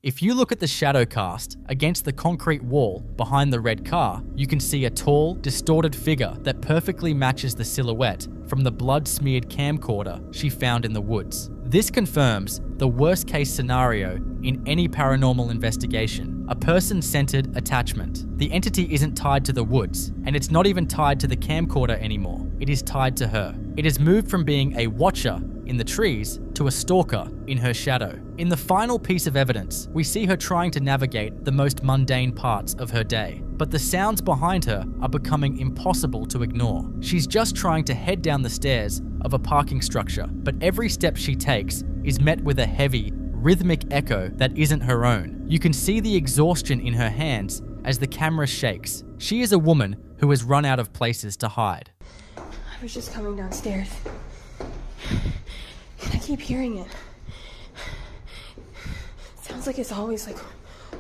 [SPEAKER 1] If you look at the shadow cast against the concrete wall behind the red car, you can see a tall, distorted figure that perfectly matches the silhouette from the blood-smeared camcorder she found in the woods. This confirms the worst-case scenario in any paranormal investigation, a person-centered attachment. The entity isn't tied to the woods, and it's not even tied to the camcorder anymore. It is tied to her. It has moved from being a watcher in the trees to a stalker in her shadow. In the final piece of evidence, we see her trying to navigate the most mundane parts of her day, but the sounds behind her are becoming impossible to ignore. She's just trying to head down the stairs of a parking structure, but every step she takes is met with a heavy, rhythmic echo that isn't her own. You can see the exhaustion in her hands as the camera shakes. She is a woman who has run out of places to hide.
[SPEAKER 9] I was just coming downstairs, and I keep hearing it. Sounds like it's always like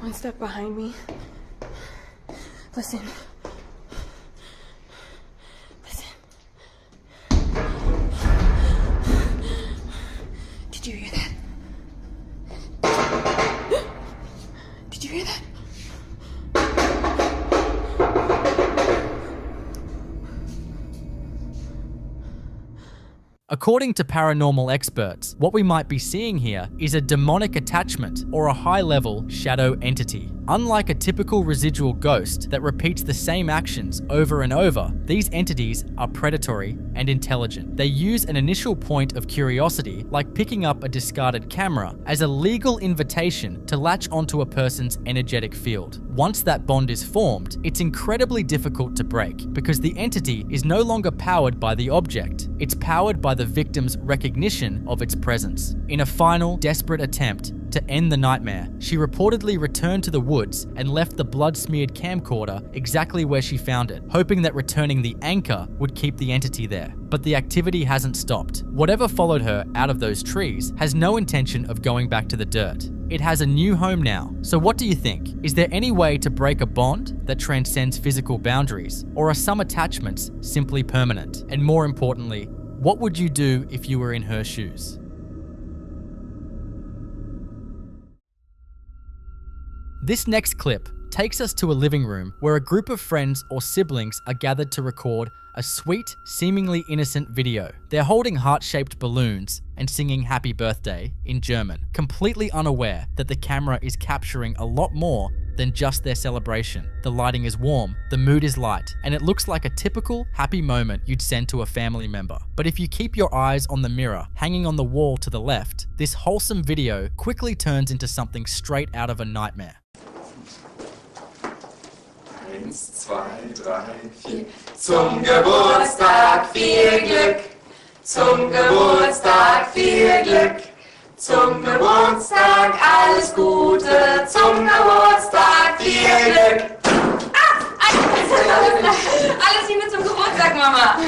[SPEAKER 9] one step behind me. Listen. Listen. Did you hear that? Did you hear that?
[SPEAKER 1] According to paranormal experts, what we might be seeing here is a demonic attachment or a high-level shadow entity. Unlike a typical residual ghost that repeats the same actions over and over, these entities are predatory and intelligent. They use an initial point of curiosity, like picking up a discarded camera, as a legal invitation to latch onto a person's energetic field. Once that bond is formed, it's incredibly difficult to break because the entity is no longer powered by the object. It's powered by the victim's recognition of its presence. In a final, desperate attempt to end the nightmare, she reportedly returned to the woods and left the blood-smeared camcorder exactly where she found it, hoping that returning the anchor would keep the entity there. But the activity hasn't stopped. Whatever followed her out of those trees has no intention of going back to the dirt. It has a new home now. So what do you think? Is there any way to break a bond that transcends physical boundaries? Or are some attachments simply permanent? And more importantly, what would you do if you were in her shoes? This next clip takes us to a living room where a group of friends or siblings are gathered to record a sweet, seemingly innocent video. They're holding heart-shaped balloons and singing happy birthday in German, completely unaware that the camera is capturing a lot more than just their celebration. The lighting is warm, the mood is light, and it looks like a typical happy moment you'd send to a family member. But if you keep your eyes on the mirror hanging on the wall to the left, this wholesome video quickly turns into something straight out of a nightmare.
[SPEAKER 12] 1, 2, 3, 4. Zum Geburtstag viel Glück. Zum Geburtstag viel Glück. Zum Geburtstag alles Gute. Zum Geburtstag viel Glück. Alles Liebe zum Geburtstag, Mama.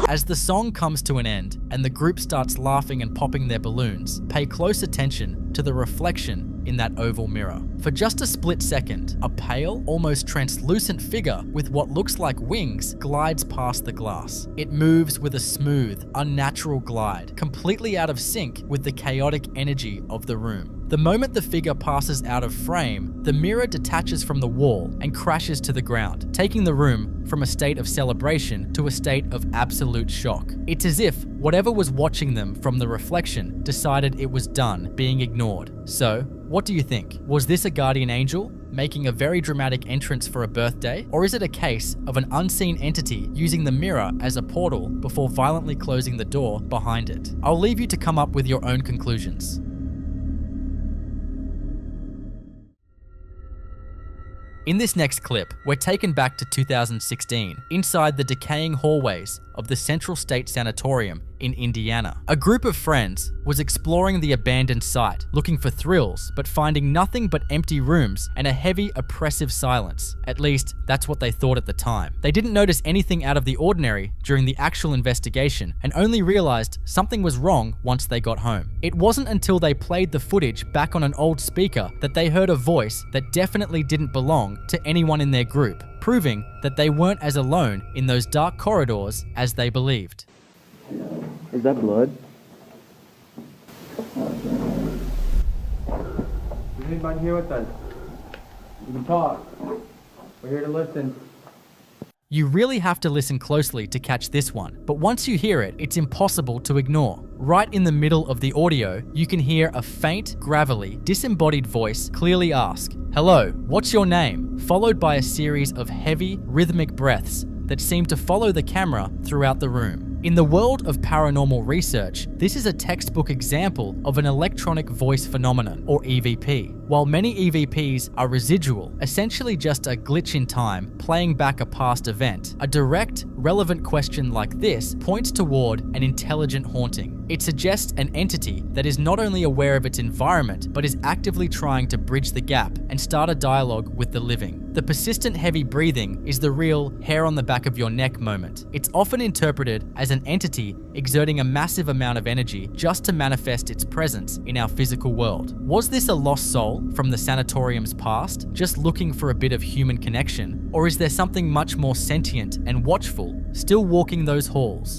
[SPEAKER 1] As the song comes to an end and the group starts laughing and popping their balloons, pay close attention to the reflection in that oval mirror. For just a split second, a pale, almost translucent figure with what looks like wings glides past the glass. It moves with a smooth, unnatural glide, completely out of sync with the chaotic energy of the room. The moment the figure passes out of frame, the mirror detaches from the wall and crashes to the ground, taking the room from a state of celebration to a state of absolute shock. It's as if whatever was watching them from the reflection decided it was done being ignored. So, what do you think? Was this a guardian angel making a very dramatic entrance for a birthday? Or is it a case of an unseen entity using the mirror as a portal before violently closing the door behind it? I'll leave you to come up with your own conclusions. In this next clip, we're taken back to 2016, inside the decaying hallways of the Central State Sanatorium in Indiana. A group of friends was exploring the abandoned site, looking for thrills, but finding nothing but empty rooms and a heavy, oppressive silence. At least, that's what they thought at the time. They didn't notice anything out of the ordinary during the actual investigation and only realized something was wrong once they got home. It wasn't until they played the footage back on an old speaker that they heard a voice that definitely didn't belong to anyone in their group, proving that they weren't as alone in those dark corridors as they believed.
[SPEAKER 8] Is that blood? Is anybody here with us? You can talk. We're here to listen.
[SPEAKER 1] You really have to listen closely to catch this one, but once you hear it, it's impossible to ignore. Right in the middle of the audio, you can hear a faint, gravelly, disembodied voice clearly ask, "Hello, what's your name?" followed by a series of heavy, rhythmic breaths that seem to follow the camera throughout the room. In the world of paranormal research, this is a textbook example of an electronic voice phenomenon, or EVP. While many EVPs are residual, essentially just a glitch in time playing back a past event, a direct, relevant question like this points toward an intelligent haunting. It suggests an entity that is not only aware of its environment, but is actively trying to bridge the gap and start a dialogue with the living. The persistent heavy breathing is the real hair on the back of your neck moment. It's often interpreted as an entity exerting a massive amount of energy just to manifest its presence in our physical world. Was this a lost soul from the sanatorium's past, just looking for a bit of human connection? Or is there something much more sentient and watchful still walking those halls?